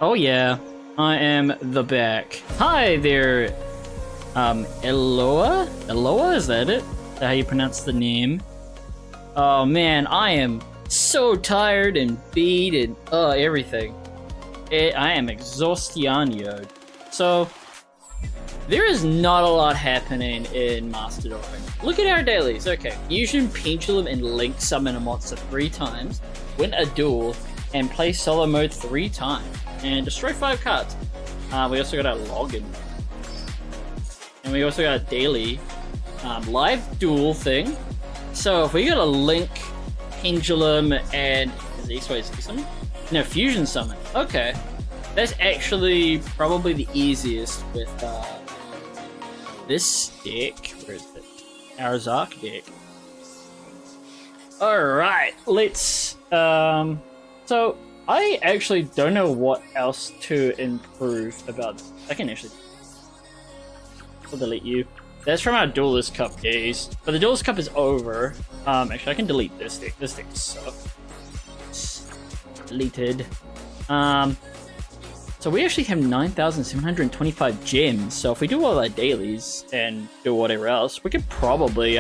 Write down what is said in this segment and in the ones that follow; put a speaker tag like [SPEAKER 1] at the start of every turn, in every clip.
[SPEAKER 1] Oh yeah, I am the back. Hi there, Eloa? Eloa, is that it? Is that how you pronounce the name? Oh man, I am so tired and beat and everything. I am exhaustionioed. So, there is not a lot happening in Master Dueling. Look at our dailies. Okay, Fusion, Pendulum, and Link summon a monster 3 times, win a duel, and play solo mode 3 times, and destroy 5 cards. We also got our login. And we also got a daily live duel thing. So if we got a Link, Pendulum, and is it XYZ summon? No, Fusion summon. Okay. That's actually probably the easiest with this deck. Where is it? Our Zark deck. Alright, let's so I actually don't know what else to improve about this. I can actually I'll delete you. That's from our Duelist Cup days. But the Duelist Cup is over. Actually I can delete this deck. This deck sucks. Deleted. So we actually have 9,725 gems. So if we do all our dailies and do whatever else, we could probably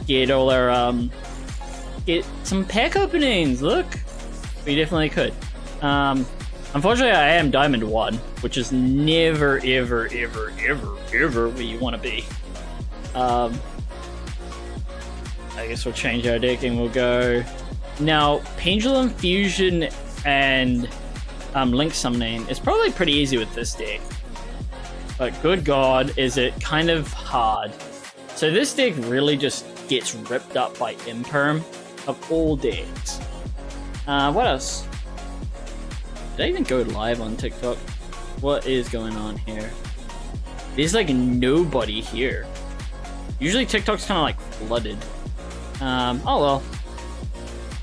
[SPEAKER 1] get all our get some pack openings. Look, we definitely could. Unfortunately, I am Diamond 1, which is never, ever, ever, ever, ever where you want to be. I guess we'll change our deck and we'll go. Now, Pendulum Fusion and Link Summoning is probably pretty easy with this deck. But good god, is it kind of hard. So this deck really just gets ripped up by Imperm of all decks. What else? Did I even go live on TikTok? What is going on here? There's like nobody here. Usually TikTok's kind of like flooded. Oh well.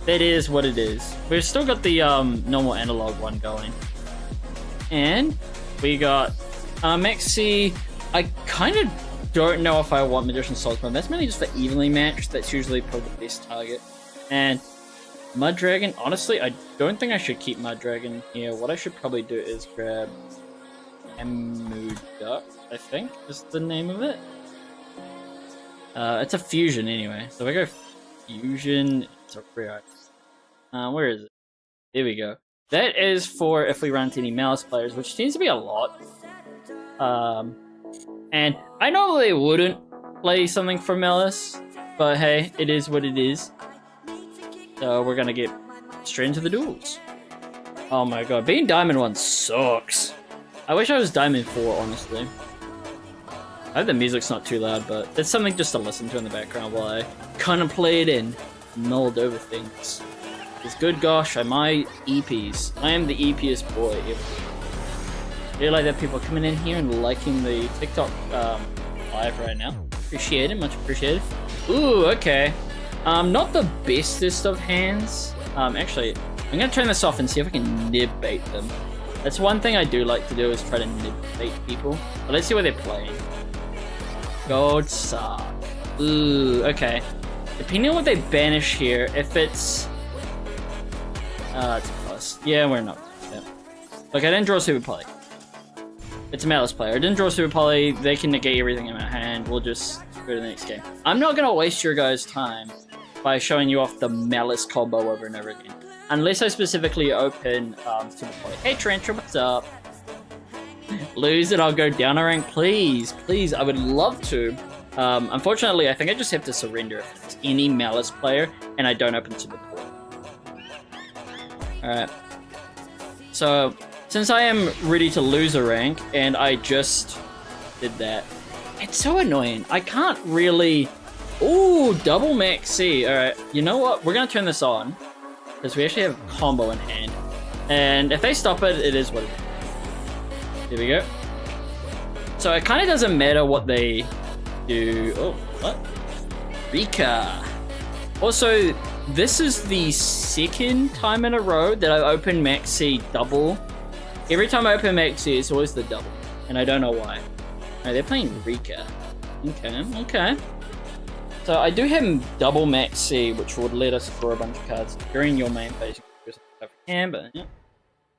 [SPEAKER 1] That is what it is. We've still got the normal analog one going. And we got Maxi. I kind of don't know if I want Magician's Soul Clone. That's mainly just for evenly matched. That's usually probably the best target. And Mud Dragon, honestly, I don't think I should keep Mud Dragon here. What I should probably do is grab Amuduck, I think is the name of it. It's a fusion anyway. So if I go fusion, it's a rare. Where is it? There we go. That is for if we run into any Malice players, which seems to be a lot. And I normally wouldn't play something for Malice, but hey, it is what it is. So we're gonna get straight into the duels. Oh my god, being Diamond 1 sucks. I wish I was Diamond 4, honestly. I hope the music's not too loud, but it's something just to listen to in the background while I contemplate and mulled over things. Because good gosh, am I EPs. I am the EPest boy ever. I really like that people are coming in here and liking the TikTok live right now. Appreciate it, much appreciated. Ooh, okay. Not the bestest of hands. Actually, I'm gonna turn this off and see if I can nib bait them. That's one thing I do like to do is try to nib bait people. But let's see what they're playing. Gold Sark. Ooh, okay. Depending on what they banish here, if it's a plus. Yeah, we're not. Yeah. Look, I didn't draw Super Poly. It's a Malice player. I didn't draw Super Poly. They can negate everything in my hand. We'll just go to the next game. I'm not gonna waste your guys' time by showing you off the Malice combo over and over again. Unless I specifically open Super Poly. Hey Trencher, what's up? Lose it, I'll go down a rank. Please, please, I would love to. Unfortunately, I think I just have to surrender if it's any Malice player and I don't open Super Poly. Alright. So, since I am ready to lose a rank, and I just did that, it's so annoying. I can't really... Ooh, double Max C. Alright, you know what? We're gonna turn this on, because we actually have a combo in hand. And if they stop it, it is what it is. Here we go. So it kind of doesn't matter what they do. Oh, what? Rika. Also, this is the second time in a row that I open Maxi double. Every time I open Maxi, it's always the double. And I don't know why. Alright, they're playing Rika. Okay, okay. So I do have double Maxi, which would let us draw a bunch of cards during your main phase. But yeah.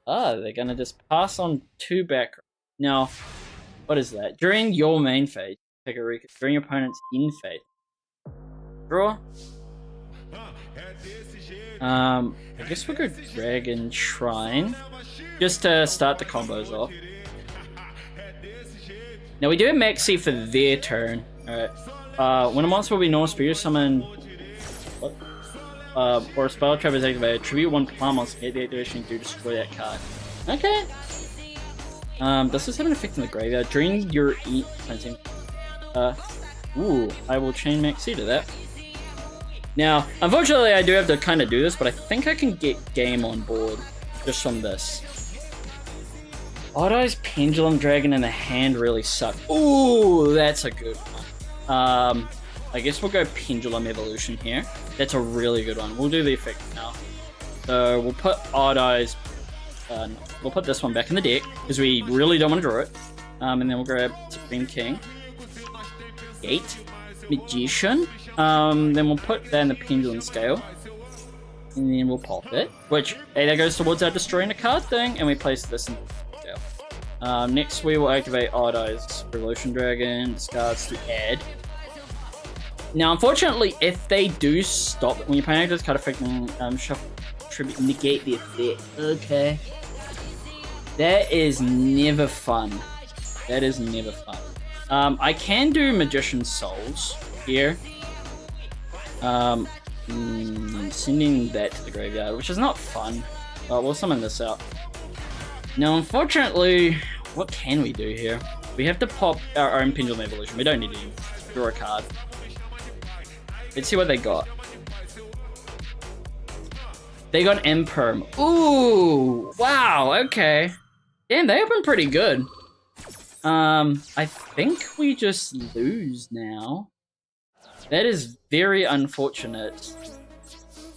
[SPEAKER 1] Ah, they're gonna just pass on 2 back. Now, what is that? During your main phase, pick a Rika. During your opponent's in phase. Draw. I guess we'll go Dragon Shrine. Just to start the combos off. Now we do have Maxi for their turn. Alright. When a monster will be normal spirit summon what? Or a spell trap is activated, tribute 1 plant monster, hit the activation to destroy that card. Okay. Does this have an effect in the graveyard? During your ooh, I will chain Maxi to that. Now, unfortunately I do have to kind of do this, but I think I can get game on board just from this. Odd-Eye's Pendulum Dragon in the hand really suck. Ooh, that's a good one. I guess we'll go Pendulum Evolution here. That's a really good one. We'll do the effect now. So we'll put Odd Eyes. We'll put this one back in the deck because we really don't want to draw it. And then we'll grab Supreme King. Gate. Magician. Then we'll put that in the Pendulum Scale. And then we'll pop it. Which, hey, that goes towards our destroying a card thing. And we place this in the scale. Next we will activate Odd Eyes Revolution Dragon. Discards to add. Now, unfortunately, if they do stop when you play this card effect and shuffle tribute, negate the effect. Okay. That is never fun. That is never fun. I can do Magician's Souls here. Sending that to the graveyard, which is not fun. But we'll summon this out. Now, unfortunately, what can we do here? We have to pop our own Pendulum Evolution. We don't need to draw a card. Let's see what they got. They got Imperm. Ooh! Wow, okay. Damn, they open pretty good. I think we just lose now. That is very unfortunate.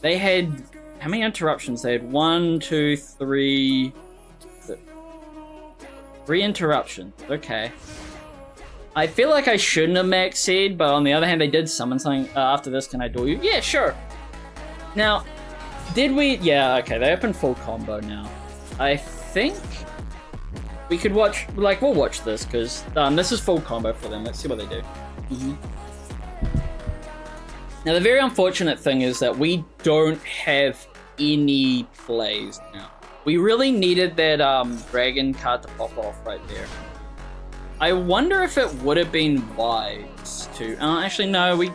[SPEAKER 1] They had... How many interruptions? They had 1, 2, 3... 3 interruptions. Okay. I feel like I shouldn't have max seed, but on the other hand, they did summon something after this. Can I duel you? Yeah, sure. Now, did we... Yeah, okay, they opened full combo now. I think we could watch... Like, we'll watch this, because this is full combo for them. Let's see what they do. Now, the very unfortunate thing is that we don't have any plays now. We really needed that dragon card to pop off right there. I wonder if it would have been wise to... actually, no, we...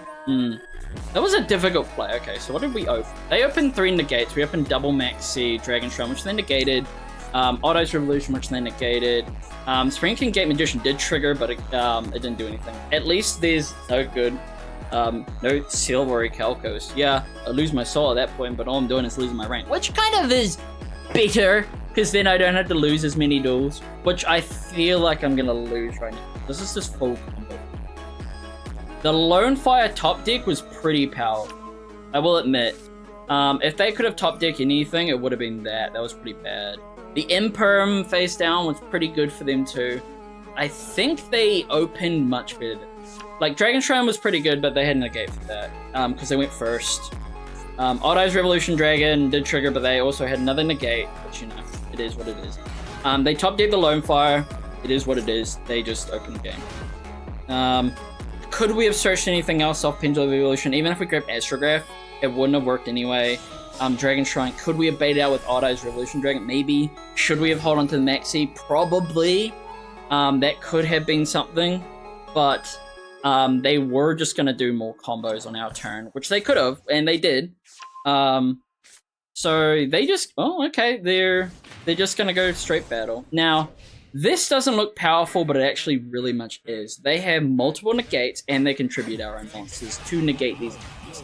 [SPEAKER 1] That was a difficult play. Okay, so what did we open? They opened 3 negates. We opened double Maxi, Dragon Shrine, which they negated. Odd Eyes Revolution, which they negated. Spring King Gate Magician did trigger, but it didn't do anything. At least there's no good... no Silvery Calcos. Yeah, I lose my soul at that point, but all I'm doing is losing my rank. Which kind of is better, because then I don't have to lose as many duels, which I feel like I'm gonna lose right now. This is just full combo. The Lone Fire top deck was pretty powerful, I will admit. If they could have top deck anything, it would have been that. That was pretty bad. The Imperm face down was pretty good for them too. I think they opened much better. Like, Dragon Shrine was pretty good, but they had a negate for that, because they went first. Odd Eyes Revolution Dragon did trigger, but they also had another negate, which, you know, it is what it is. They top decked the Lone Fire. It is what it is. They just opened the game. Could we have searched anything else off Pendulum Evolution? Even if we grabbed Astrograph, it wouldn't have worked anyway. Dragon Shrine, could we have baited out with Odd Eyes Revolution Dragon? Maybe. Should we have held on to the Maxi? Probably. That could have been something, but they were just going to do more combos on our turn, which they could have, and they did. So they just... Oh, okay. They're just going to go straight battle. Now, this doesn't look powerful, but it actually really much is. They have multiple negates, and they contribute our own monsters to negate these enemies.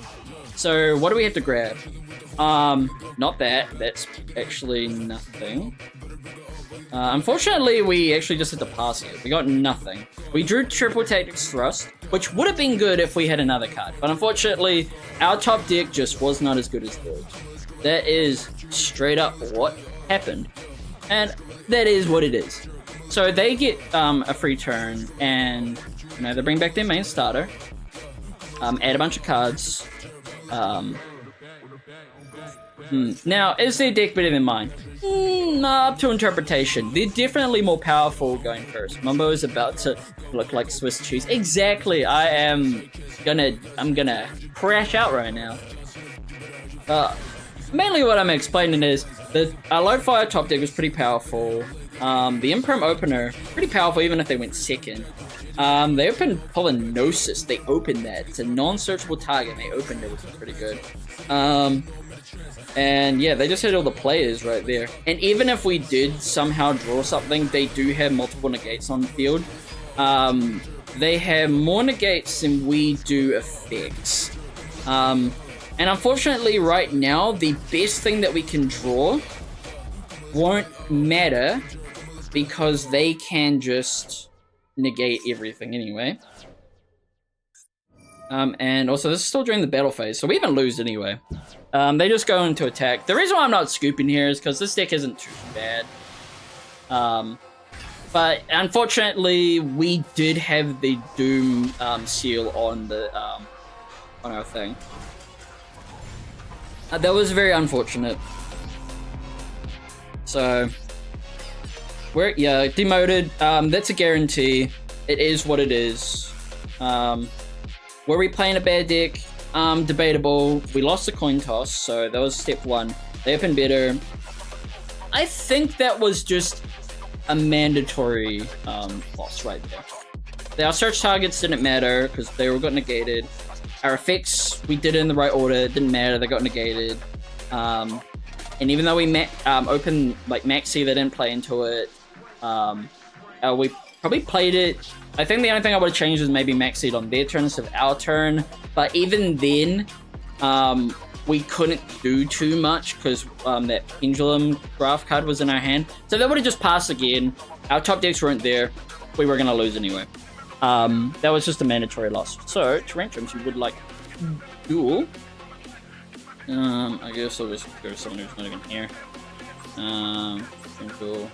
[SPEAKER 1] So what do we have to grab? Not that. That's actually nothing. Unfortunately, we actually just had to pass it. We got nothing. We drew Triple Tactics Thrust, which would have been good if we had another card. But unfortunately, our top deck just was not as good as theirs. That is straight up what happened. And that is what it is. So they get a free turn, and you know, they bring back their main starter. Add a bunch of cards. Now, is their deck better than mine? Up to interpretation. They're definitely more powerful going first. Mumbo is about to look like Swiss cheese. Exactly. I'm gonna crash out right now. Mainly what I'm explaining is that our Lone Fire top deck was pretty powerful. The Imperm opener, pretty powerful even if they went second. They opened Polynosis. They opened that. It's a non-searchable target. They opened it, which was pretty good. And yeah, they just had all the players right there. And even if we did somehow draw something, they do have multiple negates on the field. They have more negates than we do effects. And unfortunately right now, the best thing that we can draw won't matter because they can just negate everything anyway. And also, this is still during the battle phase, so we even lose anyway. They just go into attack. The reason why I'm not scooping here is because this deck isn't too bad. But unfortunately, we did have the Doom seal on the on our thing. That was very unfortunate. So we're demoted. That's a guarantee. It is what it is. Were we playing a bad deck? Debatable. We lost the coin toss, so that was step one. They opened better. I think that was just a mandatory loss right there. Our search targets didn't matter because they all got negated. Our effects, we did it in the right order. It didn't matter. They got negated. And even though we opened like Maxi, they didn't play into it. We probably played it. I think the only thing I would have changed was maybe Maxi on their turn instead of our turn. But even then, we couldn't do too much because that Pendulum Graph card was in our hand. So they would have just passed again. Our top decks weren't there. We were going to lose anyway. That was just a mandatory loss. So, Tarantrums, you would like duel. I guess I'll just go to someone who's not even here. Duel.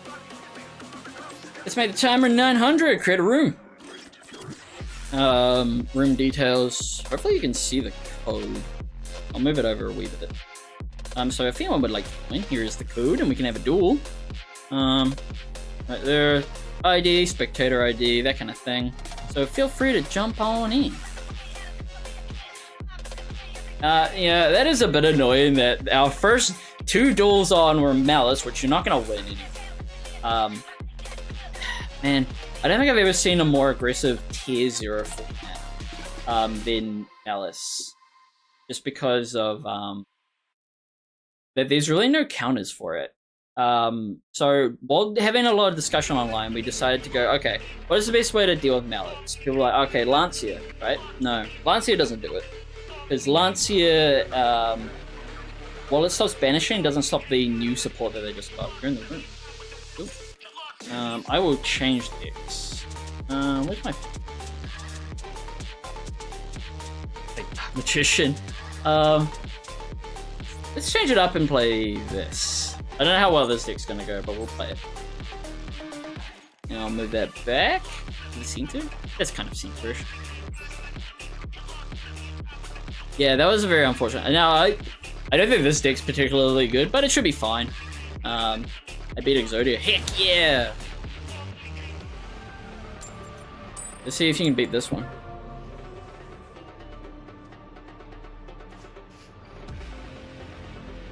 [SPEAKER 1] Let's make the timer 900. Create a room. Room details. Hopefully you can see the code. I'll move it over a wee bit. So if anyone would like to join, here is the code, and we can have a duel. Right there. ID, spectator ID, that kind of thing. So feel free to jump on in. Yeah, that is a bit annoying that our first two duels on were Malice, which you're not gonna win anyway. Man, I don't think I've ever seen a more aggressive tier 0 format than Malice. Just because of that there's really no counters for it. So while having a lot of discussion online, we decided to go, okay, what is the best way to deal with Malice? People were like, okay, Lancia, right? No, Lancia doesn't do it. Because Lancia, while it stops banishing, it doesn't stop the new support that they just got. You're in the room. Ooh. I will change this. Where's my Magician? Let's change it up and play this. I don't know how well this deck's gonna go, but we'll play it. And I'll move that back. Does it seem to? That's kind of seem-ish. Yeah, that was very unfortunate. Now, I don't think this deck's particularly good, but it should be fine. I beat Exodia. Heck yeah! Let's see if you can beat this one.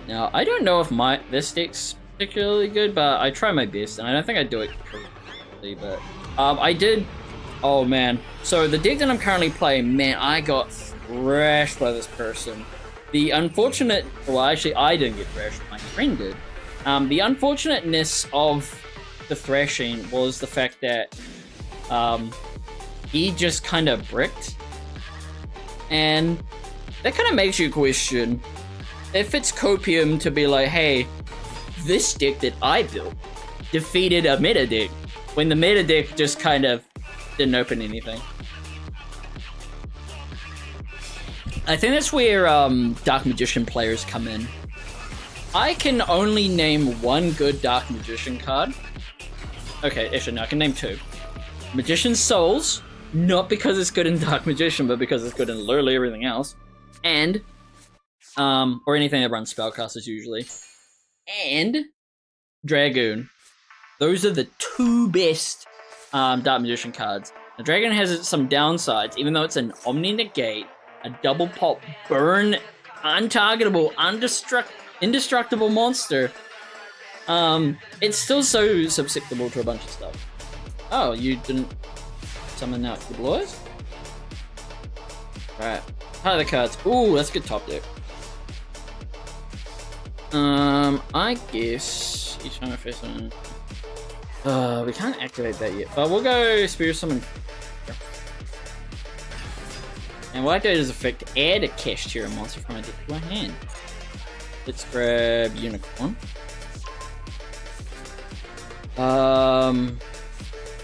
[SPEAKER 1] Now, I don't know if this deck's particularly good, but I try my best, and I don't think I do it correctly, but I did. Oh man, so the deck that I'm currently playing, man, I got thrashed by this person. The unfortunate, well, actually, I didn't get thrashed. My friend did. The unfortunateness of the thrashing was the fact that he just kind of bricked, and that kind of makes you question if it's copium to be like, hey, this deck that I built defeated a meta deck, when the meta deck just kind of didn't open anything. I think that's where Dark Magician players come in. I can only name one good Dark Magician card. Okay, actually no, I can name two. Magician's Souls, not because it's good in Dark Magician, but because it's good in literally everything else. And or anything that runs spellcasters usually. And Dragoon. Those are the two best Dark Magician cards. The Dragoon has some downsides, even though it's an Omni Negate, a double pop, burn, untargetable, indestructible monster. It's still so susceptible to a bunch of stuff. Oh, you didn't summon out the Blowers? Alright. How are the cards? Ooh, that's a good top deck. I guess each time I face one. We can't activate that yet, but we'll go Spirit Summon. And we'll activate his effect, add a Cash Tier monster from a deck to our hand. Let's grab Unicorn. Now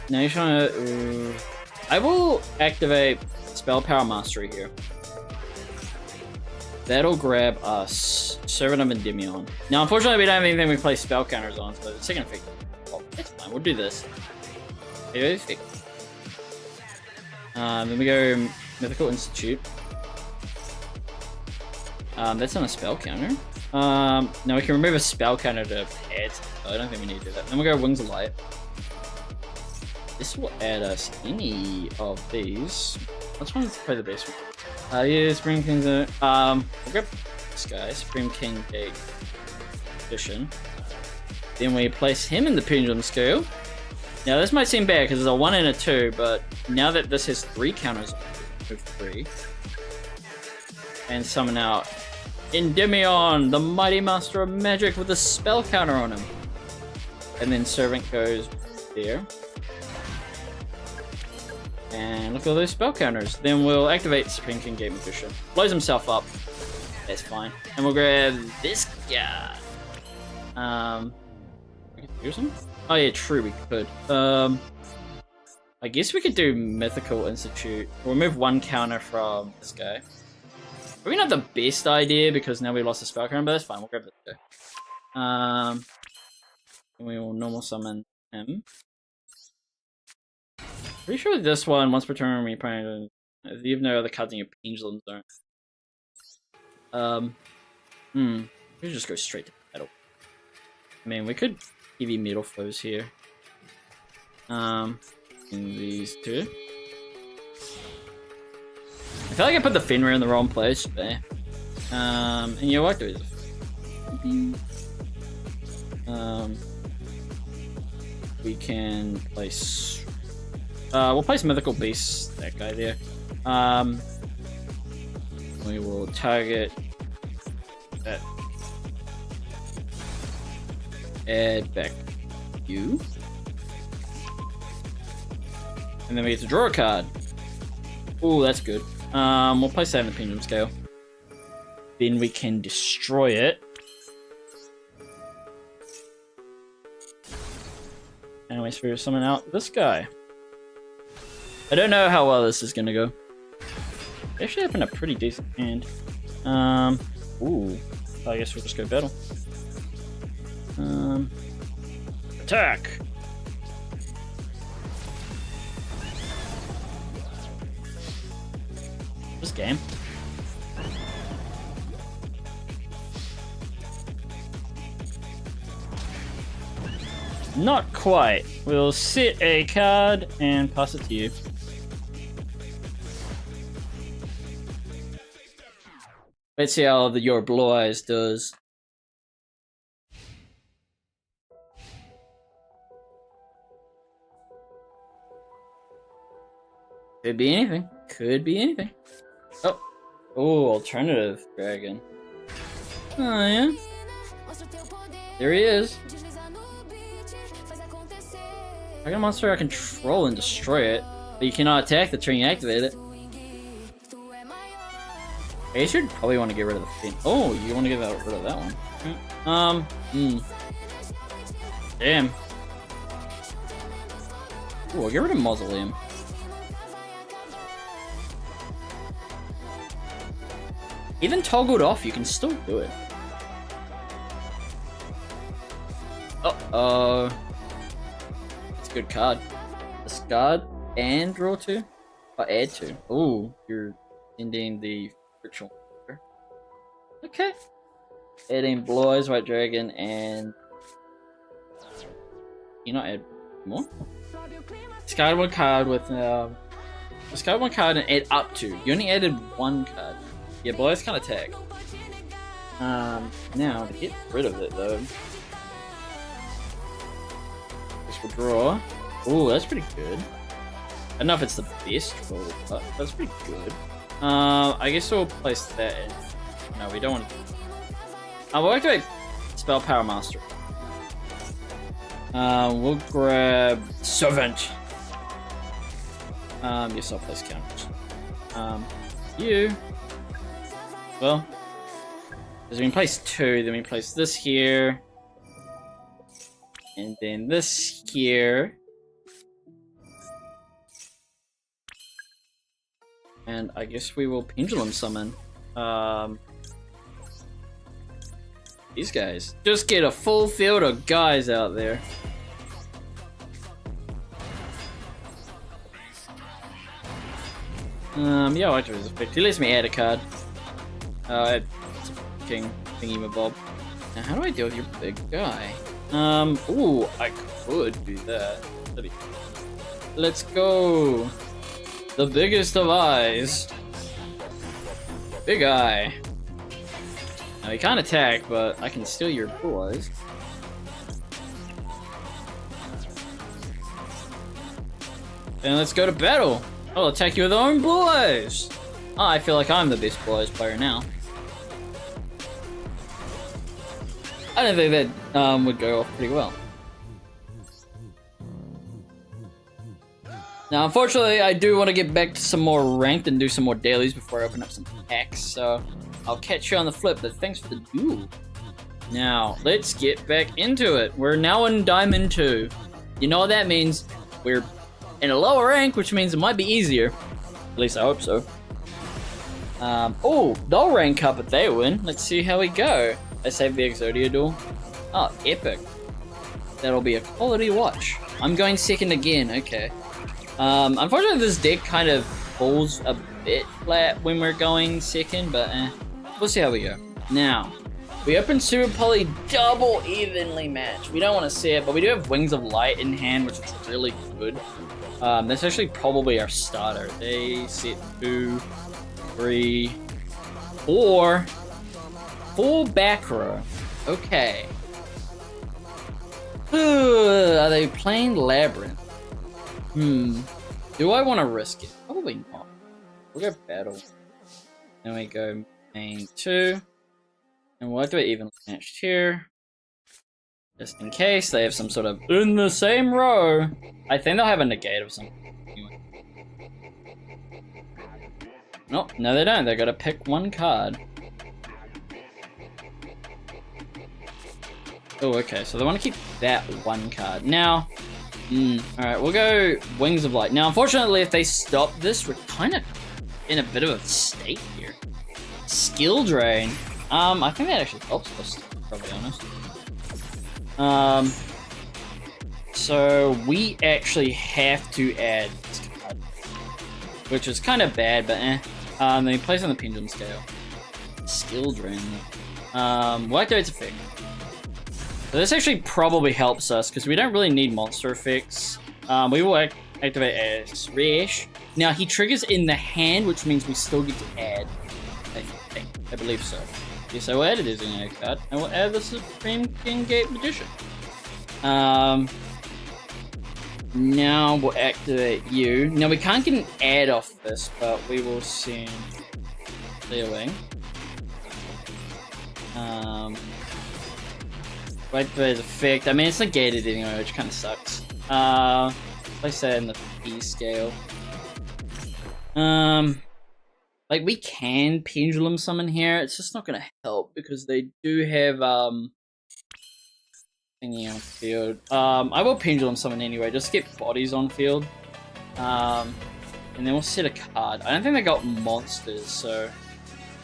[SPEAKER 1] you're trying to. I will activate Spell Power Mastery here. That'll grab us Servant of Endymion. Now, unfortunately, we don't have anything we play spell counters on, so it's gonna fix it. Oh, it's fine. We'll do this. Then we go Mythical Institute. That's on a spell counter. Now we can remove a spell counter to add. So I don't think we need to do that. Then we'll go Wings of Light. This will add us any of these. Let's play the base one. Yeah, Spring King's we'll grab this guy, Spring King Gate Edition. Then we place him in the Pendulum Scale. Now this might seem bad because there's a 1 and a 2, but now that this has 3 counters, move 3. And summon out Endymion, the mighty master of magic with a spell counter on him. And then Servant goes there. And look at all those spell counters. Then we'll activate Spring King Gate Magician. Blows himself up. That's fine. And we'll grab this guy. We can do something? Oh yeah, true, we could. I guess we could do Mythical Institute. We'll remove 1 counter from this guy. Probably not the best idea because now we lost the spell counter, but that's fine. We'll grab this guy. And we will normal summon him. Pretty sure this one, once per turn, we probably you have no other cards in your Pendulum Zone. We could just go straight to battle. I mean, we could give you Metal Foes here. In these two. I feel like I put the Fenrir in the wrong place, but and you know what? There is we can place. We'll place Mythical Beast, that guy there. We will target that. Add back you. And then we get to draw a card. Ooh, that's good. We'll place that in the Pendulum Scale. Then we can destroy it. And we spirit summon out this guy. I don't know how well this is gonna go. They actually have a pretty decent hand. Ooh. I guess we'll just go battle. Attack! This game. Not quite. We'll sit a card and pass it to you. Let's see how your Blue Eyes does. Could be anything. Could be anything. Oh. Oh, alternative dragon. Oh, yeah. There he is. I got a monster I control and destroy it, but you cannot attack the turn you activate it. I guess you'd probably want to get rid of the fin. Oh, you want to get rid of that one. Damn. Ooh, I'll get rid of Mausoleum. Even toggled off, you can still do it. Uh-oh. That's a good card. Discard and draw 2? Or add 2. Ooh, you're ending the ritual. Okay. Adding Blue Eyes, White Dragon, and... You not add more? Discard 1 card with... Discard 1 card and add up 2. You only added 1 card. Yeah, Blue Eyes can't attack. Now, to get rid of it, though... Just withdraw. Ooh, that's pretty good. I don't know if it's the best roll, but that's pretty good. I guess we'll place that in. No, we don't want to. We'll activate Spell Power Master. We'll grab Servant. Yes, I'll place counters. You. Well, because we can place 2, then we place this here. And then this here. And I guess we will Pendulum Summon. These guys. Just get a full field of guys out there. Yeah, I chose a 50. Lets me add a card. It's a king thingy-mabob. Now, how do I deal with your big guy? Ooh, I could do that. Let's go. The biggest of eyes. Big eye. Now, he can't attack, but I can steal your blue eyes. And let's go to battle. I'll attack you with our own blue eyes. Oh, I feel like I'm the best blue eyes player now. I don't think that would go off pretty well. Now, unfortunately, I do want to get back to some more ranked and do some more dailies before I open up some packs, so I'll catch you on the flip, but thanks for the duel. Now, let's get back into it. We're now in Diamond 2. You know what that means? We're in a lower rank, which means it might be easier. At least I hope so. Oh, they'll rank up if they win. Let's see how we go. I saved the Exodia duel. Oh, epic. That'll be a quality watch. I'm going second again, okay. Unfortunately this deck kind of falls a bit flat when we're going second, but we'll see how we go. Now, we open Super Poly double evenly matched. We don't want to see it, but we do have Wings of Light in hand, which is really good. That's actually probably our starter. They set 2, 3, 4. Full back row. Okay. Are they playing Labyrinth? Do I want to risk it? Probably not. We'll go battle. Then we go main 2. And we'll do it evenly matched here. Just in case they have some sort of in the same row. I think they'll have a negate of something. Anyway. Nope, no they don't. They gotta pick one card. Oh, okay, so they want to keep that one card. Now, alright, we'll go Wings of Light. Now, unfortunately, if they stop this, we're kind of in a bit of a state here. Skill Drain. I think that actually helps us, to be probably honest. So we actually have to add this card, which is kind of bad, but then he plays on the Pendulum Scale. Skill Drain. We'll activate its effect. So this actually probably helps us, because we don't really need monster effects. We will activate as Rash. Now, he triggers in the hand, which means we still get to add. I believe so. Yes, I will add it as an add card. I will add the Supreme King Gate Magician. Now we'll activate you. Now, we can't get an add off this, but we will send Clearwing. Right for his effect. I mean, it's negated anyway, which kind of sucks. Place that in the P scale. Like, we can Pendulum Summon here. It's just not going to help because they do have, thingy on field. I will Pendulum Summon anyway, just to get bodies on field. And then we'll set a card. I don't think they got monsters, so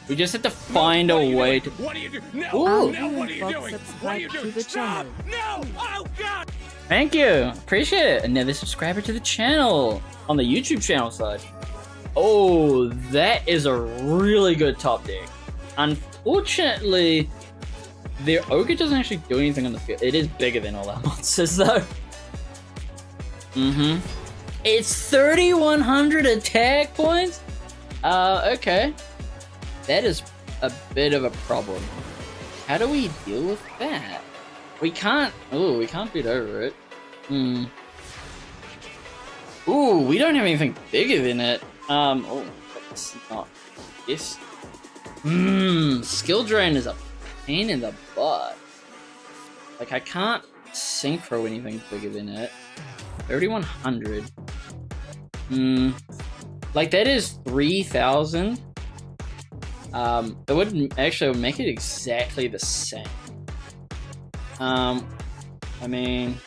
[SPEAKER 1] we just have to find a way to.
[SPEAKER 2] What are you doing? No!
[SPEAKER 1] Ooh.
[SPEAKER 2] No! What are you doing? What are you doing? Stop! No! Oh God!
[SPEAKER 1] Thank you, appreciate it. Another subscriber to the channel on the YouTube channel side. Oh, that is a really good top deck. Unfortunately, their ogre doesn't actually do anything on the field. It is bigger than all our monsters, though. It's 3,100 attack points. Okay. That is a bit of a problem. How do we deal with that? We can't. Oh, we can't beat over it. Ooh, we don't have anything bigger than it. Oh, that's not this. Skill Drain is a pain in the butt. Like, I can't synchro anything bigger than it. 3,100. Like, that is 3,000. It would actually make it exactly the same. I mean,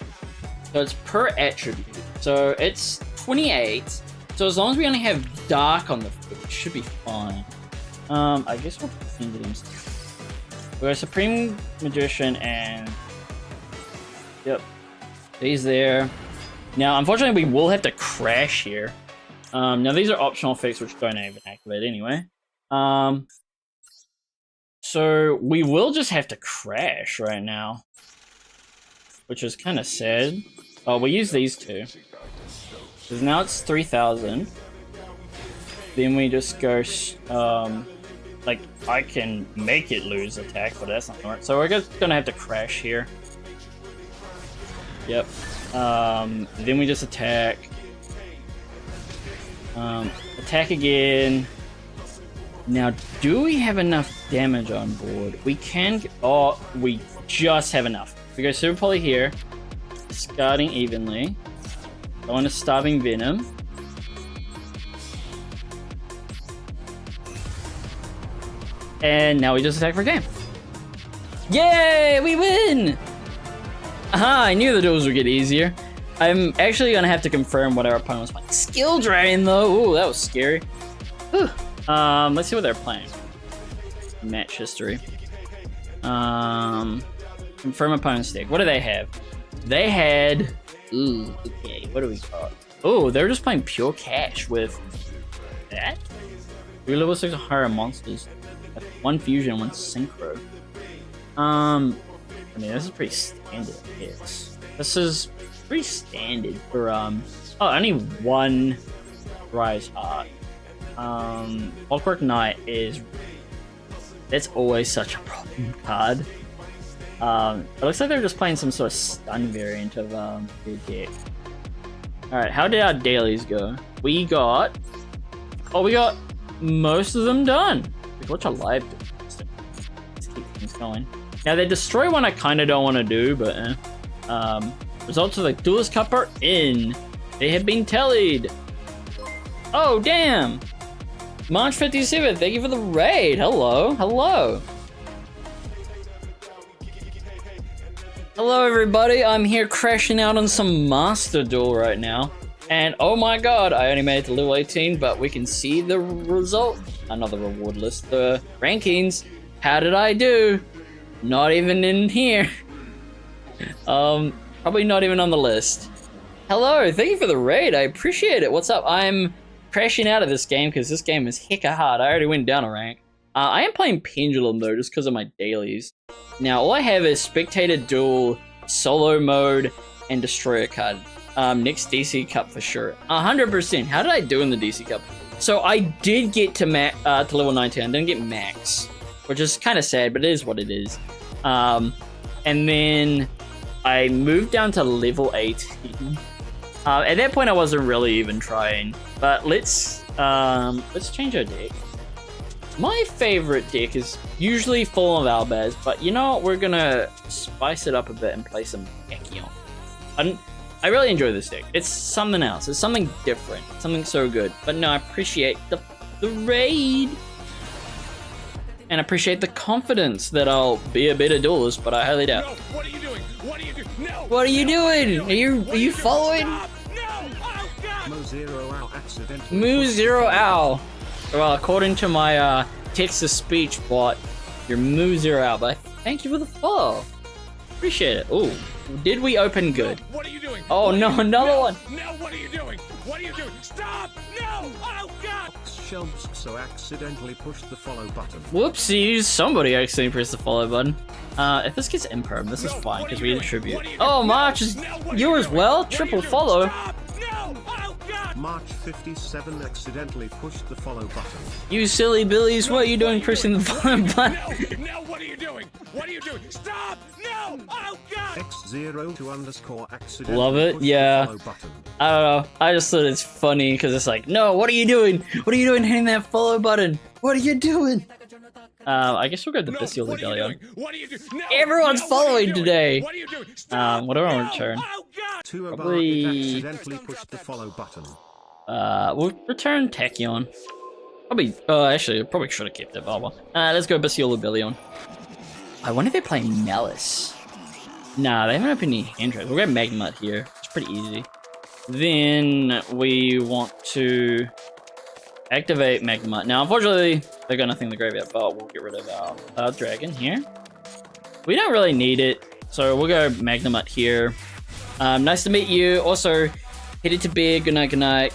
[SPEAKER 1] so it's per attribute. So it's 28. So as long as we only have dark on the field, it should be fine. I guess we'll Pendulum. We got Supreme Magician and... Yep. He's there. Now, unfortunately, we will have to crash here. Now, these are optional effects which don't even activate anyway. So, we will just have to crash right now. Which is kind of sad. Oh, we use these two. Because now it's 3,000. Then we just go... like, I can make it lose attack, but that's not gonna work. So we're just gonna have to crash here. Yep. Then we just attack. Attack again. Now, do we have enough damage on board? We can... Oh, we just have enough. We go Super Poly here. Discarding evenly. Going to Starving Venom. And now we just attack for game. Yay! We win! Aha, I knew the duels would get easier. I'm actually gonna have to confirm what our opponent was playing. Skill Drain though! Ooh, that was scary. Whew. Let's see what they're playing. Match history. Confirm opponent's deck. What do they have? They had... Ooh, okay, what do we got? Oh, they're just playing pure cash with... that? 3 level 6 or higher monsters. 1 fusion, 1 synchro. I mean, this is pretty standard, I guess. This is pretty standard for, oh, only 1 Rise Heart. Clockwork Knight is... That's always such a problem card. It looks like they're just playing some sort of stun variant of, their deck. Alright, how did our dailies go? We got... Oh, we got most of them done. What's a live? Let's keep things going. Now, they destroy one I kind of don't want to do, but results of the Duelist Cup are in. They have been tallied. Oh, damn. March 57, thank you for the raid. Hello, hello. Hello, everybody. I'm here crashing out on some Master Duel right now. And oh my god, I only made it to level 18, but we can see the result. Another reward list. The rankings. How did I do? Not even in here. Probably not even on the list. Hello, thank you for the raid. I appreciate it. What's up? I'm crashing out of this game because this game is hecka hard. I already went down a rank. I am playing Pendulum though, just because of my dailies. Now, all I have is Spectator Duel, Solo Mode, and Destroyer card. Next DC Cup for sure. 100%. How did I do in the DC Cup? So I did get to level 19. I didn't get max, which is kind of sad, but it is what it is. And then I moved down to level 18. At that point, I wasn't really even trying. But let's change our deck. My favorite deck is usually full of Albaz, but you know what? We're gonna spice it up a bit and play some Tachyon. I really enjoy this deck. It's something else. It's something different. Something so good. But no, I appreciate the raid. And I appreciate the confidence that I'll be a better duelist, but I highly doubt.
[SPEAKER 3] No, what are you doing? What are you doing? No!
[SPEAKER 1] What are you doing? Are you following?
[SPEAKER 3] Stop! No! Oh, God!
[SPEAKER 1] Moo Zero Owl. Well, according to my text-to-speech bot, you're Moo Zero Owl. But thank you for the follow. Appreciate it. Ooh. Did we open good?
[SPEAKER 3] No, what are you doing?
[SPEAKER 1] Oh no, another one!
[SPEAKER 3] No, what are you doing? What are you doing? Stop! No! Oh god!
[SPEAKER 4] Shelves so accidentally pushed the follow button.
[SPEAKER 1] Whoopsies! Somebody accidentally pressed the follow button. If this gets imperm, this is fine because we did tribute. Oh, March is you as well. Triple follow.
[SPEAKER 3] Stop! No! Oh god!
[SPEAKER 4] March 57 accidentally pushed the follow button.
[SPEAKER 1] You silly billies! What are you doing pressing the follow button?
[SPEAKER 3] No! What are you doing? What are you doing? Stop! No! Oh god!
[SPEAKER 4] X02_ accidentally
[SPEAKER 1] Love it.
[SPEAKER 4] pushed
[SPEAKER 1] Yeah.
[SPEAKER 4] the follow button.
[SPEAKER 1] I don't know. I just thought it's funny because it's like, no, what are you doing? What are you doing hitting that follow button? What are you doing? I guess we'll go to
[SPEAKER 3] No,
[SPEAKER 1] Bestial
[SPEAKER 3] what are you
[SPEAKER 1] Rebellion.
[SPEAKER 3] doing? What are you doing? No!
[SPEAKER 1] Everyone's
[SPEAKER 3] No, what are you
[SPEAKER 1] following
[SPEAKER 3] doing?
[SPEAKER 1] today.
[SPEAKER 3] What are you doing? Stop!
[SPEAKER 1] What do I want to
[SPEAKER 3] No!
[SPEAKER 1] return?
[SPEAKER 3] Oh god!
[SPEAKER 4] Tuabar
[SPEAKER 1] Probably-
[SPEAKER 4] accidentally pushed the follow button.
[SPEAKER 1] We'll return Tachyon. Probably, actually, I probably should have kept it, but well. Let's go Bestial Rebellion. I wonder if they're playing Malice. Nah, they haven't opened any hand traps. We'll get Magmut here. It's pretty easy. Then we want to activate Magmut. Now, unfortunately, they got nothing in the graveyard, but we'll get rid of our dragon here. we don't really need it, so we'll go Magnemite here. Nice to meet you. Also, headed to bed. Good night, good night.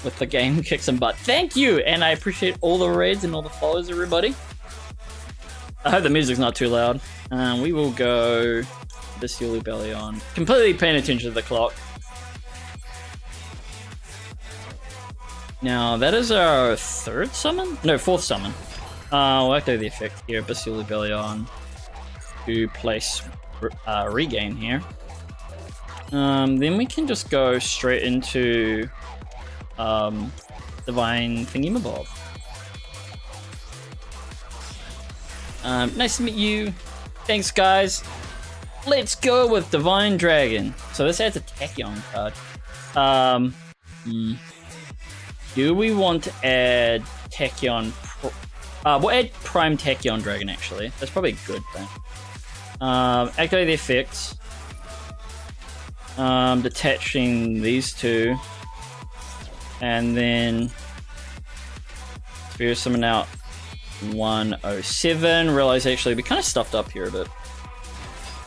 [SPEAKER 1] With the game kick some butt. Thank you, and I appreciate all the raids and all the follows, everybody. I hope the music's not too loud. We will go this Yulu Belly on. Completely paying attention to the clock. Now, that is our third summon? No, fourth summon. We'll activate the effect here, Basilu Bellion, to place regain here. Then we can just go straight into Divine Thingamabob. Nice to meet you. Thanks, guys. Let's go with Divine Dragon. So this adds a Tachyon card. Do we want to add Tachyon? We'll add Prime Tachyon Dragon, actually. That's probably a good thing. Activate the effects. Detaching these two. And then Spirit Summon out 107. Realize actually we kind of stuffed up here a bit.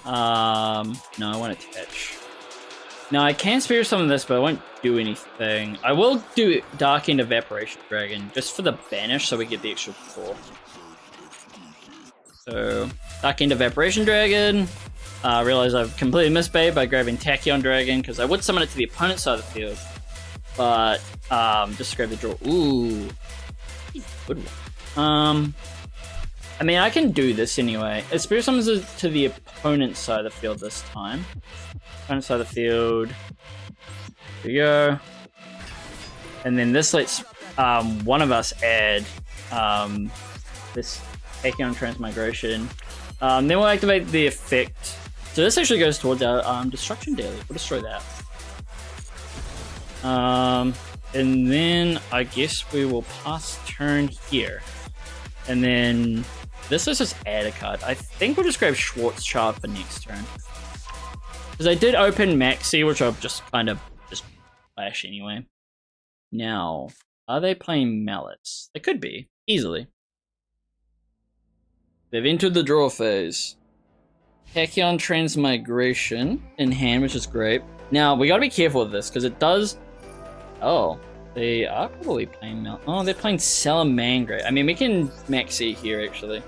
[SPEAKER 1] No, I want to attach. Now I can Spirit Summon this, but I won't do anything. I will do Dark End Evaporation Dragon just for the banish, so we get the extra 4. So Dark End Evaporation Dragon. Realize I've completely misbait by grabbing Tachyon Dragon because I would summon it to the opponent's side of the field, but just grab the draw. Ooh, good one. I mean, I can do this anyway. It Spirit Summons it to the opponent's side of the field this time. Opponent's side of the field. There you go. And then this lets one of us add this Tachyon Transmigration. Then we'll activate the effect. So this actually goes towards our Destruction Daily. We'll destroy that. And then I guess we will pass turn here. And then this is just add a card. I think we'll just grab Schwarzschild for next turn. Because I did open Maxi, which I'll just kind of just flash anyway. Now, are they playing Malice? They could be, easily. They've entered the draw phase. Tachyon Transmigration in hand, which is great. Now, we gotta be careful with this, because it does... Oh, they are probably playing Malice. Oh, they're playing Salamangreat. I mean, we can Maxi here, actually.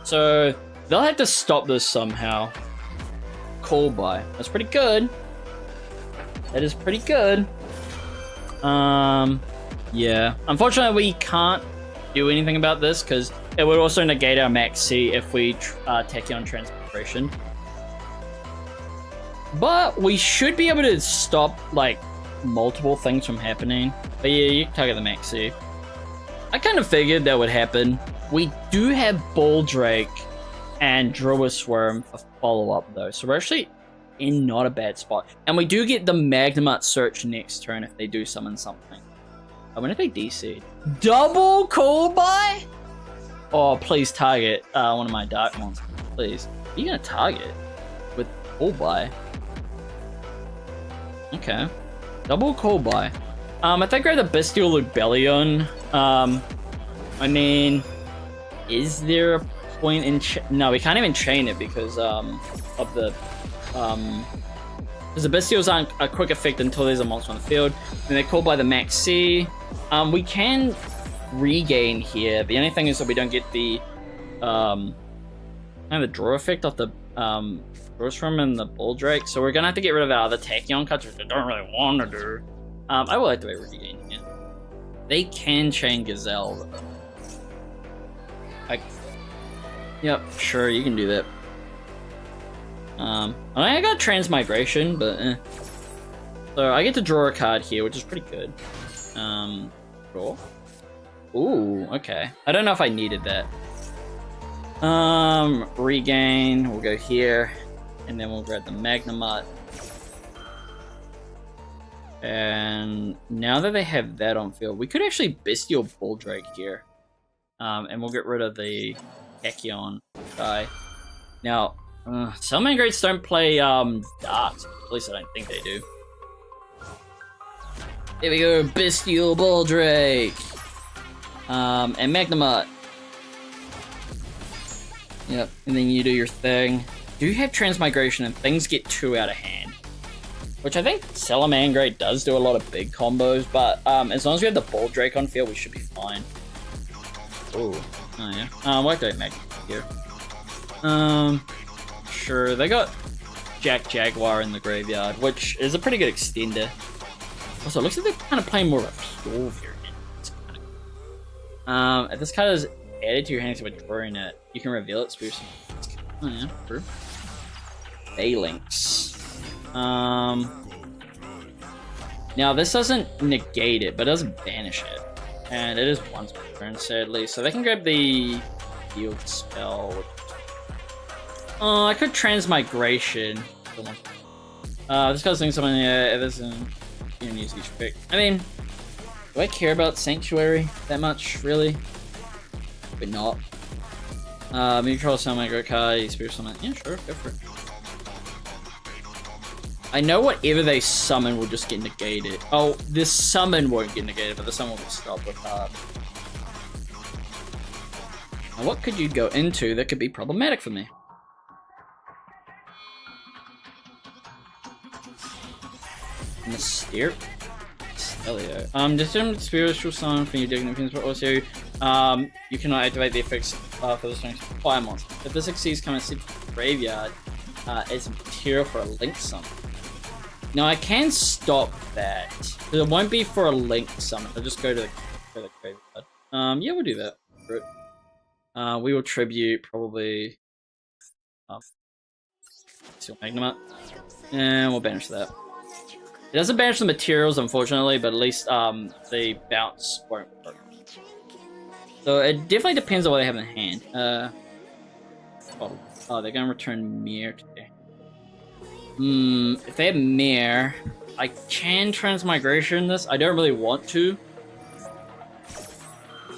[SPEAKER 1] So, they'll have to stop this somehow. Call by. That's pretty good. That is pretty good. Yeah. Unfortunately, we can't do anything about this, because it would also negate our Max C if we Tachyon Transmigration. But we should be able to stop, like, multiple things from happening. But yeah, you can target the Max C. I kind of figured that would happen. We do have Baldrake and Druisworm for follow-up, though. So we're actually in not a bad spot. And we do get the Magnemite Search next turn if they do summon something. I wonder if they DC. Double Call By? Oh, please target one of my Dark Monsters, please. Are you gonna target with Call By? Okay. Double Call By. I think I grab the Bestial Lubellion. I mean, is there a point in... No, we can't even chain it because of the... Because the Bestials aren't a quick effect until there's a monster on the field. Then they're called by the Max C. We can regain here. The only thing is that we don't get the kind of the draw effect off the Druisworm and the Baldrake. So we're gonna have to get rid of our other Tachyon cards, which I don't really want to do. I will activate regain here. They can chain Gazelle. Yep, sure, you can do that. I got Transmigration, but so I get to draw a card here, which is pretty good. Draw. Ooh, okay. I don't know if I needed that. Regain. We'll go here, and then we'll grab the Magnemite. And now that they have that on field, we could actually Bestial Baldrake here. And we'll get rid of the Tachyon guy. Now, Salamangreats don't play darts. At least I don't think they do. Here we go, Bestial Baldrake. And Magnemite. Yep, and then you do your thing. Do you have transmigration and things get too out of hand? Which I think Salamangreat does do a lot of big combos, but as long as we have the Ball Drake on field, we should be fine. Oh yeah. What do I make here? Sure, they got Jack Jaguar in the graveyard, which is a pretty good extender. Also, it looks like they're kind of playing more of a pure variant. It's kind of cool. If this card is added to your hand, so we're drawing it, you can reveal it. So oh yeah, true. Phalanx. Now this doesn't negate it, but it doesn't banish it. And it is once per turn, sadly. So they can grab the field spell. I could Transmigration. This guy's doing something, yeah, it doesn't even use each pick. I mean, do I care about Sanctuary that much, really? But not. Maybe control summon, great card, Spirit Summon. Yeah, sure, go for it. I know whatever they summon will just get negated. Oh, this summon won't get negated, but the summon will get stopped with Now, what could you go into that could be problematic for me? Mystere? Stelio. Determine spiritual summon from your dignity, but also, you cannot activate the effects for this next fire monster. If this exceeds coming to the graveyard, it's material for a link summon. Now I can stop that. It won't be for a link summon. I'll just go to the graveyard. Yeah, we'll do that. We will tribute probably Seal Magnemite. And we'll banish that. It doesn't banish the materials, unfortunately, but at least the bounce won't work. So it definitely depends on what they have in hand. Oh, they're gonna return Mirror today. If they have Mirror, I can Transmigration this. I don't really want to.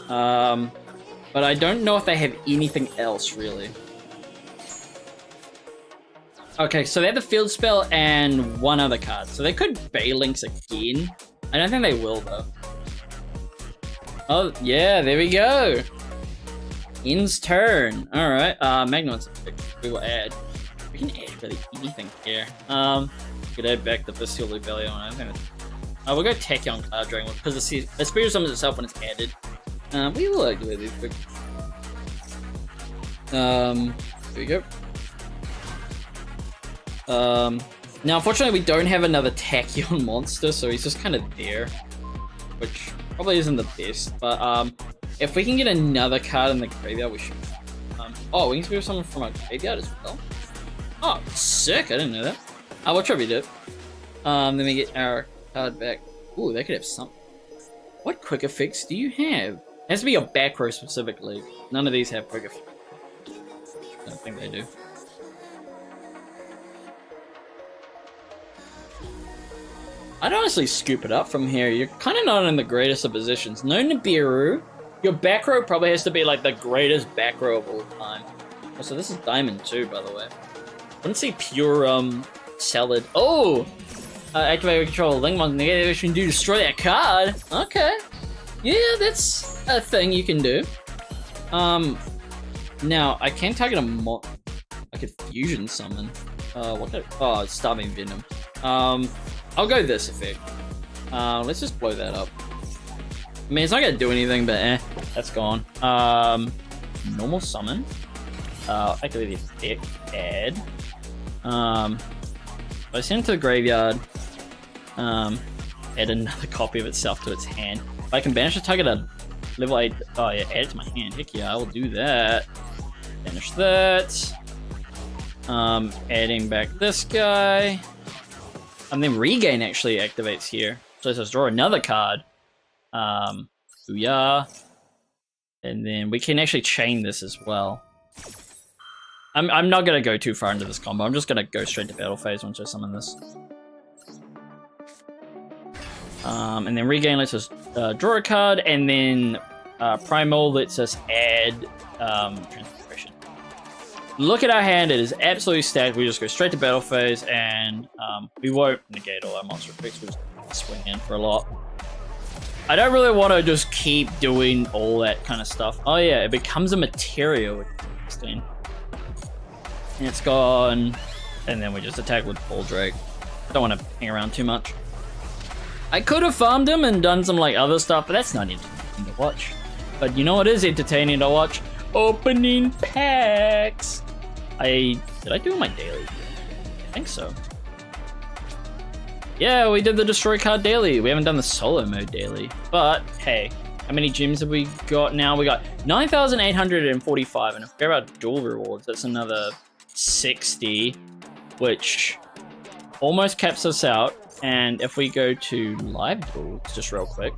[SPEAKER 1] But I don't know if they have anything else, really. Okay, so they have the field spell and one other card. So they could Phalanx again. I don't think they will, though. Oh, yeah, there we go. In's turn. Alright, Magnemite's a pick. We will add. We can add really anything here. We could add back the Bestial Lubellion. I think we'll go Tachyon Cloud Dragon because the Spirit summons itself when it's added. We will do these quick. Here we go. Now unfortunately we don't have another Tachyon monster, so he's just kind of there, which probably isn't the best, but if we can get another card in the graveyard, we should. Oh, we can do something from our graveyard as well. Oh, sick! I didn't know that. We'll tribute it. Then we get our card back. Ooh, they could have something. What quick effects do you have? It has to be your back row specifically. None of these have quick effects. I don't think they do. I'd honestly scoop it up from here. You're kind of not in the greatest of positions. No Nibiru. Your back row probably has to be like the greatest back row of all time. Oh, so this is Diamond too, by the way. Wouldn't say pure salad. Oh! Activate control link monster negation do destroy that card. Okay. Yeah, that's a thing you can do. Now I can target a I could fusion summon. What could oh, Starving Venom. I'll go this effect. Let's just blow that up. I mean, it's not gonna do anything, but that's gone. Normal summon. Activate the effect. Add. I send it to the graveyard. Add another copy of itself to its hand. If I can banish a target at level 8. Oh yeah, add it to my hand. Heck yeah, I will do that. Banish that. Adding back this guy. And then Regain actually activates here. So let's draw another card. Booyah. And then we can actually chain this as well. I'm not going to go too far into this combo. I'm just going to go straight to battle phase once I summon this. And then Regain lets us draw a card. And then Primal lets us add Transmigration. Look at our hand, it is absolutely stacked. We just go straight to battle phase, and we won't negate all our monster effects. We'll just swing in for a lot. I don't really want to just keep doing all that kind of stuff. Oh yeah, it becomes a material. Interesting. And it's gone. And then we just attack with Ball Drake. Don't want to hang around too much. I could have farmed him and done some like other stuff, but that's not entertaining to watch. But you know what is entertaining to watch? Opening packs. Did I do my daily? I think so. Yeah, we did the destroy card daily. We haven't done the solo mode daily. But hey, how many gems have we got now? We got 9,845, and if we go about dual rewards, that's another 60, which almost caps us out. And if we go to live duels, just real quick,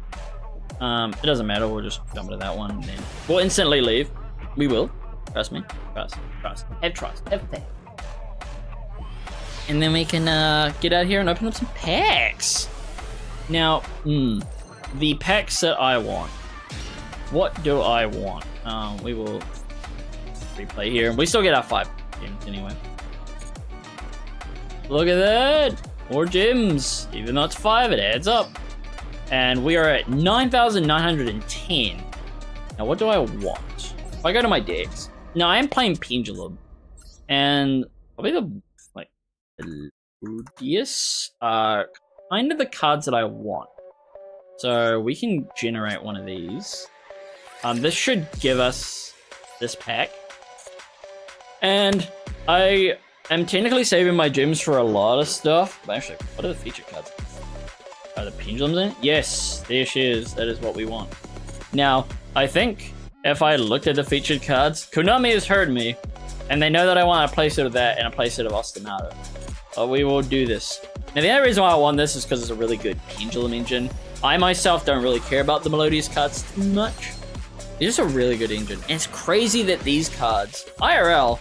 [SPEAKER 1] it doesn't matter. We'll just jump into that one, and then we'll instantly leave. We will. Trust me. Trust. Have trust. Have faith. And then we can get out here and open up some packs. Now, the packs that I want. What do I want? We will replay here. We still get our 5 gems anyway. Look at that! More gems. Even though it's 5, it adds up. And we are at 9,910. Now, what do I want? If I go to my decks. Now, I am playing Pendulum. And probably the Ludius are kind of the cards that I want. So we can generate one of these. This should give us this pack. And I am technically saving my gems for a lot of stuff. But actually, what are the feature cards? Are the Pendulums in it? Yes, there she is. That is what we want. Now, I think if I looked at the featured cards, Konami has heard me. And they know that I want a playset of that and a playset of Ostinato. We will do this. Now, the only reason why I want this is because it's a really good Pendulum engine. I myself don't really care about the Melodious cards too much. It's just a really good engine. And it's crazy that these cards, IRL,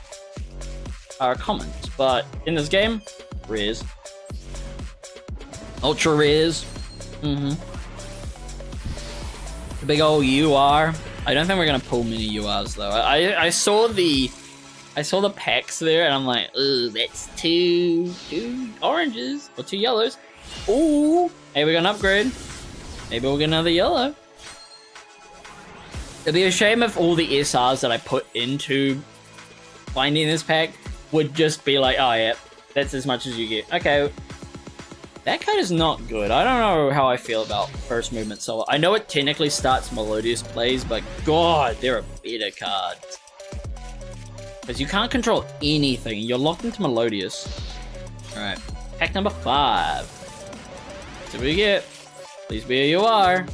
[SPEAKER 1] are commons. But in this game, rares. Ultra rares. The big old UR. I don't think we're going to pull many URs, though. I saw the packs there, and I'm like, ooh, that's two oranges, or 2 yellows. Ooh, hey, we got an upgrade. Maybe we'll get another yellow. It'd be a shame if all the SRs that I put into finding this pack would just be like, oh yeah, that's as much as you get. Okay, that card is not good. I don't know how I feel about First Movement Solo. I know it technically starts Melodious plays, but god, there are better cards. Because you can't control anything. You're locked into Melodious. Alright. Pack number 5. So we get. Please be a UR.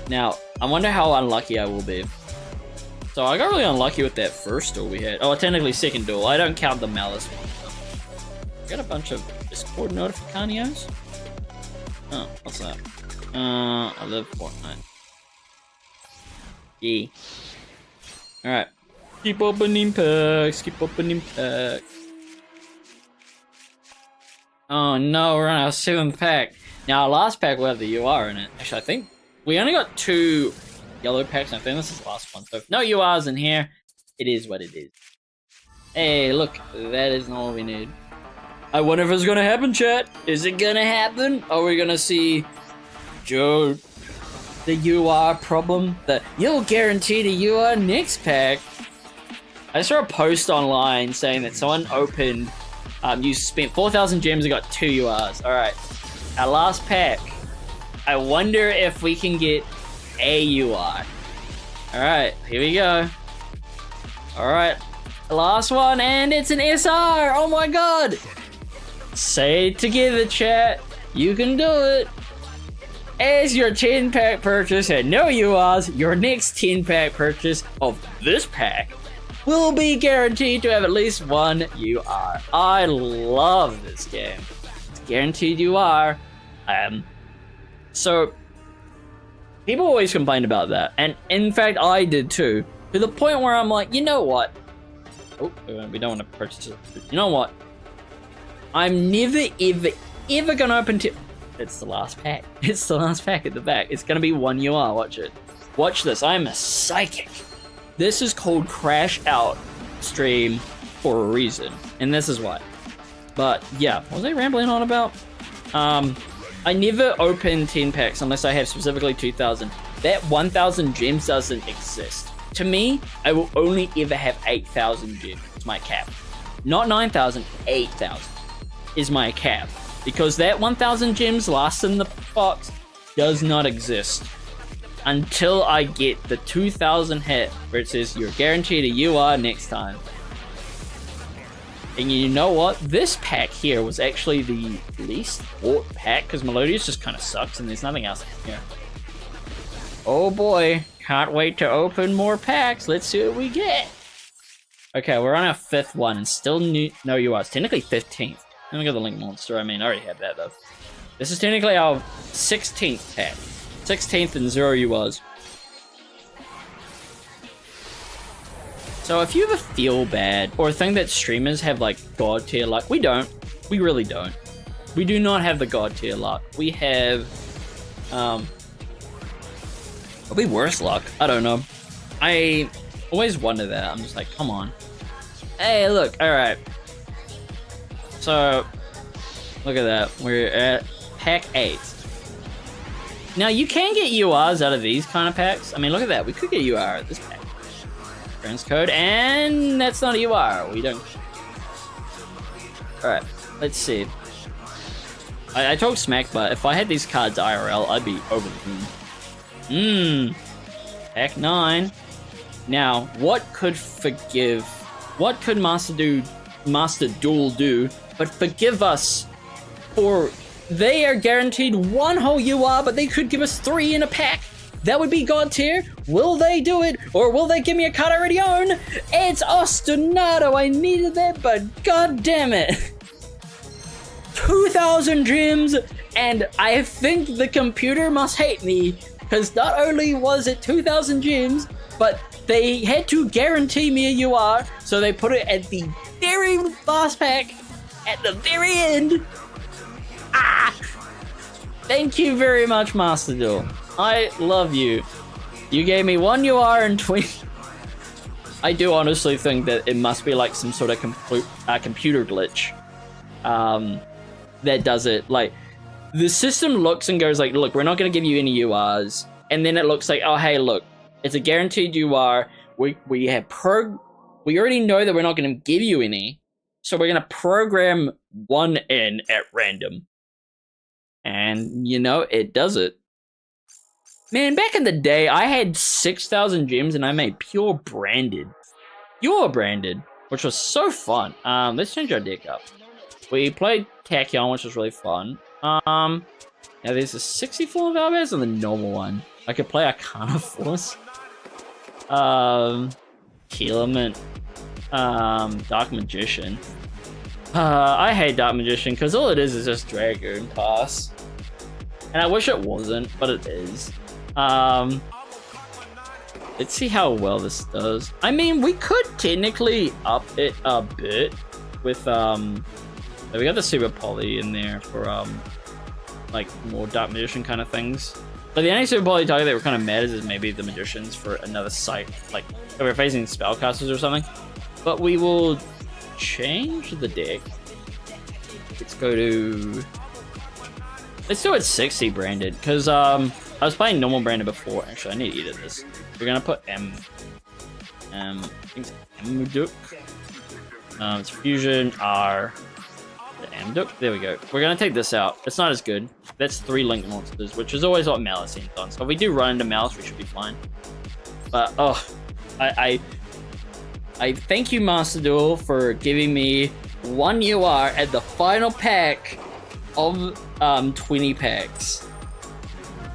[SPEAKER 1] Now, I wonder how unlucky I will be. So I got really unlucky with that first duel we had. Oh, technically second duel. I don't count the Malice one. Got a bunch of Discord notifications. Oh, what's that? I live Fortnite. Yeah. Alright. Keep opening packs. Keep opening packs. Oh no, we're on our 7th pack. Now, our last pack will have the UR in it. Actually, I think we only got 2 yellow packs, and I think this is the last one. So if no URs in here, it is what it is. Hey, look, that is not what we need. I wonder if it's gonna happen, chat. Is it gonna happen? Are we gonna see Joe, the UR problem? That you'll guarantee the UR next pack. I saw a post online saying that someone opened, you spent 4,000 gems and got 2 URs. Alright, our last pack. I wonder if we can get a UR. Alright, here we go. Alright, last one, and it's an SR! Oh my god! Say it together, chat. You can do it. As your 10-pack purchase and no URs, your next 10-pack purchase of this pack will be guaranteed to have at least 1 UR. I love this game. It's guaranteed UR. So, people always complain about that. And in fact, I did too. To the point where I'm like, you know what? Oh, we don't want to purchase it. You know what? I'm never, ever gonna open to... It's the last pack. It's the last pack at the back. It's gonna be 1 UR. Watch it. Watch this. I'm a psychic. This is called Crash Out stream for a reason. And this is why. But yeah, what was I rambling on about? I never open 10 packs unless I have specifically 2,000. That 1,000 gems doesn't exist. to me, I will only ever have 8,000 gems. It's my cap. Not 9,000, 8,000 is my cap. Because that 1,000 gems last in the box does not exist until I get the 2,000 hit where it says you're guaranteed a UR next time. And you know what? This pack here was actually the least bought pack because Melodious just kind of sucks and there's nothing else here. Oh boy, can't wait to open more packs. Let's see what we get. Okay, we're on our 5th one and still no URs. Technically 15th. Let me go to the Link Monster. I mean, I already have that though. This is technically our 16th pack. 16th and 0 URs. So if you ever feel bad or think that streamers have like god tier luck, we don't. We really don't. We do not have the god tier luck. We have probably worse luck. I don't know. I always wonder that. I'm just like, come on. Hey, look. All right. So look at that. We're at pack 8. Now you can get URs out of these kind of packs. I mean, look at that. We could get UR at this pack. Friends code, and that's not a UR. We don't. Alright, let's see. I talk smack, but if I had these cards IRL, I'd be over the moon. Pack 9. Now, what could forgive? What could Master Duel do but forgive us for they are guaranteed 1 whole UR, but they could give us 3 in a pack? That would be god tier. Will they do it? Or will they give me a card I already own? It's Ostinato. I needed that, but god damn it. 2,000 gems, and I think the computer must hate me, because not only was it 2,000 gems, but they had to guarantee me a UR, so they put it at the very last pack, at the very end. Thank you very much, Master Duel. I love you. You gave me 1 UR and 20. I do honestly think that it must be like some sort of computer glitch that does it. Like, the system looks and goes like, look, we're not going to give you any URs. And then it looks like, oh, hey, look, it's a guaranteed UR. We already know that we're not going to give you any. So we're going to program 1 in at random. And, you know, it does it. Man, back in the day, I had 6,000 gems and I made Pure Branded, which was so fun. Let's change our deck up. We played Tachyon, which was really fun. Now there's a 64 Valbaz and the normal one. I could play Arcana Force. Keelement. Dark Magician. I hate Dark Magician because all it is just Dragoon Pass. And I wish it wasn't, but it is. Let's see how well this does. I mean, we could technically up it a bit with we got the Super Poly in there for like more Dark Magician kind of things. But the only Super Poly target that we're kind of mad is maybe the Magicians for another site, like if we're facing Spellcasters or something. But we will change the deck. Let's go to. Let's do it 60 branded, because I was playing normal branded before. Actually, I need to edit this. We're gonna put I think it's Muduk. It's Fusion R. The Mduk. There we go. We're gonna take this out. It's not as good. That's 3 Link Monsters, which is always what Malice seems on. So if we do run into Malice, we should be fine. But I thank you, Master Duel, for giving me 1 UR at the final pack of 20 packs.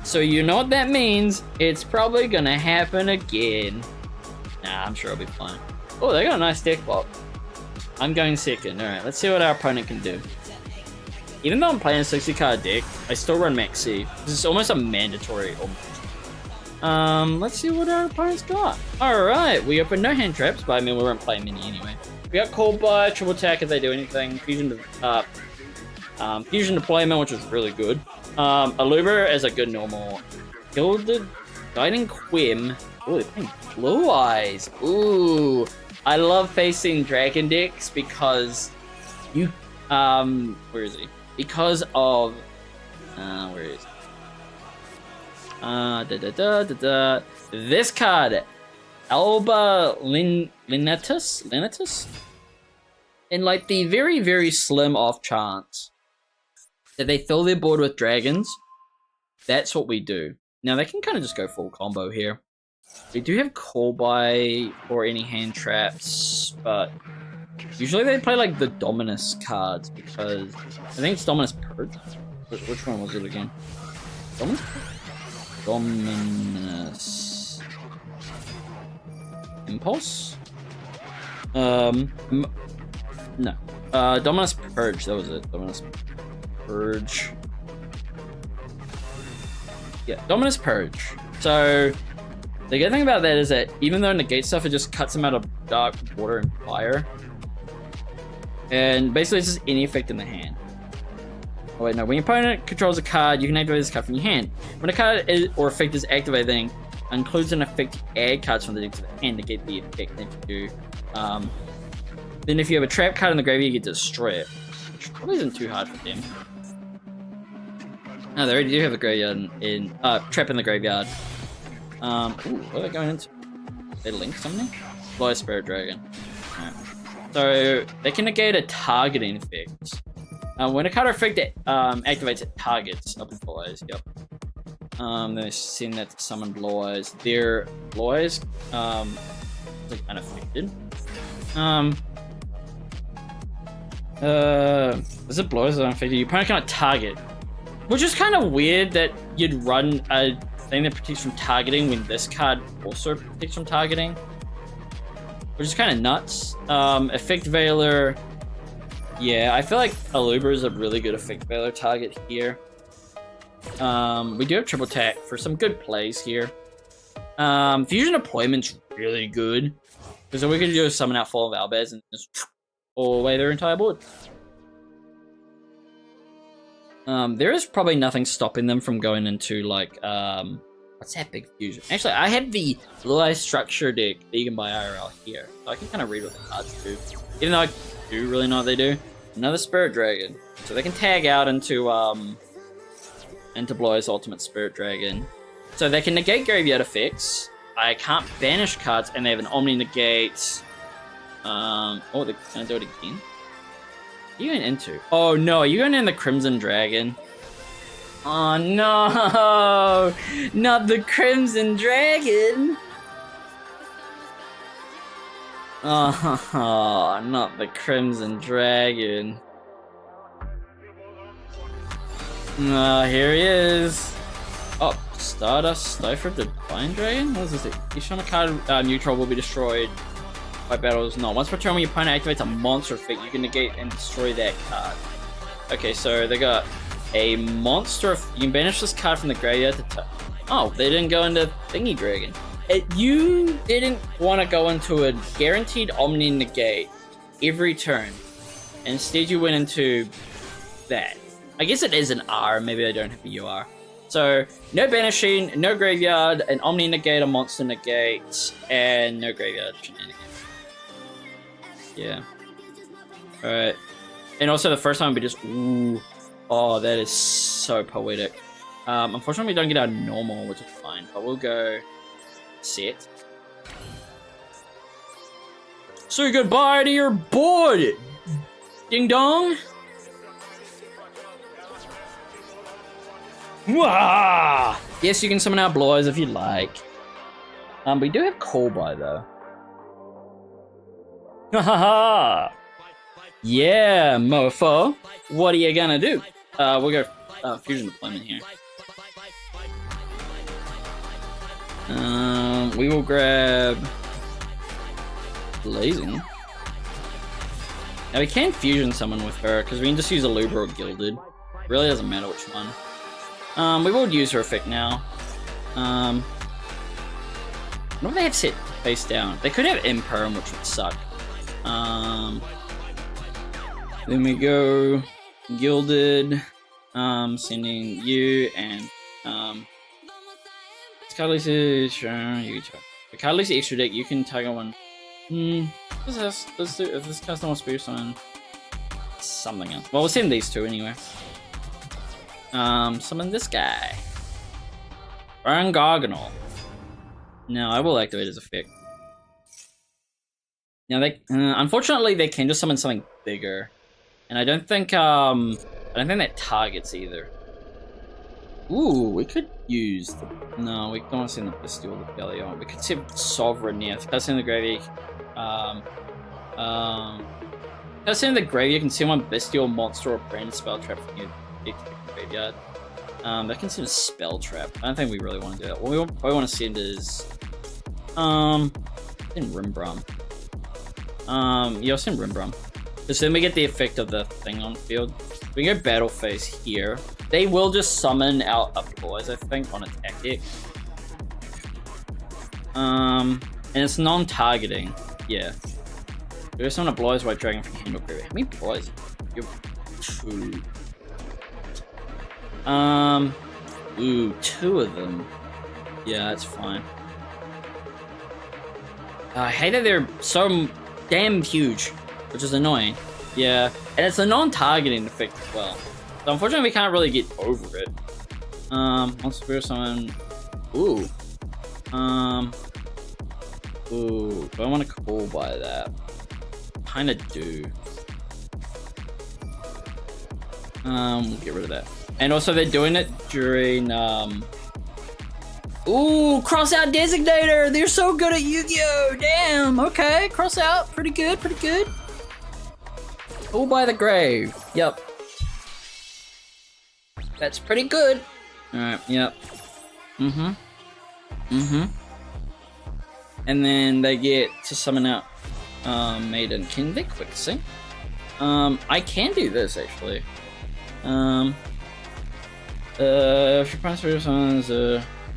[SPEAKER 1] So you know what that means. It's probably gonna happen again. Nah, I'm sure it'll be fine. Oh, they got a nice deck block. I'm going second. Alright, let's see what our opponent can do. Even though I'm playing a 60 card deck, I still run Maxi. This is almost a mandatory almost. Let's see what our opponent's got. Alright, we opened no hand traps, but I mean we weren't playing many anyway. We got called by triple attack if they do anything. Fusion deployment, which was really good. Aluber as a good normal. Gilded Guiding Quim. Ooh, they're playing Blue Eyes. Ooh, I love facing dragon decks because you where is he? Because of where is he? This card. Alba Linetus? In like the very, very slim off chance that they fill their board with dragons, that's what we do. Now they can kind of just go full combo here. We do have call by or any hand traps, but usually they play like the Dominus cards because I think it's Dominus Purge. Which one was it again? Dominus? Dominus Impulse? No. Dominus Purge, that was it. Dominus Purge. Yeah, Dominus Purge. So the good thing about that is that even though it negates stuff, it just cuts them out of dark, water, and fire. And basically it's just any effect in the hand. Oh wait, no. When your opponent controls a card, you can activate this card from your hand. When a card or effect is activating, includes an effect to add cards from the deck to the hand to get the effect. Then if you have a trap card in the graveyard, you get to destroy it. Which probably isn't too hard for them. No, they already do have a graveyard trap in the graveyard. Ooh, what are they going into? They link something? Blow Spirit Dragon. Right. So they can negate a targeting effect. When a card or effect activates, it targets up Blue Eyes. Yep. They send that to summon Blue Eyes. Their Blue Eyes like unaffected. Is it Blue Eyes unaffected? Your opponent cannot target. Which is kind of weird that you'd run a thing that protects from targeting when this card also protects from targeting. Which is kind of nuts. Effect Veiler. Yeah, I feel like Aluber is a really good Effect Veiler target here. We do have triple attack for some good plays here. Fusion Deployment's really good. Because all we could do is summon out Fall of Albaz and just all away their entire board. There is probably nothing stopping them from going into like what's that big fusion? Actually, I have the Blue Eye Structure deck that you can buy IRL here, so I can kind of read what the cards do. Even though I do really know what they do. Another Spirit Dragon, so they can tag out into Blue Eye's Ultimate Spirit Dragon, so they can negate graveyard effects. I can't banish cards, and they have an Omni Negate. Oh, they're gonna do it again. What are you going into? Oh no, are you going in the Crimson Dragon? Oh no! Not the Crimson Dragon! Oh, not the Crimson Dragon. Here he is. Oh, Stardust Stoffer Divine Dragon? What does this do? Each time a card neutral will be destroyed by battles. No, once per turn when your opponent activates a monster effect, you can negate and destroy that card. Okay, so they got a monster. You can banish this card from the graveyard to oh, they didn't go into Thingy Dragon. You didn't want to go into a guaranteed Omni Negate every turn. Instead, you went into that. I guess it is an R. Maybe I don't have a UR. So, no banishing, no graveyard, an Omni Negate, a monster negate, and no graveyard shenanigans. Yeah. Alright. And also the first time we just... Ooh. Oh, that is so poetic. Unfortunately, we don't get our normal, which is fine. But we'll go... Set. Say goodbye to your board! Ding dong! Wah! Yes, you can summon out Blue Eyes if you'd like. We do have Call By though. Ha ha ha! Yeah, mofo. What are you gonna do? We'll go Fusion Deployment here. We will grab Blazing. Now we can fusion summon with her because we can just use Aluber or Gilded. Really doesn't matter which one. We will use her effect now. What do they have set face down? They could have Imperm, which would suck. Then we go Gilded, sending you and Catalyst. Sure, you try. The Catalyst extra deck, you can tag on one. If this custom wants to boost on something else. Well, we'll send these two anyway. Summon this guy. Baron Garganol. Now I will activate his effect. Now they, unfortunately, they can just summon something bigger, and I don't think that targets either. Ooh, we could use the, no, we don't want to send the Bestial the Bellion. We could send Sovereign, yeah. That's in the graveyard. That's in the graveyard. You can send one Bestial monster or brand spell trap from your graveyard. That can send a spell trap. I don't think we really want to do that. What we want to send is in Rimbrum. Yeah, I'll send Rimbrum. Because then we get the effect of the thing on field. We can go Battle Phase here. They will just summon out Applause, I think, on attack deck. And it's non-targeting. Yeah. We just summon a Blows White Dragon from Hand or Graveyard. How many Blows? You have 2. Ooh, 2 of them. Yeah, that's fine. I hate that they're so damn huge, which is annoying. Yeah, and it's a non-targeting effect as well. So unfortunately, we can't really get over it. Monster Spirit Summon. Ooh. Ooh. Do I want to call by that? Kinda do. We'll get rid of that. And also, they're doing it during, Ooh, Cross Out Designator! They're so good at Yu-Gi-Oh! Damn, okay, Cross Out, pretty good, pretty good. All by the grave, yep. That's pretty good. Alright, yep. And then they get to summon out, Maiden. Can they quick sync? I can do this, actually. If your opponent's spirit summons,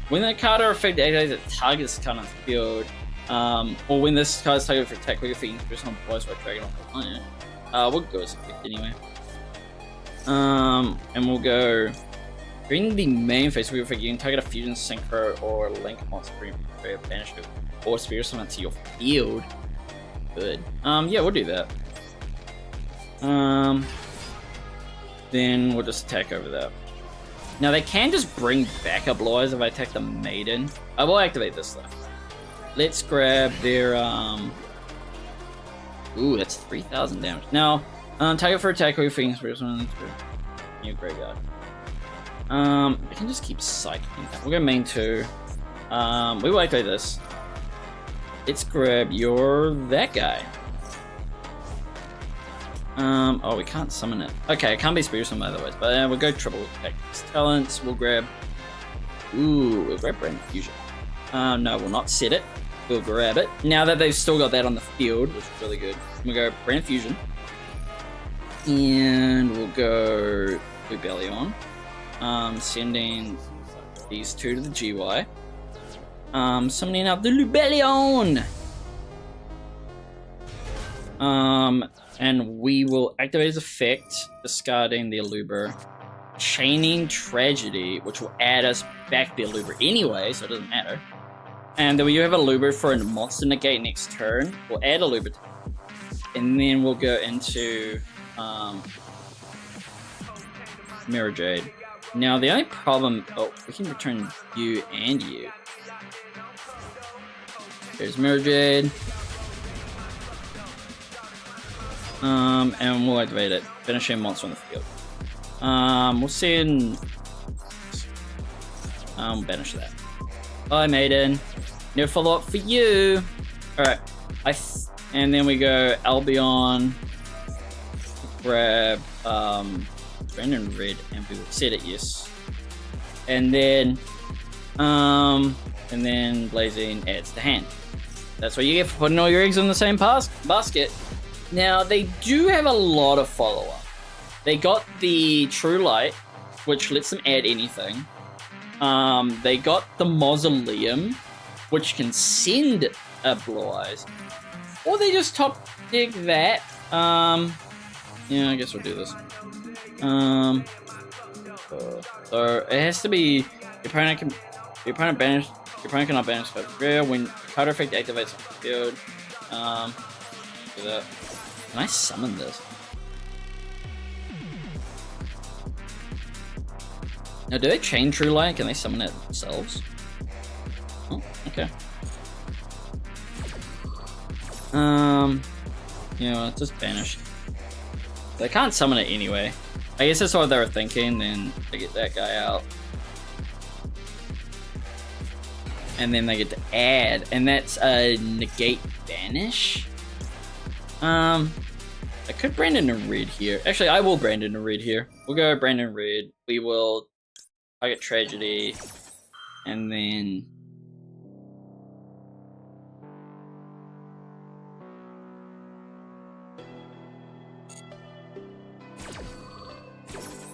[SPEAKER 1] when that card or effect activates, it targets the card on the field, or when this card is targeted for attack, we defeat spirit summon Blows White Dragon on the opponent. We'll go as effect anyway. And we'll go during the main phase. We effect you can target a fusion synchro or link monster banish it or spirit summon to your field. Good. Yeah, we'll do that. Then we'll just attack over that. Now they can just bring back up Blows if I attack the Maiden. I will activate this though. Let's grab their ooh, that's 3,000 damage. Now, target for attack or your Phoenix Spirit Summon your graveyard. I can just keep cycling. We'll go main 2. We will activate this. Let's grab that guy. Oh, we can't summon it. Okay, it can't be Spirit Summon otherwise, but we'll go triple attack. Talents, we'll grab... Ooh, we'll grab Brand Fusion. No, we'll not set it. We'll grab it. Now that they've still got that on the field, which is really good, we'll go Brand Fusion. And we'll go Lubellion. Sending these 2 to the GY. Summoning up the Lubellion! And we will activate his effect, discarding the Aluber. Chaining Tragedy, which will add us back the Aluber anyway, so it doesn't matter. And then when you have a Aluber for a monster negate next turn, we'll add Aluber to it. And then we'll go into Mirror Jade. Now the only problem, oh, we can return you and you. There's Mirror Jade. And we'll activate it. Finish a monster on the field. We'll send... banish that. Bye, Maiden. No follow-up for you. Alright. And then we go Albion. Grab, Brandon Red, and we will set it, yes. And then Blazing adds the hand. That's what you get for putting all your eggs in the same basket. Now, they do have a lot of follow-up. They got the True Light, which lets them add anything. They got the Mausoleum, which can send a Blue Eyes. Or they just top deck that. Yeah, I guess we'll do this. So it has to be your opponent cannot banish card rare when card effect activates on the field. Do that. Can I summon this? Now, do they chain True Light? Can they summon it themselves? Oh, okay. You know, just banish. They can't summon it anyway. I guess that's what they were thinking, then they get that guy out. And then they get to add, and that's a negate banish. I could Brandon and Red here. Actually, I will Brandon and Red here. We'll go Brandon and Red. We will target Tragedy, and then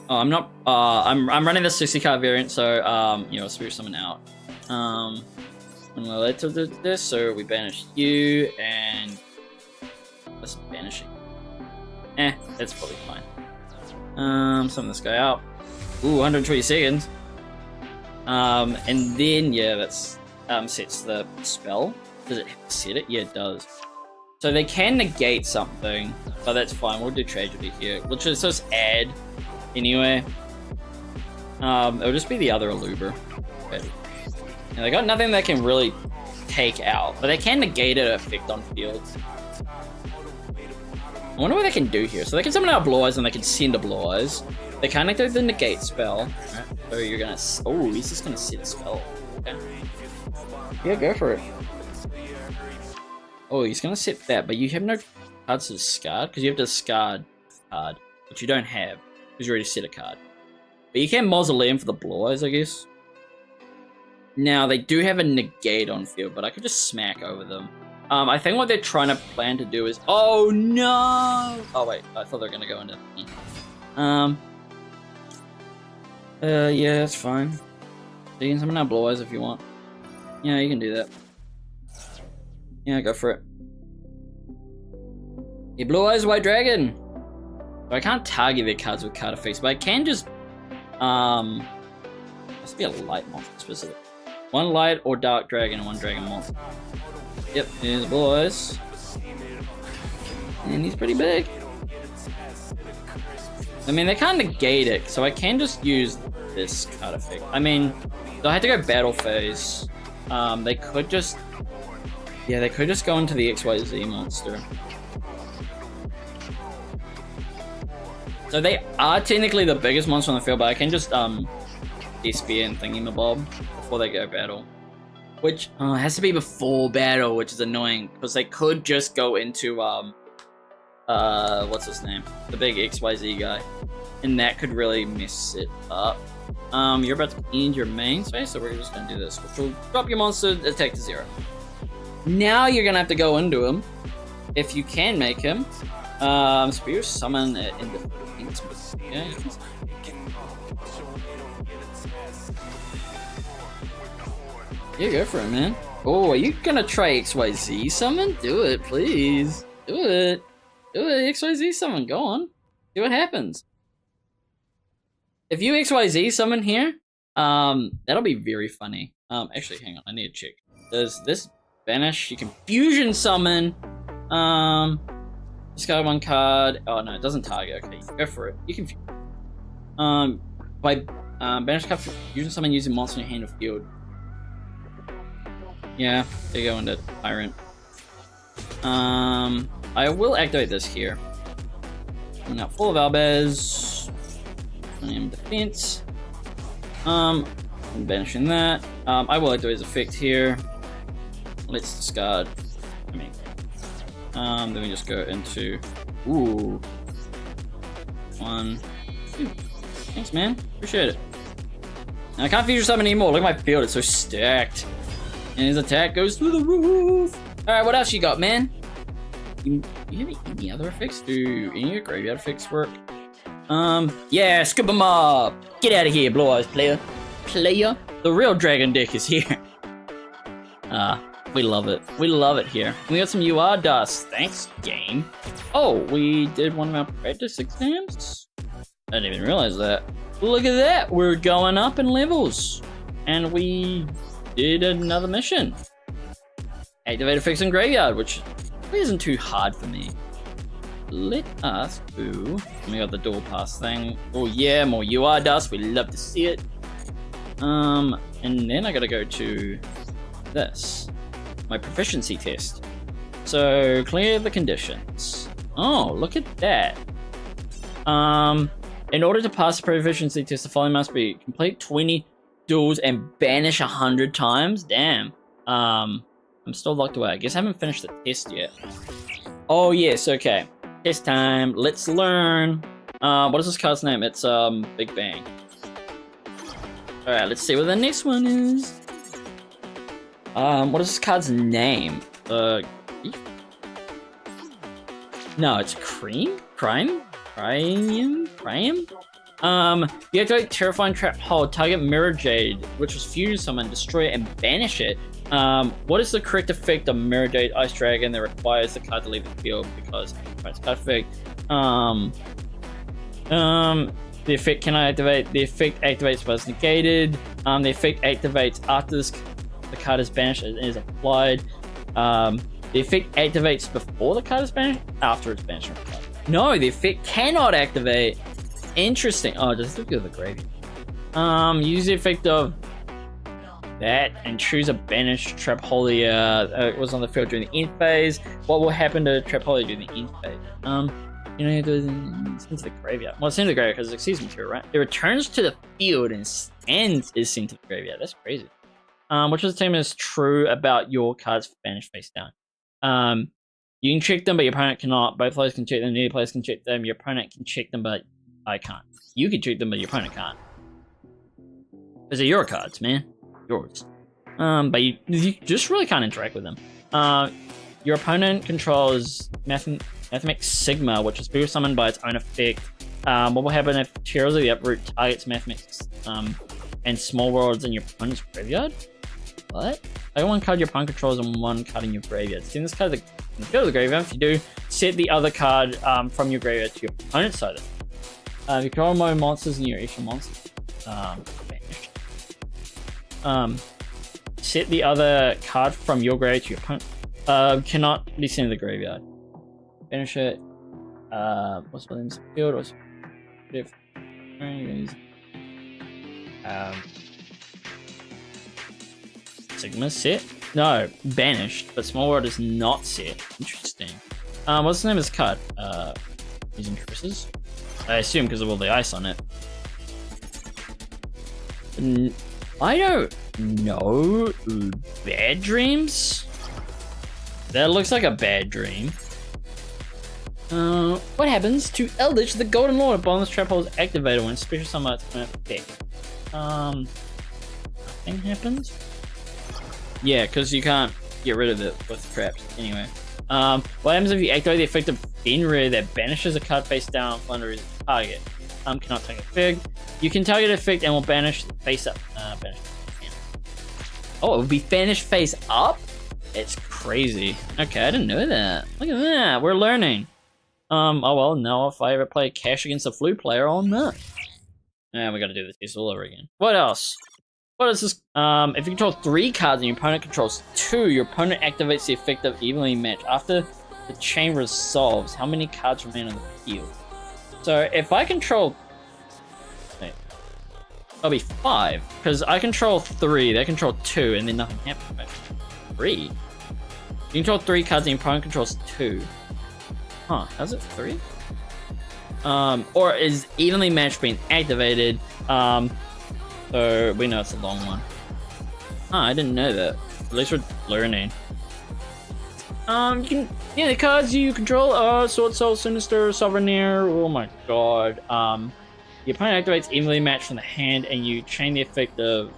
[SPEAKER 1] oh, I'm not. I'm running the 60 card variant, so you know, Spirit Summon out. And later did this, so we banish you and let's banish it. That's probably fine. Summon this guy out. Ooh, 120 seconds. And then yeah, that's sets the spell. Does it set it? Yeah, it does. So they can negate something, but that's fine. We'll do Tragedy here, which is just add anyway. It'll just be the other Aluber. Okay. And they got nothing they can really take out, but they can negate an effect on fields. I wonder what they can do here. So they can summon out Blue Eyes and they can send a Blue Eyes. They can't do the negate spell. Right. So you're gonna. Oh, he's just gonna set a spell. Okay. Yeah, go for it. Oh, he's gonna set that, but you have no cards to discard because you have to discard a card, which you don't have because you already set a card. But you can Mausoleum for the Blue Eyes, I guess. Now, they do have a negate on field, but I could just smack over them. I think what they're trying to plan to do is... Oh, no! Oh, wait. I thought they were going to go into... yeah, that's fine. So you can summon out Blue Eyes if you want. Yeah, you can do that. Yeah, go for it. Yeah, Blue Eyes, White Dragon! So I can't target their cards with card effects, but I can just... Must be a light monster specific. One light or dark dragon and one dragon monster. Yep, here's Blue Eyes. And he's pretty big. I mean, they can't negate it, so I can just use this card effect. I mean, I had to go battle phase. They could just... Yeah, they could just go into the XYZ monster. So they are technically the biggest monster on the field, but I can just, Spear and Thingy-mabob before they go battle. Which, it has to be before battle, which is annoying, because they could just go into, what's his name? The big XYZ guy. And that could really mess it up. You're about to end your main space, so we're just gonna do this, which will drop your monster attack to 0. Now you're gonna have to go into him, if you can make him. Spirit Summon in the... Yeah, you can... Yeah, go for it, man. Oh, are you gonna try XYZ summon? Do it, please. Do it. Do it, XYZ summon. Go on. See what happens. If you XYZ summon here, that'll be very funny. Actually, hang on. I need to check. Does this banish? You can fusion summon. Discard one card. Oh, no, it doesn't target. Okay, go for it. You can by banish card fusion summon using monster in your hand or field. Yeah, they go into Tyrant. I will activate this here. I'm now full of Albez. I am defense. I'm banishing that. I will activate his effect here. Let's discard. I mean, then we just go into. Ooh. 1, 2. Thanks, man. Appreciate it. Now, I can't future summon anymore. Look at my field; it's so stacked. And his attack goes through the roof. Alright, what else you got, man? You have any other effects? Do any of your graveyard effects work? Yeah, scoop them up. Get out of here, Blue Eyes player. The real dragon deck is here. We love it. We love it here. We got some UR dust. Thanks, game. Oh, we did one of our practice exams? I didn't even realize that. Look at that. We're going up in levels. And we did another mission. Activate effects in Graveyard, which isn't too hard for me. Let us do... We got the dual pass thing. Oh yeah, more UR dust. We love to see it. And then I gotta go to this. My proficiency test. So clear the conditions. Oh, look at that. In order to pass the proficiency test, the following must be complete 20 duels and banish 100 times. Damn. I'm still locked away. I guess I haven't finished the test yet. Oh yes, okay. Test time. Let's learn. What is this card's name? It's Big Bang. Alright, let's see what the next one is. What is this card's name? No, it's Cream? Crime? You activate Terrifying Trap Hold, target Mirror Jade, which was fused summon, destroy it, and banish it. What is the correct effect of Mirror Jade Ice Dragon that requires the card to leave the field because it's card effect? The effect cannot activate. The effect activates when it's negated. The effect activates after the card is banished and is applied. The effect activates before the card is banished, after it's banished. No, the effect cannot activate. Interesting. Oh, just look at the graveyard. Use the effect of that and choose a banished Trapholia. It was on the field during the end phase. What will happen to Trapholia during the end phase? You know, it's into the graveyard. Well, it's into the graveyard because it's Exceeds material, right? It returns to the field and is sent to the graveyard. That's crazy. Which of the team is true about your cards banished face down? You can check them, but your opponent cannot. Both players can check them. Neither players can check them. Your opponent can check them, but I can't. You can check them, but your opponent can't. Those are your cards, man. Yours. But you just really can't interact with them. Your opponent controls Mathematic Sigma, which is boost summoned by its own effect. What will happen if Tears of the Uproot targets Mathematics and Small Worlds in your opponent's graveyard? What? Play one card your opponent controls and one card in your graveyard. Send this card to the field of the graveyard. If you do, set the other card from your graveyard to your opponent's side. If you control more monsters in your extra monsters, banished. Set the other card from your graveyard to your opponent. Cannot be sent to the graveyard. Finish it. What's the name's field? What's Sigma set? No, banished, but Small World is not set. Interesting. What's the name of this card? Using Chris's? I assume because of all the ice on it. I don't know. Bad Dreams? That looks like a bad dream. What happens to Eldritch the Golden Lord upon this trap hole is activated when special summon its effect? Nothing happens? Yeah, because you can't get rid of it with traps. Anyway. What happens if you activate the effect of Fenrir that banishes a card face down under his target? Cannot target effect. You can target effect and will banish face up. Banish. Oh, it would be banished face up? It's crazy. Okay, I didn't know that. Look at that. We're learning. Oh well, now if I ever play Cash against a Flute player, I'll know. And we gotta do this all over again. What else? What is this? If you control 3 cards and your opponent controls 2, your opponent activates the effect of evenly match. After the chain resolves, how many cards remain on the field? So if I control... Wait. That'll be 5. Because I control 3, they control 2, and then nothing happens. Wait, 3? You control 3 cards and your opponent controls 2. Huh, how's it 3? Or is evenly matched being activated? So we know it's a long one. I didn't know that. At least we're learning. The cards you control are Sword Soul, Sinister, Sovereigneer. Oh my god. The opponent activates evenly matched from the hand, and you chain the effect of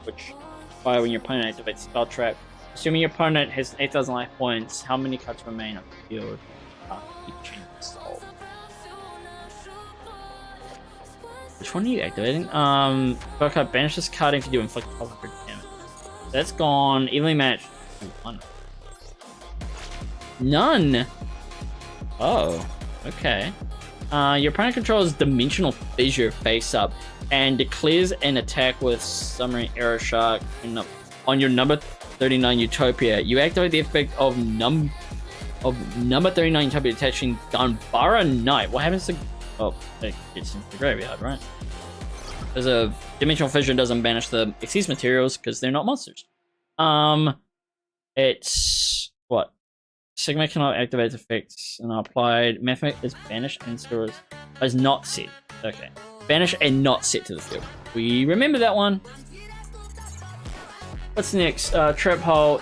[SPEAKER 1] which fire when your opponent activates Spell Trap. Assuming your opponent has 8,000 life points, how many cards remain on the field? Which one are you activating? Card banish this card if you do inflict 1200 damage. That's gone. Evenly matched. Ooh, 1. None. Oh, okay. Your opponent controls Dimensional Fissure face up and declares an attack with Summoning Arrow Shark on your number 39 Utopia. You activate the effect of number 39 Utopia attaching Ganbara Knight. What happens to... Oh, it gets into the graveyard, right? Because a Dimensional Fissure doesn't banish the Exceeds materials because they're not monsters. It's... What? Sigma cannot activate its effects and are applied. Method is banished and stores is not set. Okay. Banish and not set to the field. We remember that one. What's next? Trap hole.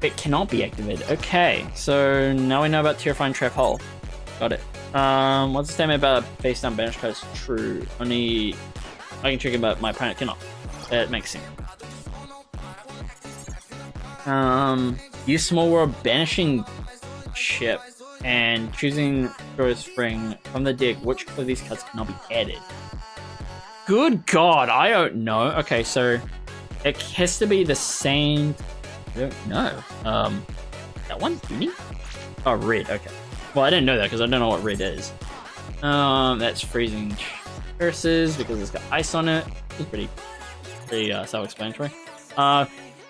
[SPEAKER 1] It cannot be activated. Okay, so now we know about Terrifying Trap Hole. Got it. What's the statement about face down banish code is true? Only I can trigger, but my opponent cannot. That makes sense. Use Small World banishing chip and choosing throw spring from the deck. Which of these cards cannot be added? Good God, I don't know. Okay, so it has to be the same. I don't know. That one? Uni? Oh, red. Okay. Well, I didn't know that because I don't know what red is. That's freezing curses because it's got ice on it. It's pretty self-explanatory.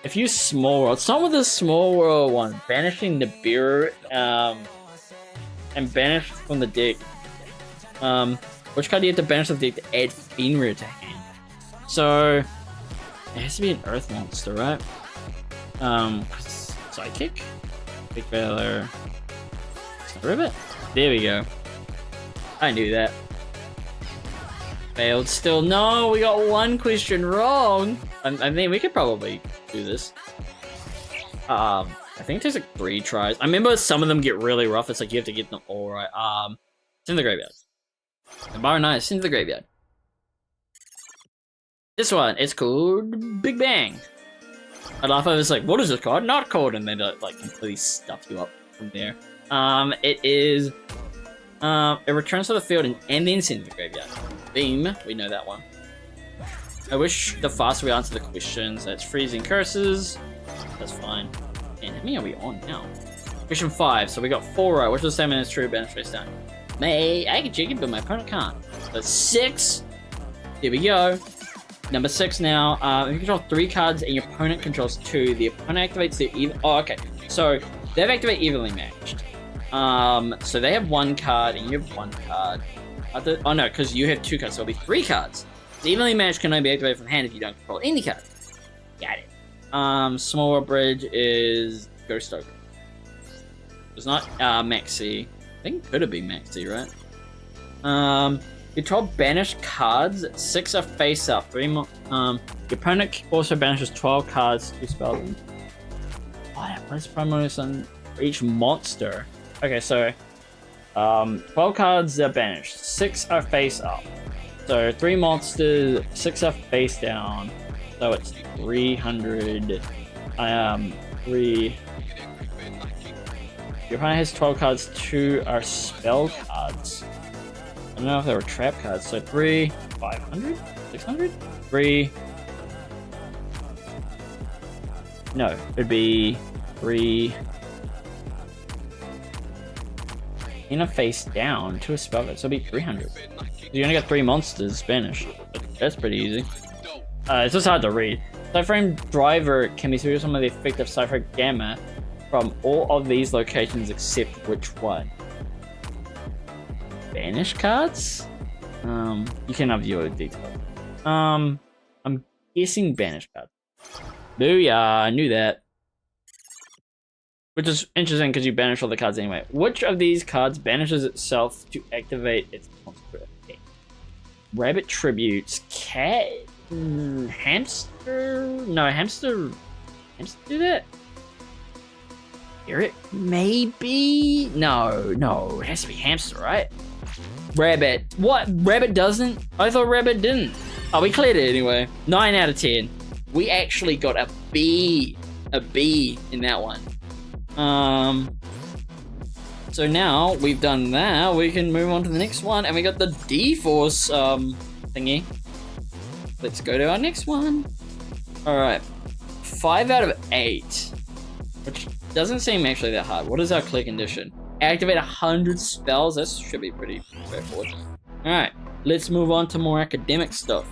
[SPEAKER 1] If you small world, start with the small world one, banishing Nibiru, and banish from the deck. Which card do you have to banish from the deck to add Fenrir to hand? So it has to be an Earth monster, right? Psychic, Big Valor, Ribbit. There we go. I knew that. Failed still. No, we got one question wrong. I mean, we could probably do this. I think it takes like 3 tries. I remember some of them get really rough. It's like you have to get them all right. It's in the graveyard. Bar Nice, into the graveyard. This one, it's called Big Bang. I laugh at it, it's like, what is this card? Not called, and they like completely stuff you up from there. It is, it returns to the field and then sends to the graveyard. Beam, we know that one. I wish the faster we answer the questions. That's freezing curses. That's fine. And how many are we on now? Question 5. So we got 4 right. Which of the statement is true? Banish face down. I can check it, but my opponent can't. That's 6. Here we go. Number 6 now. If you control 3 cards and your opponent controls 2, the opponent activates the even. Oh, okay. So they've activated evenly matched. So they have 1 card and you have 1 card. Oh no, because you have 2 cards, so it'll be 3 cards. The evenly matched can only be activated from hand if you don't control any card. Got it. Small World Bridge is Ghost Stoker. It's not Maxi. I think it could have been Maxi, right? Control banish cards. 6 are face up. 3 more. Your opponent also banishes 12 cards to spell them. Oh, yeah, place primary on each monster. Okay, so 12 cards are banished. 6 are face up. So 3 monsters, 6 are face down. So it's 300. 3. Your opponent has 12 cards. 2 are spell cards. I don't know if they were trap cards. So 3, 500, 600, 3. No, it'd be 3. In a face down to a spell card, so it'd be 300. You only got 3 monsters banished. That's pretty easy. It's just hard to read. Cyframe Driver can be through some of the effect of Cypher Gamma from all of these locations except which one? Banish cards? You cannot view a detail. I'm guessing banish cards. Booyah, I knew that. Which is interesting because you banish all the cards anyway. Which of these cards banishes itself to activate its monster effect? Rabbit Tributes, Cat, Hamster? No, Hamster do that? Eric? Maybe? No, it has to be Hamster, right? Rabbit. What? Rabbit doesn't? I thought Rabbit didn't. Oh, we cleared it anyway. 9 out of 10. We actually got a B. A B in that one. So now we've done that, we can move on to the next one, and we got the D-Force thingy. Let's go to our next one. Alright. 5 out of 8. Which doesn't seem actually that hard. What is our clear condition? Activate 100 spells. This should be pretty straightforward. Alright, let's move on to more academic stuff.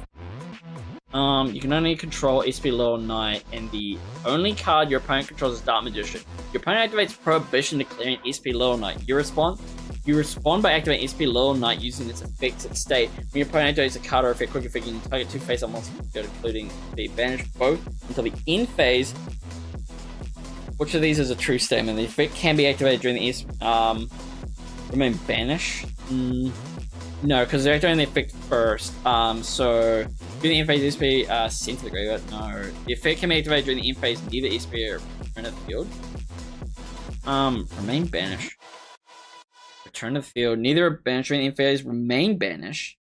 [SPEAKER 1] You can only control SP Little Knight, and the only card your opponent controls is Dark Magician. Your opponent activates Prohibition, declaring SP Little Knight. You respond by activating SP Little Knight using its effects at state. When your opponent activates a card or effect, quick effect, you can target 2 face-up monsters, including the banish both until the end phase which of these is a true statement? The effect can be activated during the remain banished. No, because they're activating the effect first. So during the end phase, SP sent to the graveyard. No, the effect can be activated during the end phase. Neither SP or return to the field. Remain banished. Return to the field. Neither are banished during the end phase. Remain banished.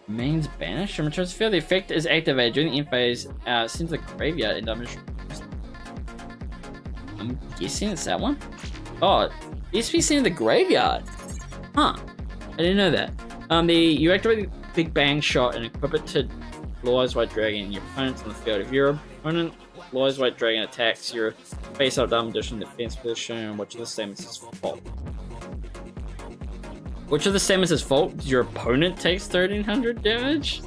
[SPEAKER 1] Remains banished and returns to the field. The effect is activated during the end phase. Sent to the graveyard and damage. I'm guessing it's that one. Oh, SP sent to the graveyard. Huh. I didn't know that. You activate the Big Bang shot and equip it to Blue Eyes White Dragon. Your opponent's on the field. If your opponent Blue Eyes White Dragon attacks your face-up down position, defense position, which of the statements is fault? Which of the statements is fault? Your opponent takes 1300 damage?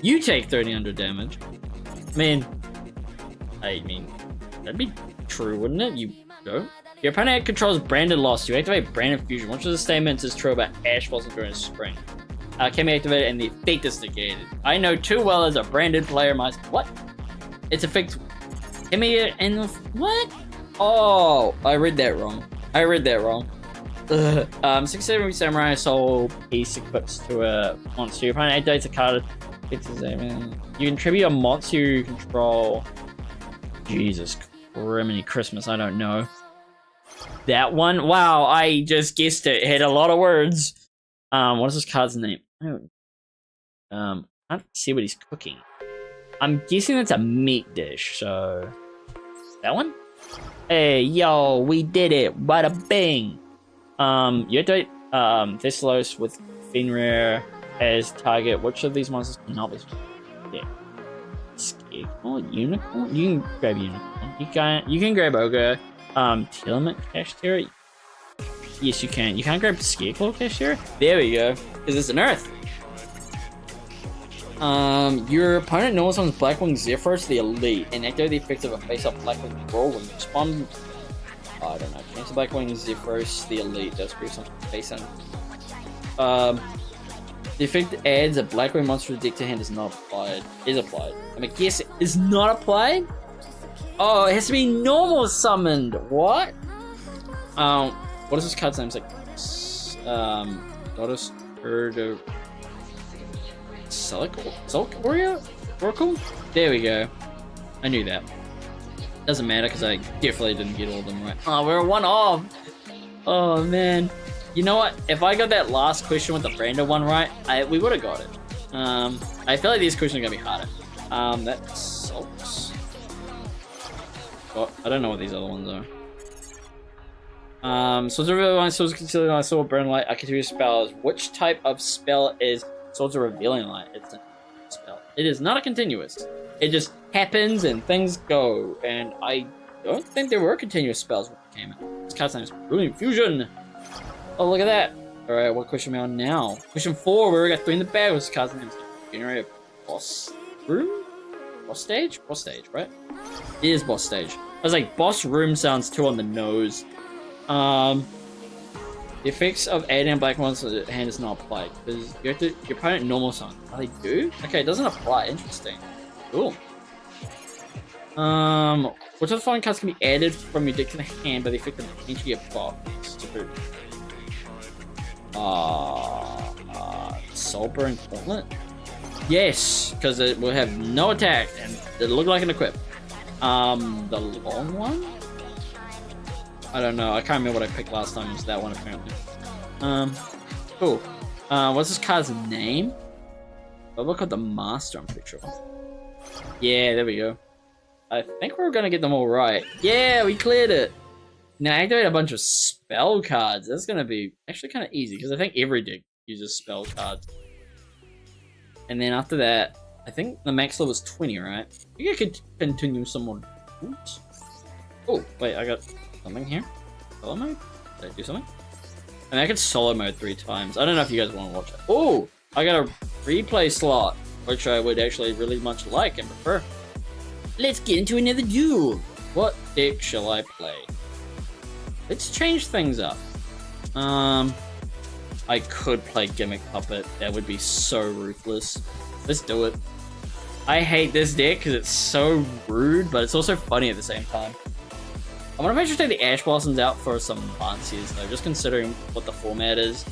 [SPEAKER 1] You take 1300 damage. I mean, that'd be true, wouldn't it? You go. Your opponent controls Branded Lost. You activate Branded Fusion. Which of the statements is true about Ash Blossom during Spring? Can be activated and the effect is negated. I know too well as a Branded player myself. What? Its effect can be in what? Oh, I read that wrong. 6-7 Samurai Soul piece equips to a monster. Your opponent activates a card. You can tribute a monster you control. Jesus criminy Christmas, I don't know. That one? Wow, I just guessed it. It had a lot of words. What is this card's name? I can't see what he's cooking. I'm guessing it's a meat dish, so... That one? Hey, yo, we did it. Bada bing. You activate Thessalos with Fenrir as target. Which of these monsters cannot be? Yeah. Scarecrow, Unicorn? You can grab Unicorn. You can grab Ogre. Telement Cashier? Yes, you can. You can't grab Scarecrow Cashier? There we go. Because it's an Earth. Your opponent normally summons Blackwing Zephyros the Elite and activate the effects of a face-up Blackwing Whirlwind. Respond. I don't know. Cancel Blackwing Zephyros the Elite. That's pretty something face on. The effect adds a Blackwing monster to deck to hand is not applied. Is applied. I mean, guess it is not applied? Oh, it has to be normal summoned. What? What is this card's name? It's like, Goddess Herder. Sulk Oracle? There we go. I knew that. Doesn't matter because I definitely didn't get all of them right. Oh, we're one off. Oh man. You know what? If I got that last question with the Brando one right, we would have got it. I feel like these questions are gonna be harder. That's Sulks. Oh, I don't know what these other ones are. Swords of Revealing Swords concealing light, sword burn light, archetypal spells. Which type of spell is Swords of Revealing Light? It's a spell. It is not a continuous. It just happens and things go. And I don't think there were continuous spells when it came out. This card's name is Brilliant Fusion. Oh, look at that. Alright, what question am I on now? Question 4, we already got 3 in the bag. What's this card's name? Generate a boss room? Boss stage? Boss stage, right? It is boss stage. I was like, boss room sounds too on the nose. The effects of adding a black monster to the hand is not applied. Because you have to, your opponent normal summon. Oh, they do? Okay, it doesn't apply. Interesting. Cool. Which of the following cards can be added from your deck to the hand by the effect of entry a box? Soulburn Gauntlet? Yes, because it will have no attack and it'll look like an equip. The long one? I don't know. I can't remember what I picked last time. It was that one apparently. Cool. What's this card's name? I'll look at the master, I'm pretty sure. Yeah, there we go. I think we're gonna get them all right. Yeah, we cleared it. Now activate a bunch of spell cards. That's gonna be actually kind of easy because I think every deck uses spell cards. And then after that, I think the max level is 20, right? You could continue some more. Oops. Oh, wait, I got something here. Solo mode? Did I do something? I mean, I could solo mode 3 times. I don't know if you guys want to watch it. Oh, I got a replay slot, which I would actually really much like and prefer. Let's get into another duel. What deck shall I play? Let's change things up. I could play Gimmick Puppet. That would be so ruthless. Let's do it. I hate this deck because it's so rude, but it's also funny at the same time. I wonder if I should take the Ash Blossoms out for some Lanciers though, just considering what the format is.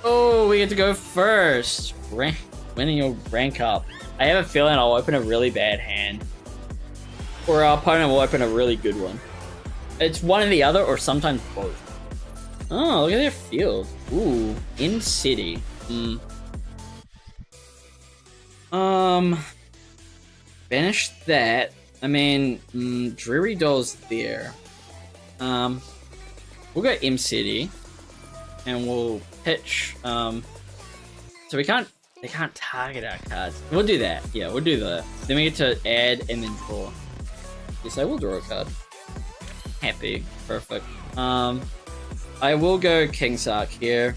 [SPEAKER 1] Oh, we get to go first. Winning your rank up. I have a feeling I'll open a really bad hand. Or our opponent will open a really good one. It's one or the other, or sometimes both. Oh, look at their field. Ooh, in city. Banish that. I mean, Dreary Doll's there. We'll go M City, and we'll pitch. So they can't target our cards. We'll do that. Yeah, we'll do that. Then we get to add and then draw. Yes, I will draw a card. Happy. Perfect. I will go King Sark here.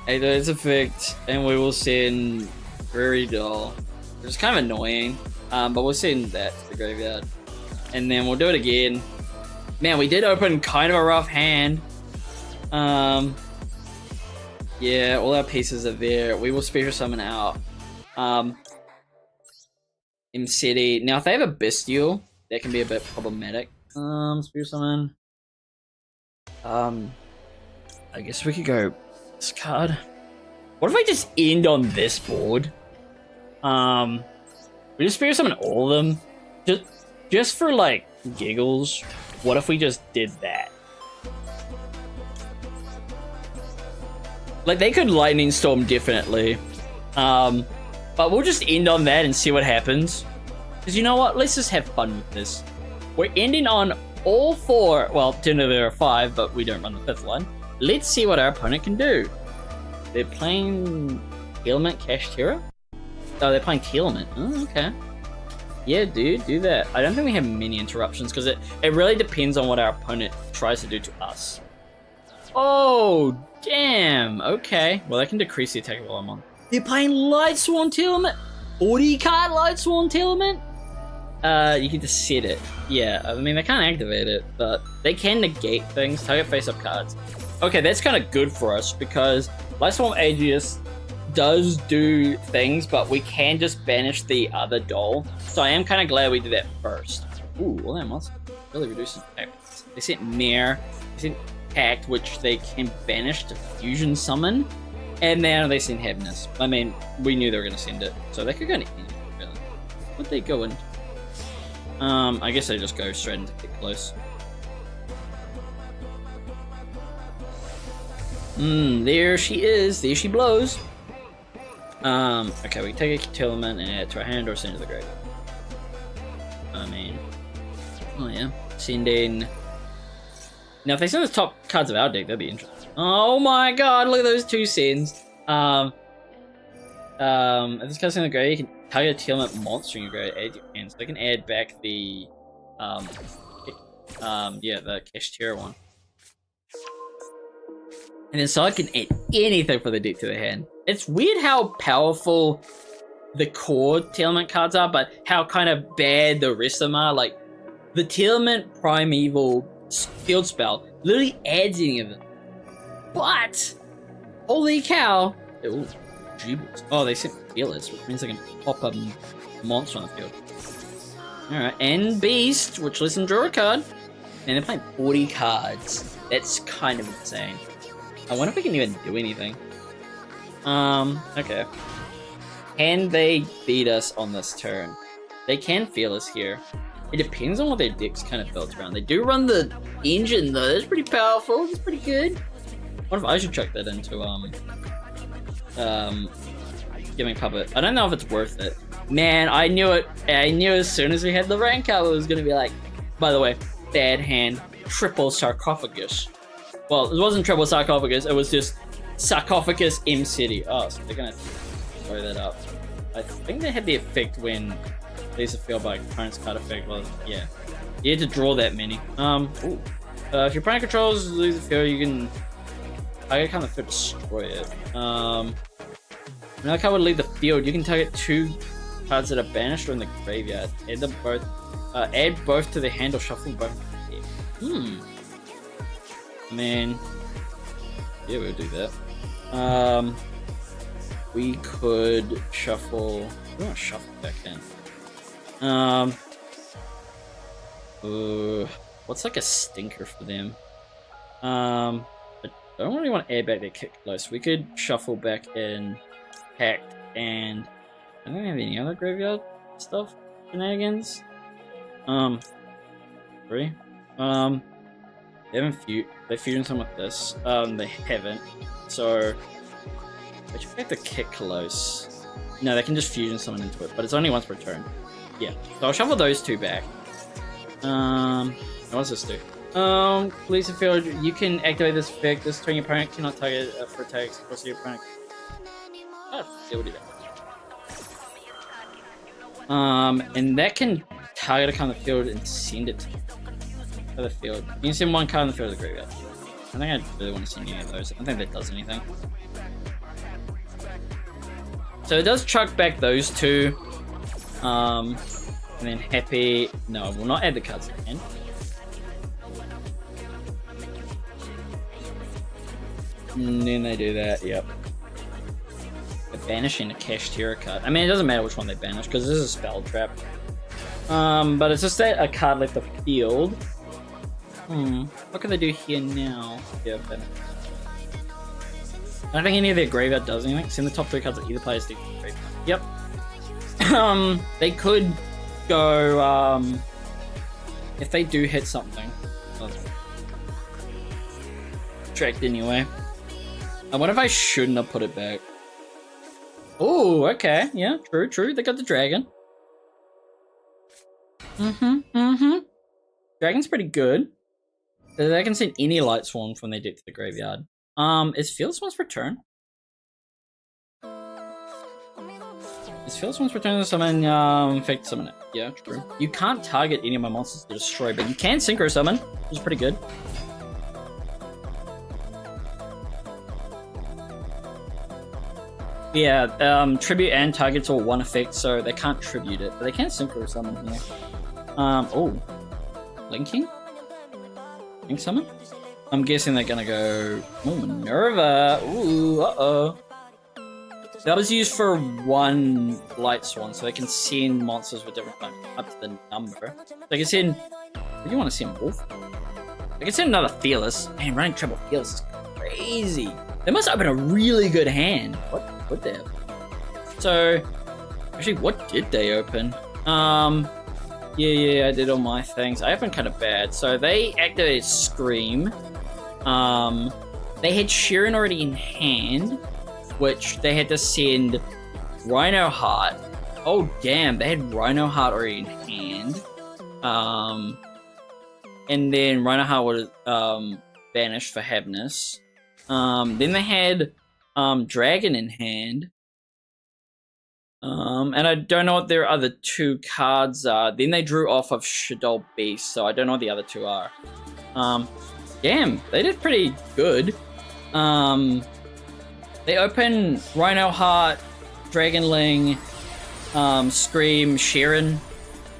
[SPEAKER 1] Hey, there's effect, and we will send Dreary Doll. It's kind of annoying, but we'll send that to the graveyard. And then we'll do it again. Man, we did open kind of a rough hand. Yeah, all our pieces are there. We will special summon out. M City. Now, if they have a Bestial, that can be a bit problematic. Special summon. I guess we could go this card. What if I just end on this board? We just special summon all of them. Just for like giggles. What if we just did that? Like, they could Lightning Storm definitely. But we'll just end on that and see what happens. Because you know what? Let's just have fun with this. We're ending on all 4. Well, technically there are 5, but we don't run the 5th one. Let's see what our opponent can do. They're playing Telement Kashtira? Oh, they're playing Telement. Oh, okay. Yeah, dude, do that. I don't think we have many interruptions because it really depends on what our opponent tries to do to us. Oh, damn. Okay. Well, they can decrease the attack while I'm on. They're playing Lightsworn Telement? 40 card Lightsworn Telement? You can just set it. Yeah, I mean, they can't activate it, but they can negate things, target face-up cards. Okay, that's kind of good for us because Lightsworn Aegis does do things, but we can just banish the other doll. So I am kind of glad we did that first. Ooh, well, that must really reduce impact. They sent Mare, they sent Pact, which they can banish to fusion summon, and now they send Heaviness. I mean, we knew they were going to send it, so they could go into anything, really. What'd they go into? I guess they just go straight into Get Close. There she is. There she blows. Okay, we take a Telement and add it to our hand or send it to the grave. I mean, oh yeah, send in. Now, if they send the top cards of our deck, that'd be interesting. Oh my god, look at those 2 sends. If this card's in the grave, you can target a Telement monster in your grave, add to your hand. So they can add back the, yeah, the Kashtira one. And then Side can add anything for the deck to their hand. It's weird how powerful the core Telement cards are, but how kind of bad the rest of them are. Like, the Telement Primeval field spell literally adds any of them. But, holy cow. Ooh, Jeebles. Oh, they sent Fearless, which means they can pop a monster on the field. Alright, and Beast, which lets them draw a card. And they're playing 40 cards. That's kind of insane. I wonder if we can even do anything. Okay. Can they beat us on this turn? They can feel us here. It depends on what their deck's kind of built around. They do run the engine though. That's pretty powerful. It's pretty good. What if I should chuck that into Giving Puppet? I don't know if it's worth it. Man, I knew it. I knew as soon as we had the rank up, it was gonna be like. By the way, bad hand, triple sarcophagus. Well, it wasn't triple sarcophagus. It was just sarcophagus M City. Oh, so they're gonna throw that up. I think they had the effect when these are filled by opponent's card effect. Well, yeah, you had to draw that many. Ooh. If your opponent controls lose a field, you can. I kind of fit destroy it. Another card would leave the field. You can target 2 cards that are banished or in the graveyard. Add them both. Add both to the hand or shuffle both. Man, yeah, we'll do that. we could shuffle. We want to shuffle back in. What's like a stinker for them? I don't really want to add back their kick close. We could shuffle back in Pact, and I don't have any other graveyard stuff shenanigans. Three. They haven't they're fusion some with this. They haven't. So they should have to kick close. No, they can just fusion someone into it, but it's only once per turn. Yeah. So I'll shuffle those two back. What does this do? Police field, you can activate this effect. This turn your opponent cannot target for attacks. Of course, your opponent. Oh, yeah, we'll do that. And that can target a card on the field and send it to the field. You can send one card on the field of the graveyard. I think I really want to send any of those. I don't think that does anything. So it does chuck back those two. And then happy. No, we'll not add the cards again. And then they do that, yep. They're banishing a Kashtira card. I mean, it doesn't matter which one they banish, because this is a spell trap. But it's just that a card left the field. What can they do here now? Yeah, I don't think any of their graveyard does anything. Send the top three cards of either player's deck to the graveyard. Yep. They could go, if they do hit something. Tracked anyway. I wonder if I shouldn't have put it back. Oh, okay. Yeah, true. They got the dragon. Dragon's pretty good. They can send any light swarm from their deck to the graveyard. Is Fearless One's return? Is Fearless One's return to summon, Fake Summon it? Yeah, true. You can't target any of my monsters to destroy, but you can Synchro Summon, which is pretty good. Yeah, tribute and target's all one effect, so they can't tribute it, but they can Synchro Summon here. Oh. Linking? Link Summon? I'm guessing they're gonna go... Oh, Minerva! Ooh, uh-oh. That was used for one Light Swan, so they can send monsters with different... up to the number. They can send... What do you want to send? Wolf? They can send another Fearless. Man, running triple Fearless is crazy. They must open a really good hand. What would they have? So... Actually, what did they open? Yeah, I did all my things. I opened kind of bad. So they activated Scream. They had Sheeran already in hand, which they had to send Rhino Heart. Oh, damn, they had Rhino Heart already in hand. And then Rhino Heart was banished for Habness. Then they had Dragon in hand. And I don't know what their other two cards are. Then they drew off of Shaddoll Beast, so I don't know what the other two are. Damn, they did pretty good. They open Rhino Heart, Dragonling, Scream, Sheeran,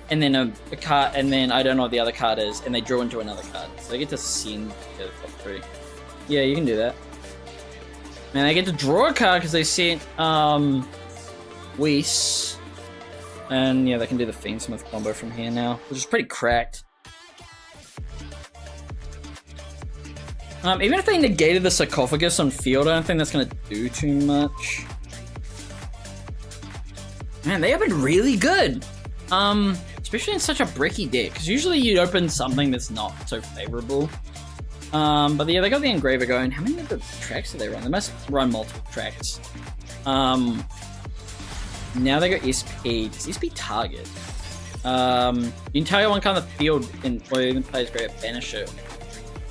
[SPEAKER 1] and then a card, and then I don't know what the other card is, and they drew into another card. So they get to send the top three. Yeah, you can do that. And they get to draw a card because they sent Whis. And yeah, they can do the Fiendsmith combo from here now, which is pretty cracked. Even if they negated the Sarcophagus on field, I don't think that's going to do too much. Man, they opened really good. Especially in such a bricky deck, because usually you'd open something that's not so favorable. But yeah, they got the Engraver going. How many of the tracks do they run? They must run multiple tracks. Now they got SP. Does SP target? You can target one card on the field or even plays great at banish it.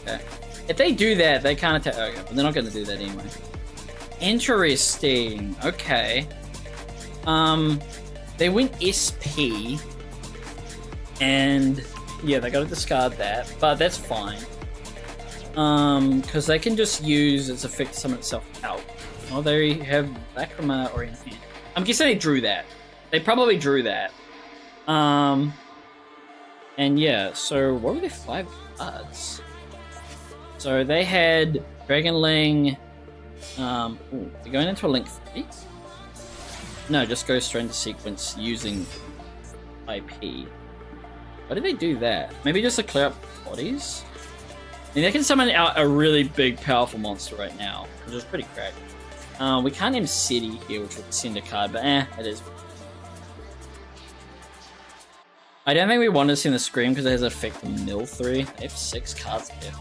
[SPEAKER 1] Okay. If they do that, they can't attack. Okay, but they're not going to do that anyway. Interesting. Okay. They went SP, and yeah, they got to discard that, but that's fine. Because they can just use its effect to summon itself out. Well, they have Lacrima or in hand. I'm guessing they drew that. They probably drew that. And yeah, so what were their 5 cards? So they had Dragonling. They're going into a Link 3. No, just go straight into sequence using IP. Why did they do that? Maybe just to clear up bodies? I mean, they can summon out a really big, powerful monster right now, which is pretty cracked. We can't name City here, which would send a card, but it is. I don't think we want to see the Scream because it has an effect on mill 3. They have 6 cards there.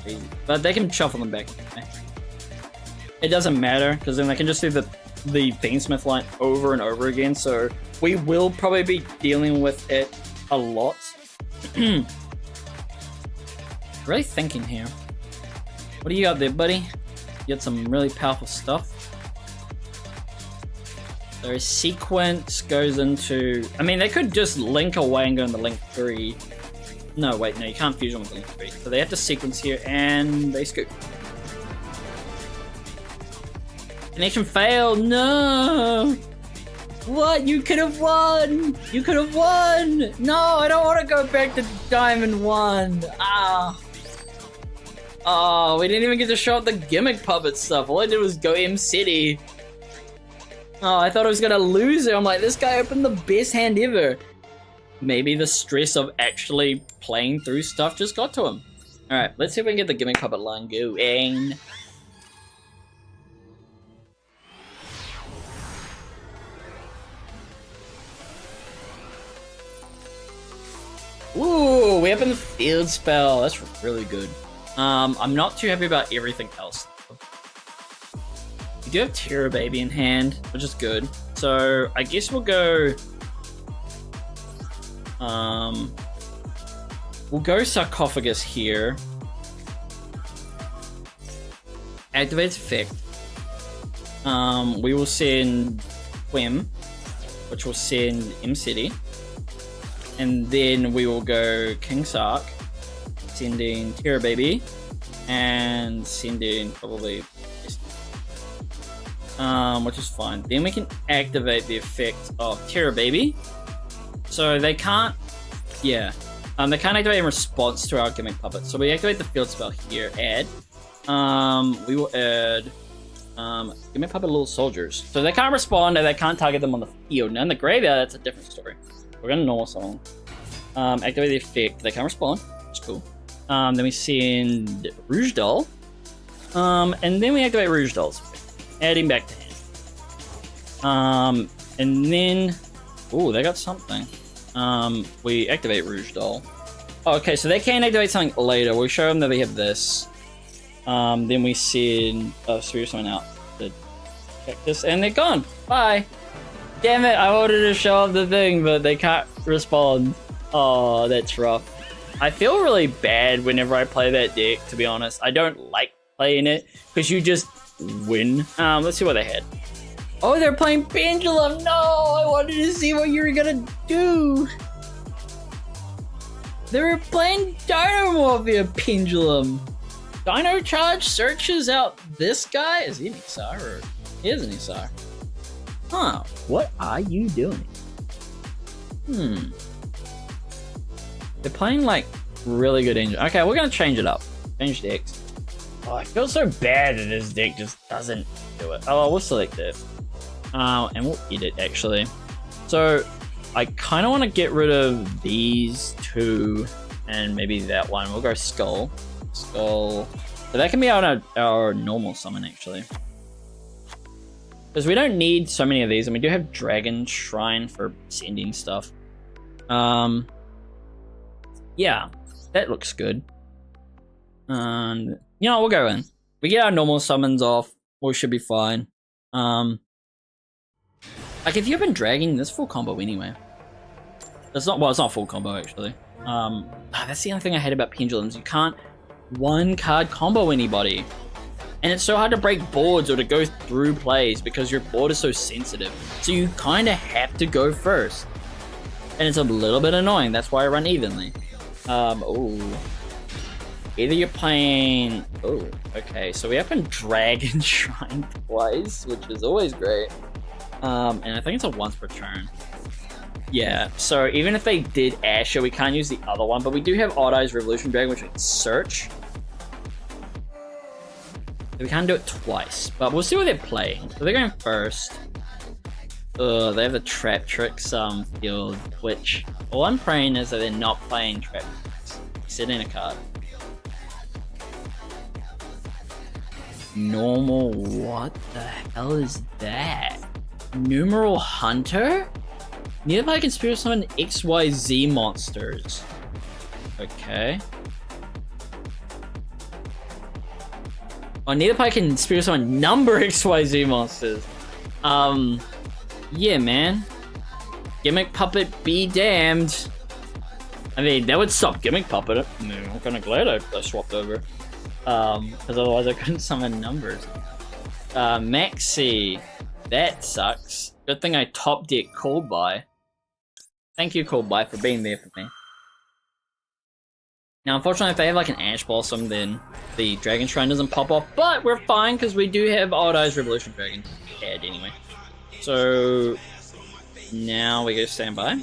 [SPEAKER 1] Crazy. But they can shuffle them back. It doesn't matter because then they can just do the Fiendsmith line over and over again, so we will probably be dealing with it a lot. Really thinking here. What do you got there, buddy? You got some really powerful stuff. So sequence goes into... I mean, they could just link away and go into link 3. No, wait, no, you can't fusion with link 3. So they have to sequence here, and they scoop. Connection failed, no! What? You could have won! You could have won! No, I don't want to go back to Diamond 1. Ah. Oh, we didn't even get to show up the gimmick puppet stuff. All I did was go M-City. Oh, I thought I was gonna lose it. I'm like, this guy opened the best hand ever. Maybe the stress of actually playing through stuff just got to him. Alright, let's see if we can get the gimmick puppet line going. Ooh, we opened the field spell. That's really good. I'm not too happy about everything else. We do have Terror Baby in hand, which is good. So I guess we'll go. We'll go Sarcophagus here. Activates effect. We will send Quim, which will send M-City. And then we will go King Sark, sending Terror Baby, and sending probably which is fine. Then we can activate the effect of Terror Baby. So they can't, they can't activate in response to our gimmick puppet. So we activate the field spell here, add. We will add gimmick puppet little soldiers. So they can't respond and they can't target them on the field. Now in the graveyard, that's a different story. We're gonna normal summon. Activate the effect. They can't respond, which is cool. Then we send Rouge Doll. And then we activate Rouge Doll's. Adding back to hand. And then... Ooh, they got something. We activate Rouge Doll. Oh, okay, so they can activate something later. We'll show them that they have this. Then we send... Oh, so we're someone out to check this. And they're gone. Bye. Damn it, I wanted to show off the thing, but they can't respond. Oh, that's rough. I feel really bad whenever I play that deck, to be honest. I don't like playing it, because you just win. Let's see what they had. Oh, they're playing Pendulum! No! I wanted to see what you were gonna do! They were playing Dinomorphia Pendulum! Dino Charge searches out this guy? Is he an Isar, or... He is an Isar. Huh, what are you doing? They're playing like really good engine. Okay, we're gonna change it up. Change decks. Oh, I feel so bad that this deck just doesn't do it. Oh, we'll select it. And we'll edit actually. So I kind of want to get rid of these two and maybe that one. We'll go Skull. Skull. So that can be our normal summon actually. Because we don't need so many of these, and we do have Dragon Shrine for sending stuff. Yeah, that looks good. And you know, we'll go in. We get our normal summons off, we should be fine. Like if you've been dragging this full combo anyway. It's not full combo actually. That's the only thing I hate about Pendulums. You can't one card combo anybody. And it's so hard to break boards or to go through plays because your board is so sensitive. So you kind of have to go first. And it's a little bit annoying. That's why I run evenly. Oh. Either you're playing... Oh, okay. So we open Dragon Shrine twice, which is always great. And I think it's a once per turn. Yeah, so even if they did Asher, we can't use the other one. But we do have Odd Eyes Revolution Dragon, which we can search. We can't do it twice, but we'll see what they're playing. So they're going first. They have the trap tricks field, which all I'm praying is that they're not playing trap tricks. Set in a card. Normal, what the hell is that? Numeral Hunter? Nearby can spirit summon XYZ monsters. Okay. Oh, Nearby can spirit summon number XYZ monsters. Yeah, man. Gimmick Puppet be damned. I mean, that would stop Gimmick Puppet. I mean, I'm kind of glad I swapped over. Because otherwise I couldn't summon numbers. Maxi. That sucks. Good thing I top deck Called By. Thank you, Called By, for being there for me. Now, unfortunately, if they have like an Ash Blossom, then the Dragon Shrine doesn't pop off. But we're fine, because we do have Odd Eyes Revolution Dragon add anyway. So, now we go standby.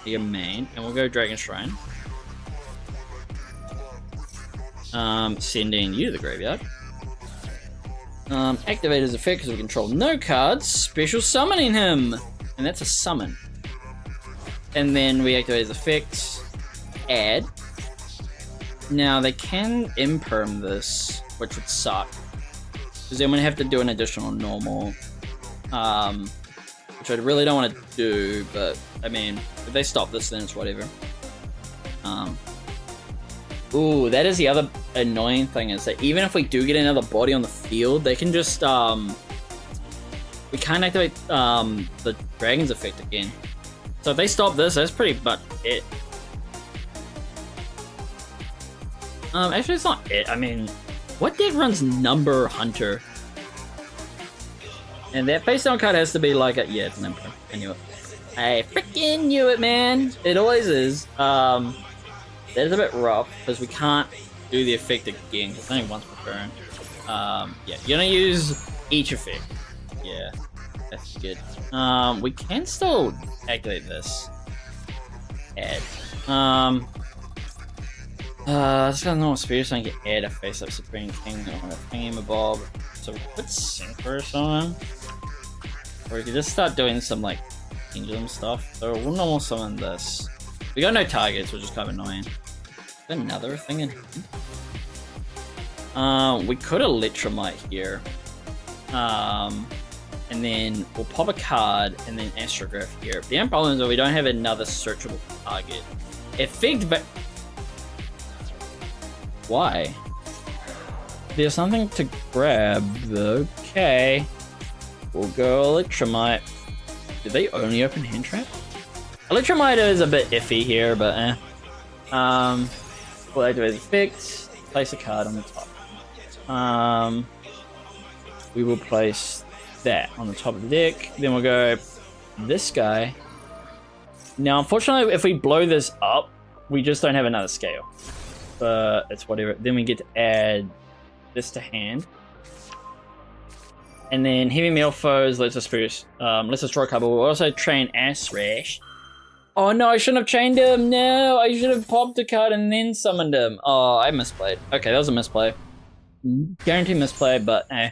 [SPEAKER 1] Your main, and we'll go Dragon Shrine. Sending you to the graveyard. Activate his effect because we control no cards. Special summoning him! And that's a summon. And then we activate his effect. Add. Now they can imperm this, which would suck. Because then we'd have to do an additional normal. Which I really don't want to do, but I mean, if they stop this, then it's whatever. Ooh, that is the other annoying thing, is that even if we do get another body on the field, they can just, we can't activate, the Dragon's effect again. So if they stop this, that's pretty much it. Actually, it's not it. I mean, what deck runs Number Hunter? And that face down card has to be like a, yeah, it's an Emperor. I knew it. I freaking knew it, man. It always is. That is a bit rough because we can't do the effect again because it's only once per turn. Yeah, you're gonna use each effect. Yeah, that's good. We can still activate this. Add. This got normal spirit, so I can add a face up Supreme King on a Thingamabob. So we could Synchro or something. Or we could just start doing some like pendulum stuff. So we'll normal summon this. We got no targets, which is kind of annoying. Is there another thing in here? We could Electromite here. And then we'll pop a card and then Astrograph here. The only problem is that we don't have another searchable target. Why? There's something to grab. Okay. We'll go Electromite. Did they only open Hand Trap? Electromite is a bit iffy here, but eh. We'll activate the effect. Place a card on the top. We will place that on the top of the deck. Then we'll go this guy. Now, unfortunately, if we blow this up, we just don't have another scale. But it's whatever. Then we get to add this to hand. And then Heavy Metal Foes lets us draw a couple. We'll also train Asrash. Oh no, I shouldn't have chained him. No, I should have popped a card and then summoned him. Oh, I misplayed. Okay, that was a misplay. Guaranteed misplay, but eh.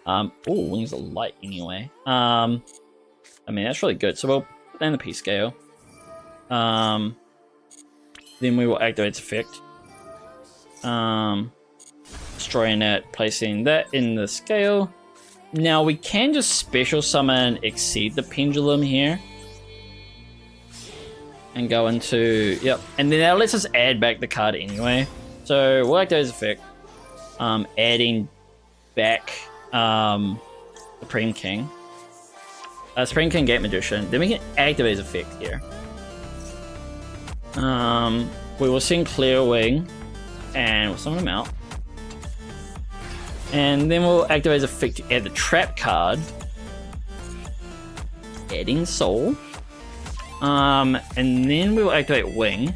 [SPEAKER 1] Oh, Wings of Light anyway. I mean, that's really good. So we'll put down the P scale. Then we will activate its effect. Destroying it, placing that in the scale. Now we can just special summon Exceed the Pendulum here. And go into, yep. And then that lets us add back the card anyway. So we'll activate its effect. Adding back Supreme King. Supreme King Gate Magician. Then we can activate his effect here. We will sing Clear Wing. And we'll summon him out. And then we'll activate his effect to add the trap card. Adding Soul. And then we'll activate Wing.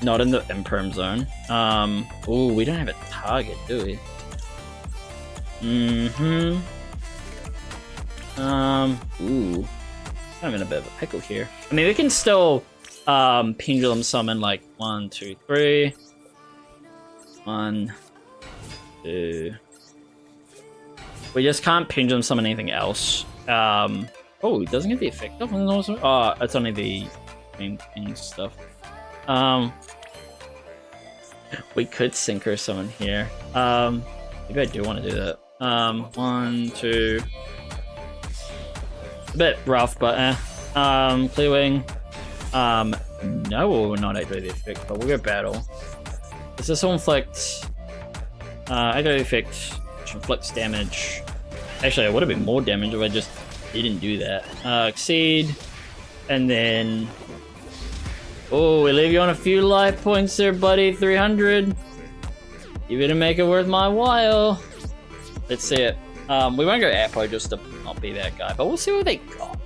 [SPEAKER 1] Not in the Imperm zone. Oh, we don't have a target, do we? Ooh. I'm in a bit of a pickle here. I mean, we can still pendulum summon like 1, 2, 3. 1, 2. We just can't pendulum summon anything else. Oh, it doesn't get the effect off. Oh, it's only the main thing stuff. We could synchro summon here. Maybe I do want to do that. 1, 2. A bit rough, but Clear Wing. No, we'll not activate the effect, but we'll go battle. Does this inflict? Activate the effect, which inflicts damage. Actually, it would have been more damage if I just didn't do that. Exceed, and then. Oh, we leave you on a few life points there, buddy. 300. You better make it worth my while. Let's see it. We won't go Apo just to not be that guy, but we'll see what they got.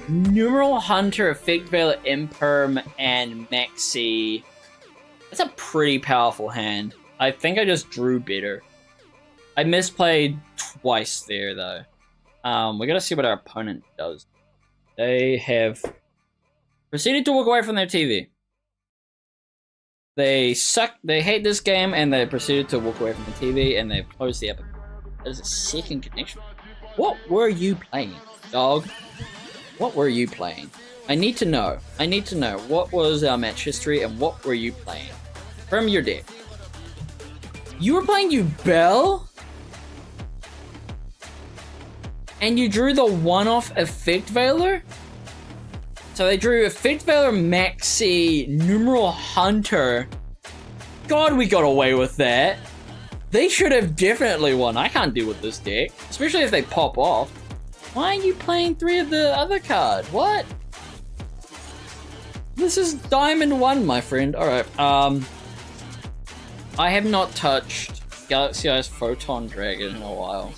[SPEAKER 1] Numeral Hunter, Effect Veiler, Imperm, and Maxi. That's a pretty powerful hand. I think I just drew better. I misplayed twice there, though. We gotta see what our opponent does. They have proceeded to walk away from their TV. They suck, they hate this game, and they proceeded to walk away from the TV, and they've closed the epic. That is a second connection. What were you playing, dog? What were you playing? I need to know. I need to know. What was our match history, and what were you playing? From your deck. You were playing Yubel? And you drew the one-off Effect Veiler? So they drew Effect Veiler, Maxi, Numeral Hunter. God, we got away with that. They should have definitely won. I can't deal with this deck. Especially if they pop off. Why are you playing 3 of the other card? What? This is Diamond 1, my friend. Alright, I have not touched Galaxy Eyes Photon Dragon in a while.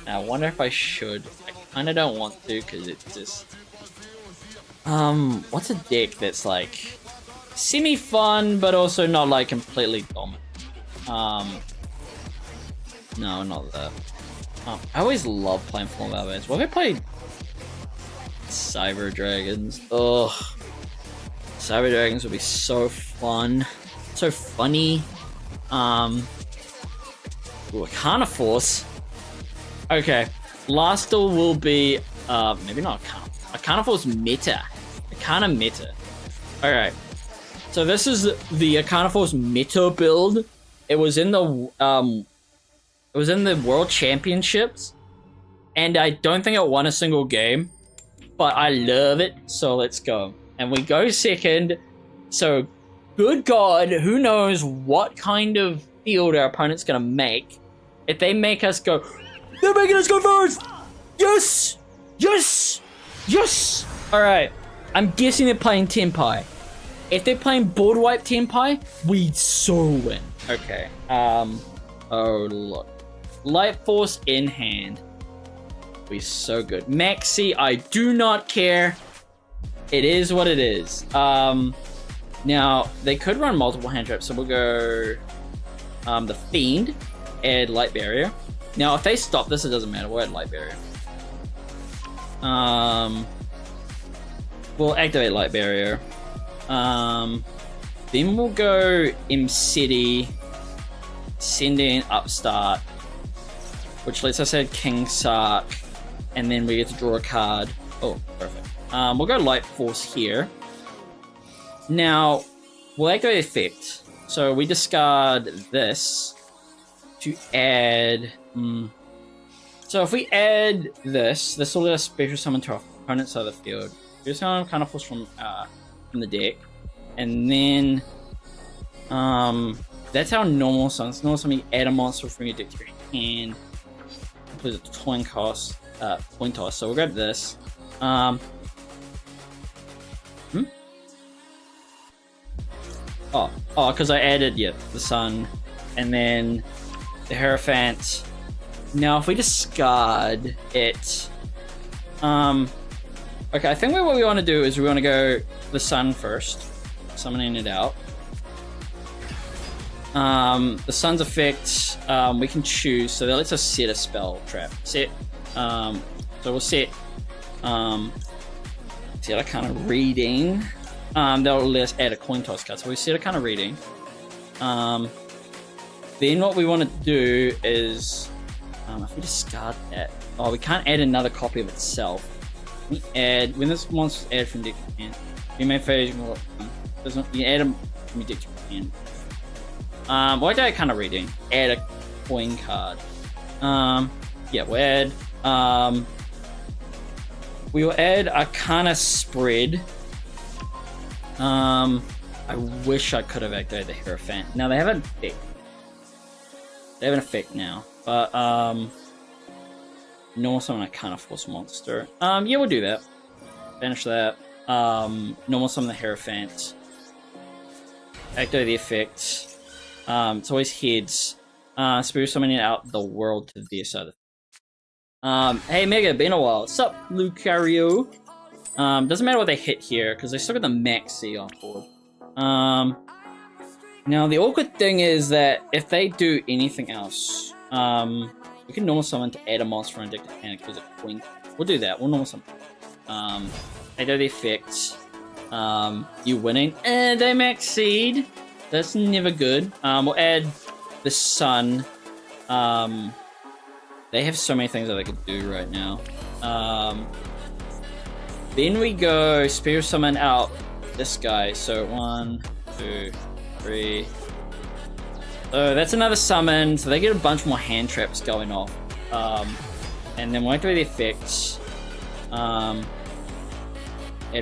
[SPEAKER 1] Now, I wonder if I should. I kinda don't want to, because it's just... what's a deck that's like semi-fun, but also not like completely dominant? No, not that. I always love playing Form Barbarians. What if I played Cyber Dragons? Ugh. Cyber Dragons would be so fun. So funny. Arcana Force. Okay. Last duel will be, maybe not Arcana. Arcana Force Meta. Arcana Meta. Alright. So this is the Arcana Force Meta build. It was in the, World Championships. And I don't think it won a single game. But I love it. So let's go. And we go second. So, good God, who knows what kind of field our opponent's gonna make. If they make us go, they're making us go first! Yes! Yes! Yes! Alright, I'm guessing they're playing Tenpai. If they're playing Board Wipe Tenpai, we so win. Okay, oh look. Light Force in hand. We so good. Maxi, I do not care. It is what it is. Now, they could run multiple hand traps, so we'll go the Fiend, add Light Barrier. Now, if they stop this, it doesn't matter. We'll add Light Barrier. We'll activate Light Barrier. Then we'll go M-City, send in Upstart, which lets us add King Sark, and then we get to draw a card. Oh, perfect. We'll go Light Force here. Now, we'll activate effect. So we discard this to add... So if we add this will let us special summon to our opponent's side of the field. We're just gonna kind of force from the deck. And then... that's our normal summon. It's normal summon, you add a monster from your deck to your hand. Includes a coin toss. So we'll grab this. Oh, because I added, the sun, and then the Hierophant. Now, if we discard it, okay, I think what we want to do is we want to go the sun first, summoning it out. The sun's effect, we can choose, so that lets us set a spell trap. Set, so we'll set, set a kind of reading. That'll let us add a coin toss card. So we set a kind of reading. Then what we want to do is, if we discard that, Oh, we can't add another copy of itself. We add when this monster's added from deck to hand. You may phase doesn't you add them from your deck to hand. What did I kind of reading? Add a coin card. Yeah, we'll add. We will add Arcana Spread. I wish I could have activated the Hierophant. Now they have an effect. They have an effect now, but normal summon Arcana Force monster. Yeah, we'll do that. Banish that. Normal summon the Hierophant. Activate the effect. It's always heads. Spirit summoning out the world to the side. Hey Mega, been a while. What's up, Lucario? Doesn't matter what they hit here because they still got the Maxi on board. Now the awkward thing is that if they do anything else, we can normal summon to add a monster on deck to hand because it's Queen. We'll do that. We'll normal summon. They do the effect. You winning, and they Maxed. That's never good. We'll add the Sun. They have so many things that they could do right now. Then we go Spirit Summon out this guy. So 1, 2, 3. So that's another summon. So they get a bunch more hand traps going off. And then we'll activate the effects. Add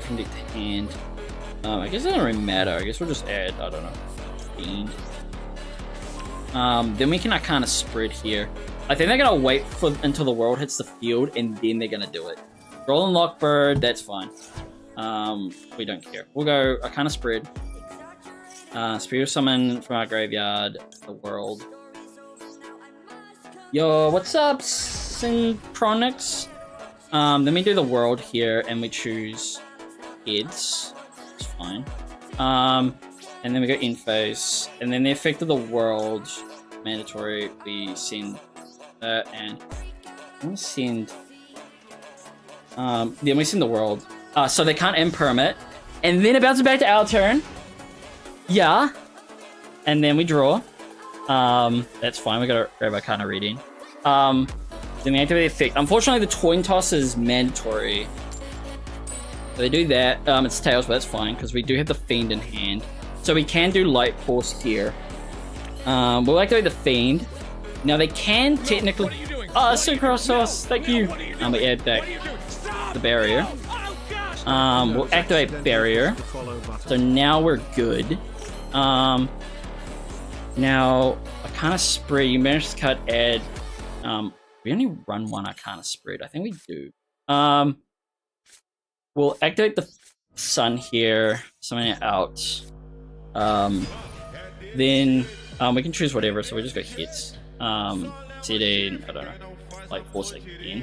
[SPEAKER 1] from deck to hand. I guess it doesn't really matter. I guess we'll just add, I don't know, Fiend. Then we can kind of spread here. I think they're gonna wait until the world hits the field and then they're gonna do it. Roll and Lockbird, that's fine. We don't care. We'll go a kind of spread. Spirit Summon from our graveyard, the world. Yo, what's up, Synchronix? Then we do the world here and we choose heads. It's fine. And then we go in phase. And then the effect of the world, mandatory, we send that and we send then we send the world. So they can't impermit. And then it bounces back to our turn. Yeah. And then we draw. That's fine. We gotta grab our kind of reading. Then we activate the effect. Unfortunately, the Coin Toss is mandatory. So they do that. It's Tails, but that's fine because we do have the Fiend in hand. So we can do Light Force here. We'll activate the Fiend. Now they can technically. Oh, Synchro Sauce, thank you. We add back the barrier. We'll activate barrier. So now we're good. Now I kind of spread. You managed to cut add. We only run one Arcana Spread. I think we do. We'll activate the Sun here. Summon it out. Then we can choose whatever. So we just go hits. CD. I don't know. Like 4 seconds in.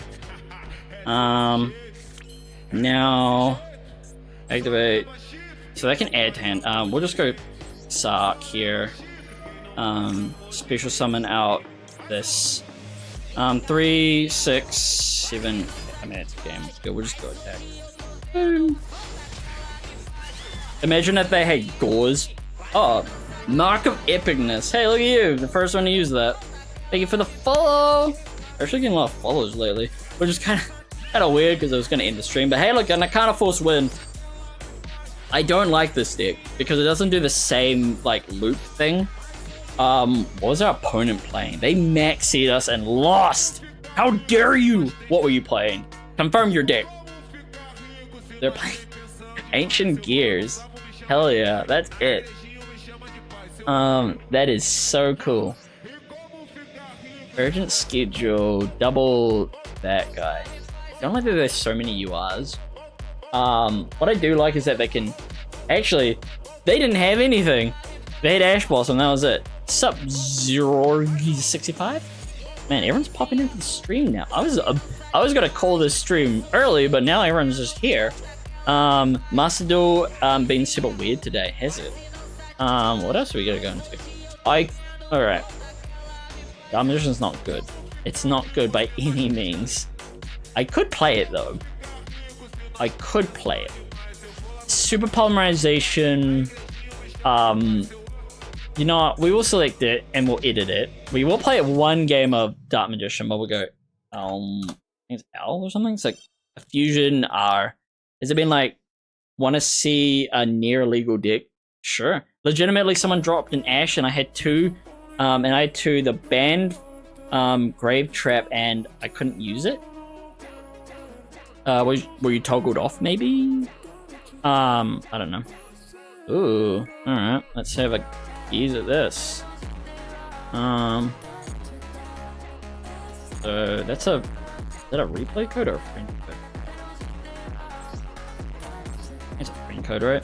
[SPEAKER 1] Now activate. So they can add to hand. We'll just go Sark here. Special summon out this. 3, 6, 7. I mean, it's a game. Good. We'll just go attack. Boom. Imagine if they had Gauze. Oh, Mark of Epicness. Hey, look at you. The first one to use that. Thank you for the follow. We're actually getting a lot of follows lately. Which is kind of weird because I was going to end the stream. But hey, look, an Arcana Force win. I don't like this deck because it doesn't do the same like loop thing. What was our opponent playing? They maxied us and lost. How dare you? What were you playing? Confirm your deck. They're playing Ancient Gears. Hell yeah, that's it. That is so cool. Urgent schedule, double that guy. I don't like that there's so many URs. What I do like is that they can... Actually, they didn't have anything. They had Ash Blossom, that was it. Sup, 065? Man, everyone's popping into the stream now. I was gonna call this stream early, but now everyone's just here. Master Duel been super weird today, has it? What else are we gonna go into? Alright. Dark Magician's not good. It's not good by any means. I could play it though. I could play it. Super Polymerization. You know what? We will select it and we'll edit it. We will play it one game of Dark Magician, but we'll go. think it's L or something. It's like a fusion R. Has it been like, want to see a near legal deck? Sure. Legitimately, someone dropped an Ash and I had 2. And I had 2, the Band, Grave Trap, and I couldn't use it. Were you toggled off maybe? I don't know. Ooh, alright. Let's have a gaze at this. So that's is that a replay code or a friend code? It's a friend code, right?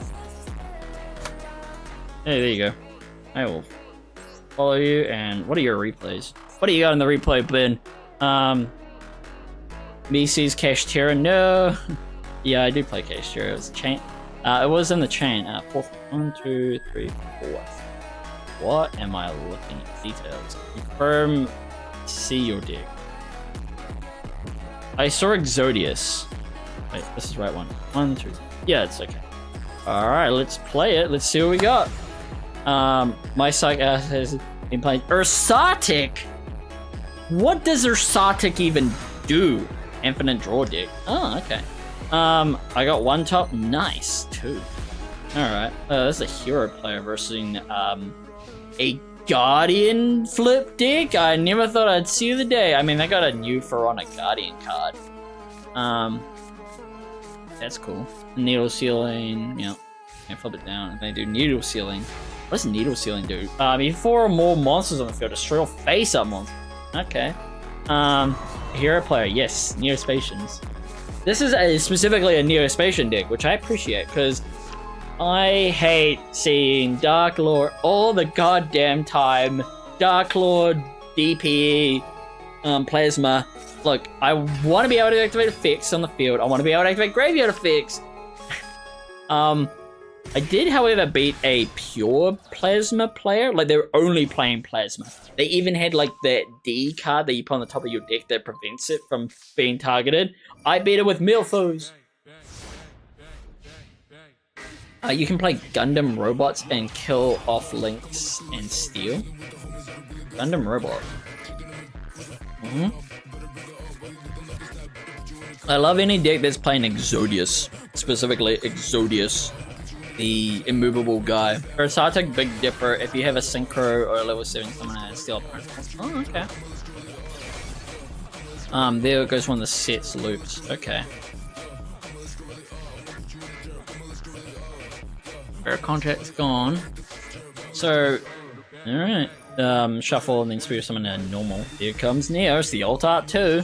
[SPEAKER 1] Hey, there you go. I will follow you. And what are your replays? What do you got in the replay bin? Mises Cash Terra. No. Yeah, I do play Cash Terra. It was a chain. It was in the chain. 1, 2, 3, 4. What am I looking at? Details. Confirm. See your deck. I saw Exodius. Wait, this is the right one. 1, 2. Yeah, it's okay. Alright, let's play it. Let's see what we got. My psych has been playing Ursatic. What does Ursatic even do? Infinite draw deck. Oh, okay. I got 1 top. Nice. 2. Alright. That's a hero player versus a Guardian flip deck. I never thought I'd see the day. I mean, they got a new Pharaonic Guardian card. That's cool. Needle Sealing. Yeah. Can flip it down. They do Needle Sealing. What does Needle Sealing do? If 4 or more monsters on the field, destroy all face-up monsters. Okay. Hero player. Yes. Neospatians. This is specifically a Neospatian deck, which I appreciate, because I hate seeing Dark Lord all the goddamn time. Dark Lord, DPE, Plasma. Look, I want to be able to activate effects on the field. I want to be able to activate graveyard effects. I did, however, beat a pure Plasma player. Like, they're only playing Plasma. They even had, like, that D card that you put on the top of your deck that prevents it from being targeted. I beat it with Milfos. You can play Gundam robots and kill off links and steal. Gundam robot. I love any deck that's playing Exodius. Specifically Exodius, the immovable guy. Ursatic, Big Dipper. If you have a Synchro or a level 7 summon and steal opponent. Oh, okay. There goes one of the sets loops. Okay. Fair contract's gone. So, alright. Shuffle and then Spirit Summon a normal. Here comes Neos, the alt art too.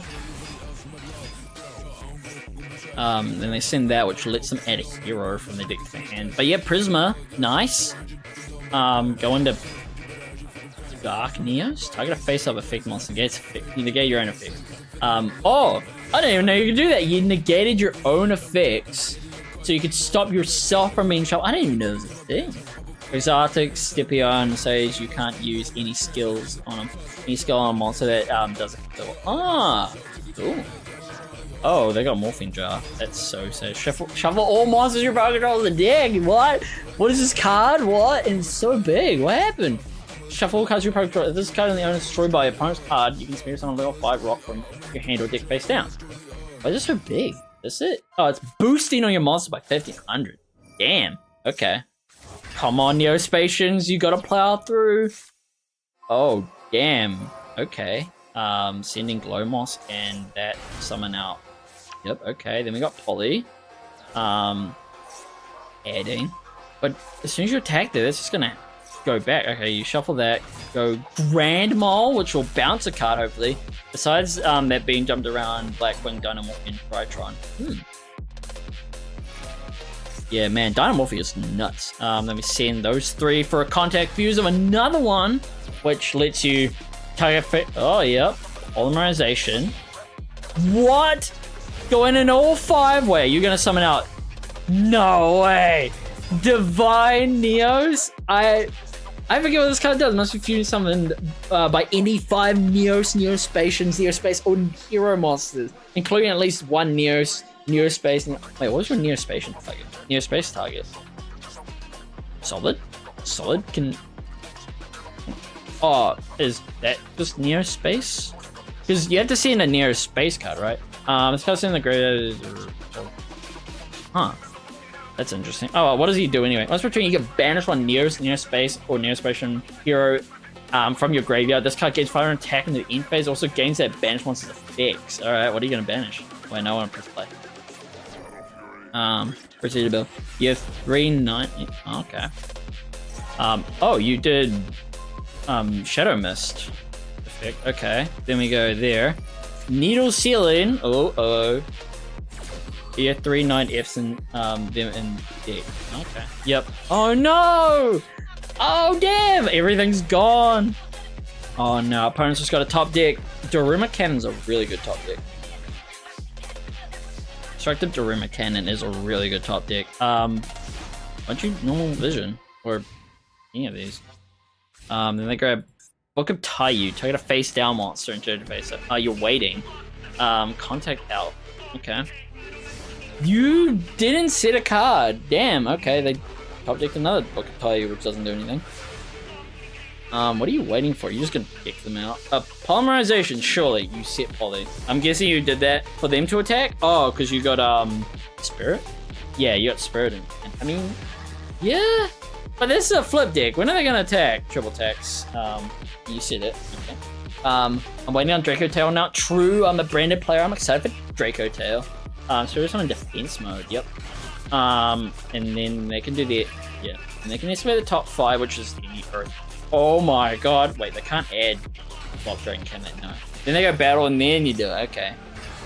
[SPEAKER 1] Then they send that, which lets them add a hero from their deck to their hand. But yeah, Prisma, nice. Go into Dark Neos. Target a face-up effect monster. You negate your own effect. Oh, I didn't even know you could do that. You negated your own effects, so you could stop yourself from being shot. I didn't even know there was a thing. Exotic, Scipion says you can't use any skills on any skill on a monster that doesn't kill. Ah, cool. Oh, they got Morphine Jar. That's so sad. Shuffle all monsters your opponent controls the deck. What? What is this card? What? And it's so big. What happened? Shuffle all cards your opponent controls. If this card is the owner destroyed by your opponent's card, you can spirit summon a level 5 rock from your hand or deck face down. Why is it so big? That's it. Oh, it's boosting on your monster by 1500. Damn. Okay. Come on, Neospatians. You gotta plow through. Oh, damn. Okay. Sending Glowmoss and that summon out. Yep, okay. Then we got Polly. Adding. But as soon as you attack there, that's just gonna go back. Okay, you shuffle that. Go Grand Mole, which will bounce a card, hopefully. Besides that being jumped around, Blackwing, Dynamorph, and Tritron. Yeah, man, Dynamorph is nuts. Let me send those 3 for a contact fuse of another one, which lets you target. Oh, yep. Polymerization. What? Going in all 5 way. You're gonna summon out. No way. Divine Neos. I forget what this card does. Must be fused summoned by any 5 Neospatians, Neospace, or hero monsters, including at least 1 Neospace. Wait, what was your Neospatian target? Neospace target. Solid? Solid can. Oh, is that just Neospace? Because you have to see in a Neospace card, right? This guy's in the great. Huh. That's interesting. Oh, what does he do anyway? Once per turn, you can banish one near space or near space hero from your graveyard. This card gains fire attack in the end phase. Also gains that banish monster's effects. All right, what are you gonna banish? Wait, no, I want to press play. Proceed to build. You have 3/9. Okay. Oh, you did Shadow Mist effect. Okay, then we go there. Needle Ceiling. Oh. You have 3/9 Fs in them in deck. Okay. Yep. Oh no! Oh damn! Everything's gone. Oh no! Opponents just got a top deck. Daruma Cannon's a really good top deck. Destructive Daruma Cannon is a really good top deck. Why don't you normal vision or any of these? Then they grab Book of Taiyu. Target a face down monster and turn to face it. You're waiting. Contact out. Okay. You didn't set a card. Damn. Okay, they top decked another Book of Taiyu, which doesn't do anything. What are you waiting for? You're just gonna kick them out. Polymerization. Surely you set poly. I'm guessing you did that for them to attack. Oh, because you got Spirit. Yeah, you got Spirit. I mean, yeah. But this is a flip deck. When are they gonna attack? Triple attacks. You said it. Okay. I'm waiting on Draco Tail now. True, I'm a branded player. I'm excited for Draco Tail. So we're just on defense mode. Yep. And then they can do the and they can estimate the top 5, which is any Earth. Oh my god! Wait, they can't add Swap Dragon, can they? No. Then they go battle, and then you do it. Okay.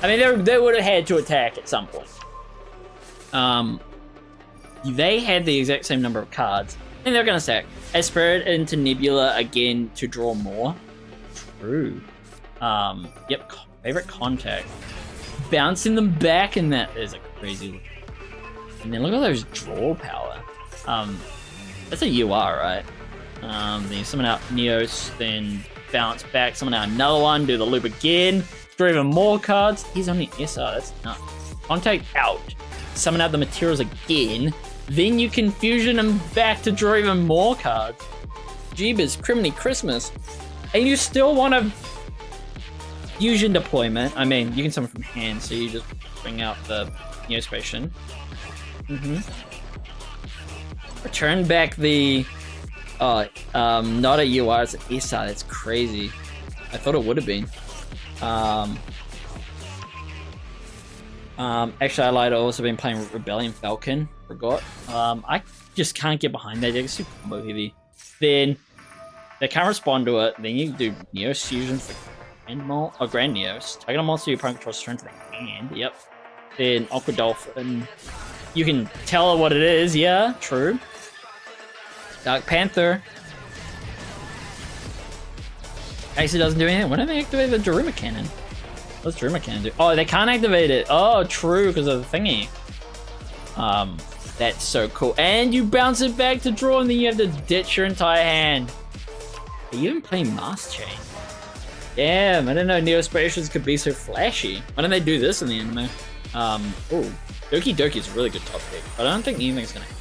[SPEAKER 1] I mean, they would have had to attack at some point. They had the exact same number of cards, and they're gonna stack. Spirit into Nebula again to draw more. True. Yep. Favorite contact. Bouncing them back, and that is a crazy look. And then look at those draw power. That's a UR, right? Then you summon out Neos, then bounce back, summon out another one, do the loop again, draw even more cards. He's only SR, that's nuts. Contact out, summon out the materials again, then you can fusion them back to draw even more cards. Jeebus, Criminy Christmas. And you still want a fusion deployment. I mean, you can summon from hand, so you just bring out the Neospatian. Return back the not a UR, it's an SR. That's crazy. I thought it would have been. Actually, I lied. I've also been playing Rebellion Falcon. Forgot. I just can't get behind that. It's super combo heavy. Then they can't respond to it. Then you do Neos Fusion for Grand Neos. Target a monster your opponent controls turn to the hand. Yep. Then Aqua Dolphin. You can tell it what it is. Yeah, true. Dark Panther. Actually doesn't do anything. When do they activate the Daruma Cannon? What's Daruma Cannon do? Oh, they can't activate it. Oh, true, because of the thingy. That's so cool. And you bounce it back to draw, and then you have to ditch your entire hand. Are you even playing Mask Chain? Damn, I didn't know Neospatials could be so flashy. Why don't they do this in the anime? Oh, Doki Doki is a really good top pick, but I don't think anything's gonna help.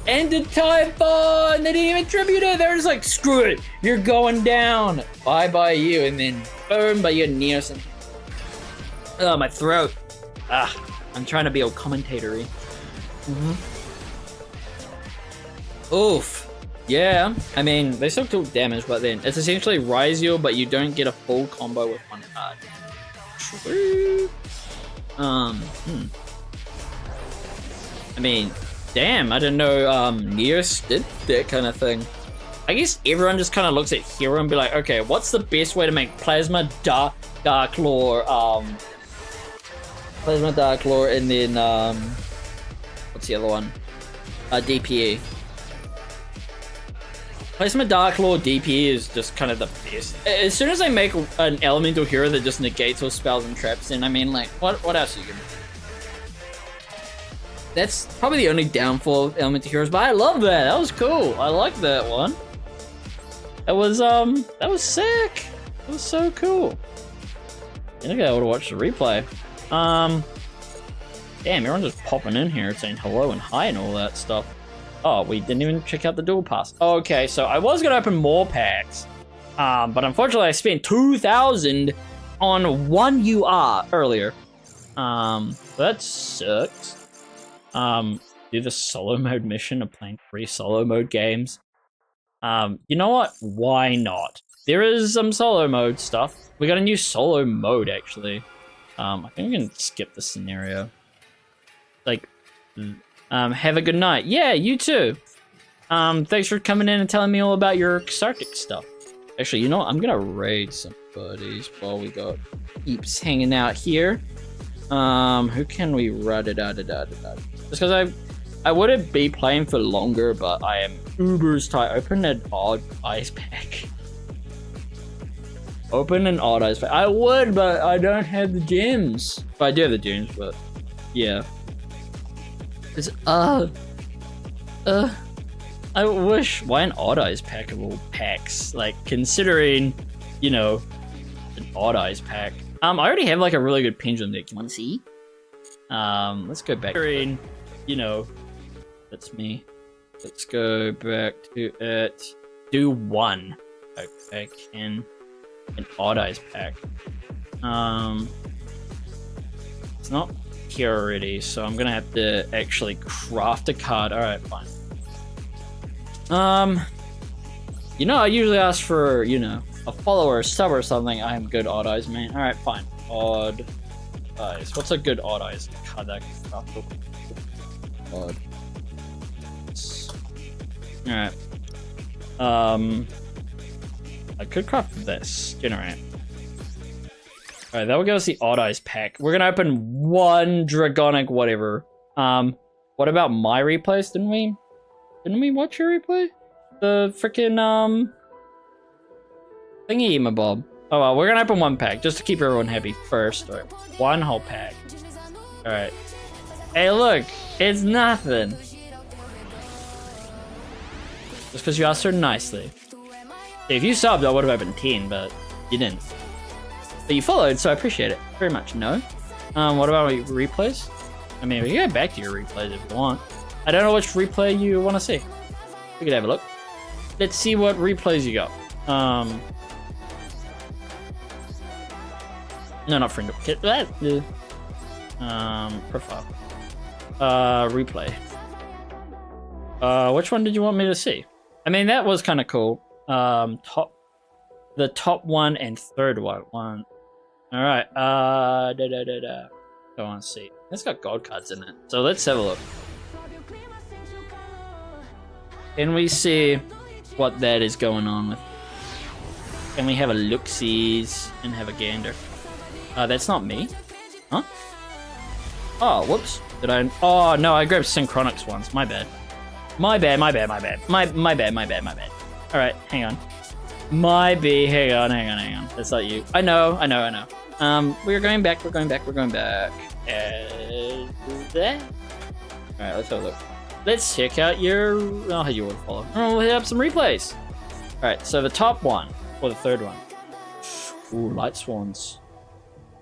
[SPEAKER 1] And the Typhon! They didn't even tribute it! They're just like, screw it! You're going down! Bye you, and then boom, by your Neos. Oh, my throat. I'm trying to be all commentatory. Oof. Yeah, I mean, they still took damage, but then it's essentially Ryzeal, but you don't get a full combo with one card. True. I mean, damn, I didn't know Neos did that kind of thing. I guess everyone just kind of looks at Hero and be like, okay, what's the best way to make Plasma Dark Lore, Plasma Dark Lore, and then what's the other one? DPE. Plasma Dark Lore DPE is just kind of the best. As soon as they make an elemental hero that just negates all spells and traps, then I mean, like, what else are you gonna do? That's probably the only downfall of elemental heroes, but I love that. That was cool. I like that one. That was sick. It was so cool. I think I would have watched the replay. Damn, everyone's just popping in here saying hello and hi and all that stuff. Oh, we didn't even check out the dual pass. Okay, so I was gonna open more packs, but unfortunately I spent 2,000 on 1UR earlier. That sucks. Do the solo mode mission of playing 3 solo mode games. You know what? Why not? There is some solo mode stuff. We got a new solo mode, actually. I think we can skip the scenario. Like, have a good night. Yeah, you too. Thanks for coming in and telling me all about your Xartic stuff. Actually, you know what? I'm gonna raid some buddies while we got Eeps hanging out here. Who can we Just because I wouldn't be playing for longer, but I am uber's tight. Open an odd ice pack. Open an odd ice pack. I would, but I don't have the gems. But I do have the gems, but yeah. It's I wish, why an odd eyes pack of all packs? Like, considering, you know, an odd eyes pack. I already have like a really good pendulum deck. You want to see? Let's go back. Considering, you know, that's me. Let's go back to it. Do one. Okay, can an odd eyes pack. It's not here already, so I'm gonna have to actually craft a card. All right, fine. You know, I usually ask for, you know, a follower, a sub or something. I am good odd eyes, man. All right, fine. Odd eyes. What's a good odd eyes card that I can craft? Odd. All right. I could craft this. Generate. All right, that will give us the odd eyes pack. We're gonna open one dragonic whatever. What about my replays? Didn't we watch your replay? The freaking thingy, my bob. Oh well, we're gonna open one pack just to keep everyone happy first. All right, one whole pack. All right. Hey, look, it's nothing. Just because you asked so nicely. If you subbed, I would have opened 10, but you didn't. But you followed, so I appreciate it very much. No. What about replays? I mean, we can go back to your replays if you want. I don't know which replay you want to see. We could have a look. Let's see what replays you got. No, not friend. Profile. Replay. Which one did you want me to see? I mean, that was kind of cool. The top one and third one. All right. Go on, see. It's got gold cards in it, so let's have a look. Can we see what that is going on with? Can we have a look-sees and have a gander? That's not me. Huh? Oh, whoops. Did I? Oh, no, I grabbed Synchronix once. My bad. My bad. My bad. All right, hang on. Hang on. That's not you. I know. We're going back. That? All right, let's have a look. Let's check out your... Oh, you would follow. Oh, we have some replays. All right, so the top one, or the third one. Ooh, Light Swans.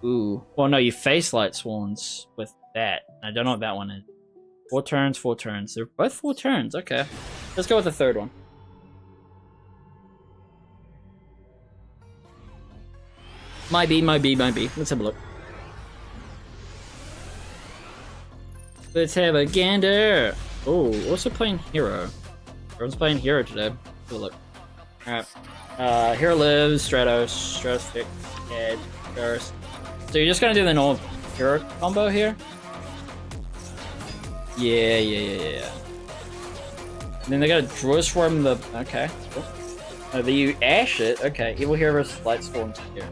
[SPEAKER 1] Ooh. Well, no, you face Light Swans with that. I don't know what that one is. 4 turns. They're both 4 turns. Okay. Let's go with the third one. Might be. Let's have a look. Let's have a gander. Oh, also playing Hero. Everyone's playing Hero today. Have a look. Alright. Hero lives, Stratos, Fix, Ed, Ferris. So you're just gonna do the normal Hero combo here? Yeah. And then they got a draw from the... Okay, cool. You ash it. Okay, Evil Hero versus Light Storms here.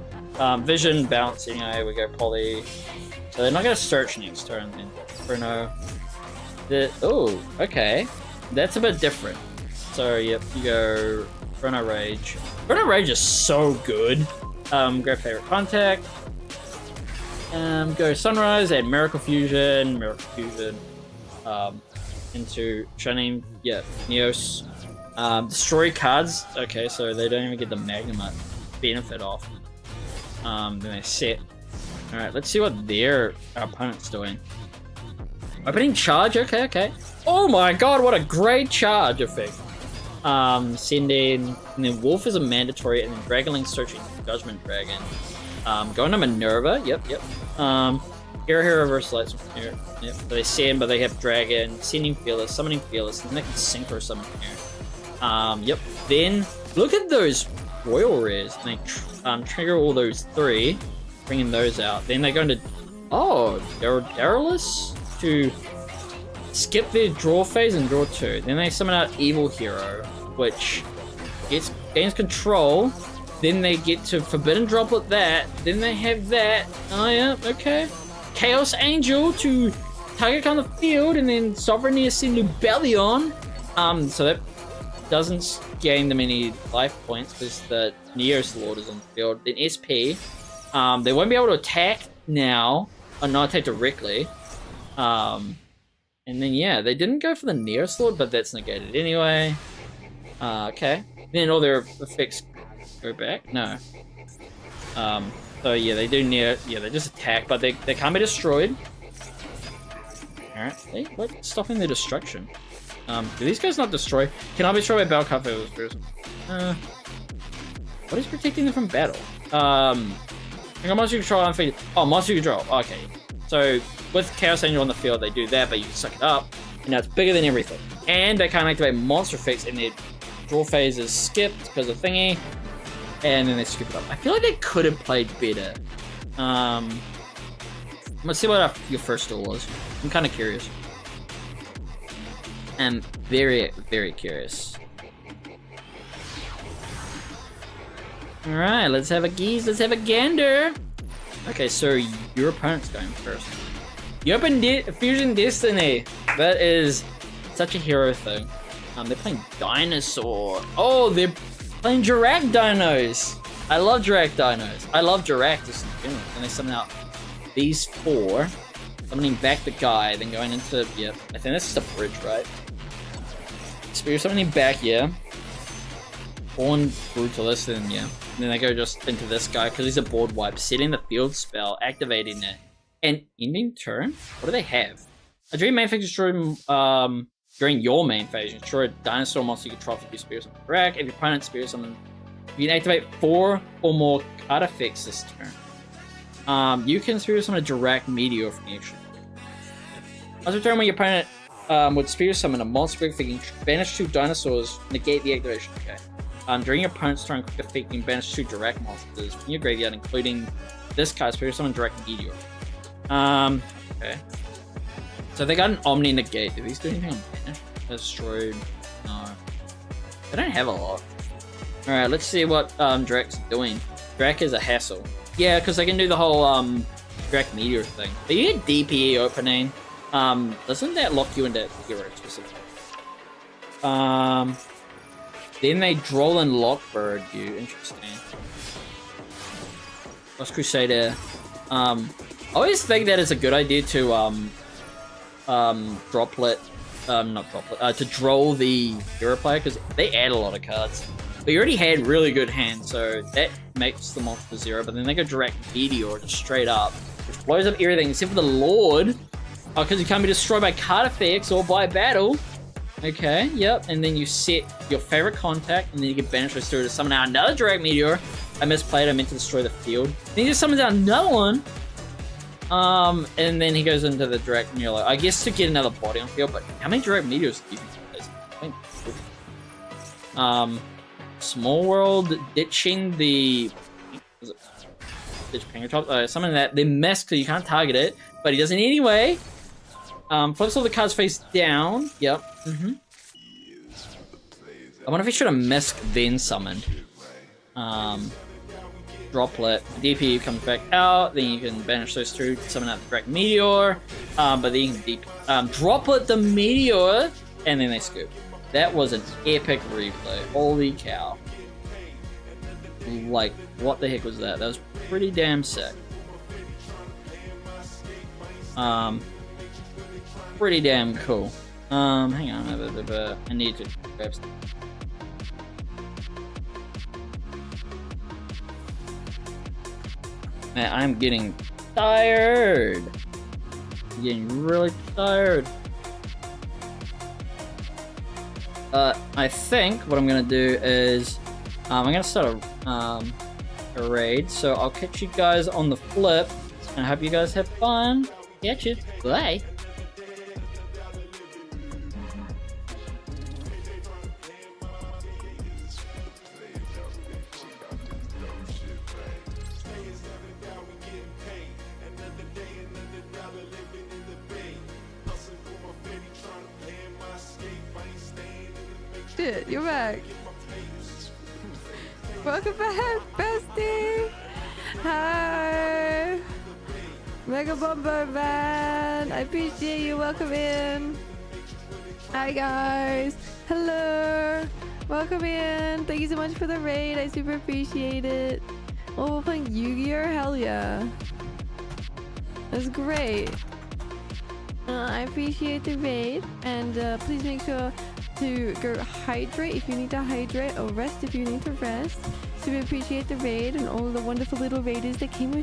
[SPEAKER 1] Vision, bouncing, we go Poly. So they're not gonna search next turn then. Bruno. Oh, okay. That's a bit different. So, yep, you go Bruno Rage. Bruno Rage is so good. Grab Favorite Contact. Go Sunrise and Miracle Fusion. Into Shining, yeah, Neos. Destroy cards. Okay, so they don't even get the Magnemite benefit off. Then they set. Alright, let's see what our opponent's doing. Opening charge, okay. Oh my god, what a great charge effect. Send in, and then Wolf is a mandatory, and then Dragonlink searching Judgment Dragon. Going to Minerva. Yep. Hero versus Lights. Here. Yep. So they send, but they have Dragon, Sending Fearless, Summoning Fearless, and they can Synchro Summon here. Yep. Then look at those Royal Rares. And they trigger all those 3, bringing those out. Then they go into Darylis to skip their draw phase and draw 2. Then they summon out Evil Hero, which gains control. Then they get to Forbidden Droplet that. Then they have that. Oh yeah, okay. Chaos Angel to target on the field, and then Sovereignty Ascend Lubellion. So that doesn't gain them any life points because the Neos Lord is on the field. Then SP. They won't be able to attack now, or not attack directly. And then yeah, they didn't go for the Neos Lord, but that's negated anyway. Okay. Then all their effects go back. No. So yeah, they do they just attack, but they can't be destroyed. Alright, what's stopping their destruction? Do these guys not destroy? Can I be destroyed by Battle Card? What is protecting them from battle? Hang on, monster control unfeed. Oh, monster control. Okay. So with Chaos Angel on the field, they do that, but you can suck it up, and now it's bigger than everything. And they can't activate monster effects, and their draw phase is skipped because of thingy. And then they skip it up. I feel like they could have played better. Let's see what your first duel was. I'm kind of curious. I'm very, very curious. Alright, let's have a geese. Let's have a gander. Okay, so your opponent's going first. You open Fusion Destiny. That is such a hero thing. They're playing Dinosaur. Oh, they're playing Jirak Dinos. I love Jirak Dinos. I love Jirak just in general. And they summon out these 4. Summoning back the guy, then going into, yep. I think that's just a bridge, right? Spirit summoning back, yeah. Born Brutalist, and yeah. And then they go just into this guy, because he's a board wipe. Setting the field spell, activating it. And ending turn? What do they have? A dream main phase destroyed, during your main phase, you destroy a dinosaur monster you control if you Spirit Summon Jirak. If your opponent Spirit Summon, you can activate 4 or more card effects this turn. You can Spirit Summon a Jirak Meteor from the action. Once per turn, when your opponent would Spirit Summon a monster effect, you can banish 2 dinosaurs, negate the activation. Okay. During your opponent's turn, quick effect, you can banish 2 Jirak monsters from your graveyard, including this card, Spirit Summon Jirak Meteor. Okay. So they got an Omni negate. Do these do anything on banish? Destroyed? No. They don't have a lot. Alright, let's see what Jirak's doing. Jirak is a hassle. Yeah, because they can do the whole Jirak Meteor thing. But you get DPE opening. Doesn't that lock you into hero specifically? Then they Droll and Lockbird you. Interesting. Lost Crusader. I always think that it's a good idea to droplet, not droplet, to Droll the hero player, because they add a lot of cards. But you already had really good hands, so that makes the monster 0, but then they go direct Meteor just straight up, which blows up everything except for the Lord. Oh, because you can't be destroyed by card effects or by battle. Okay, yep, and then you set your favorite contact, and then you can banish those 2 to summon out another Direct Meteor. I misplayed, I meant to destroy the field. Then he just summons out another one. And then he goes into the Direct Meteor, I guess to get another body on field, but how many Direct Meteors do you think? Small World ditching the... Ditch Pangatop? Summon that, then Mess, because you can't target it, but he does it anyway. Flips all the cards face down. Yep. I wonder if he should have Mess then summoned. Droplet. DP comes back out, then you can banish those 2, summon out the Direct Meteor. But then you can Droplet the Meteor, and then they scoop. That was an epic replay. Holy cow. Like, what the heck was that? That was pretty damn sick. Pretty damn cool. Hang on. I need to grab some. Man, I'm getting tired. I'm getting really tired. I think what I'm gonna do is I'm gonna start a a raid. So I'll catch you guys on the flip, and I hope you guys have fun. Catch you. Bye.
[SPEAKER 5] Shit, you're back. Welcome back, bestie. Hi. Mega Bomber Man. I appreciate you. Welcome in. Hi, guys. Hello. Welcome in. Thank you so much for the raid. I super appreciate it. Oh, we're playing Yu-Gi-Oh! Hell yeah. That's great. I appreciate the raid. And please make sure to go hydrate if you need to hydrate, or rest if you need to rest. So we appreciate the raid and all the wonderful little raiders that came with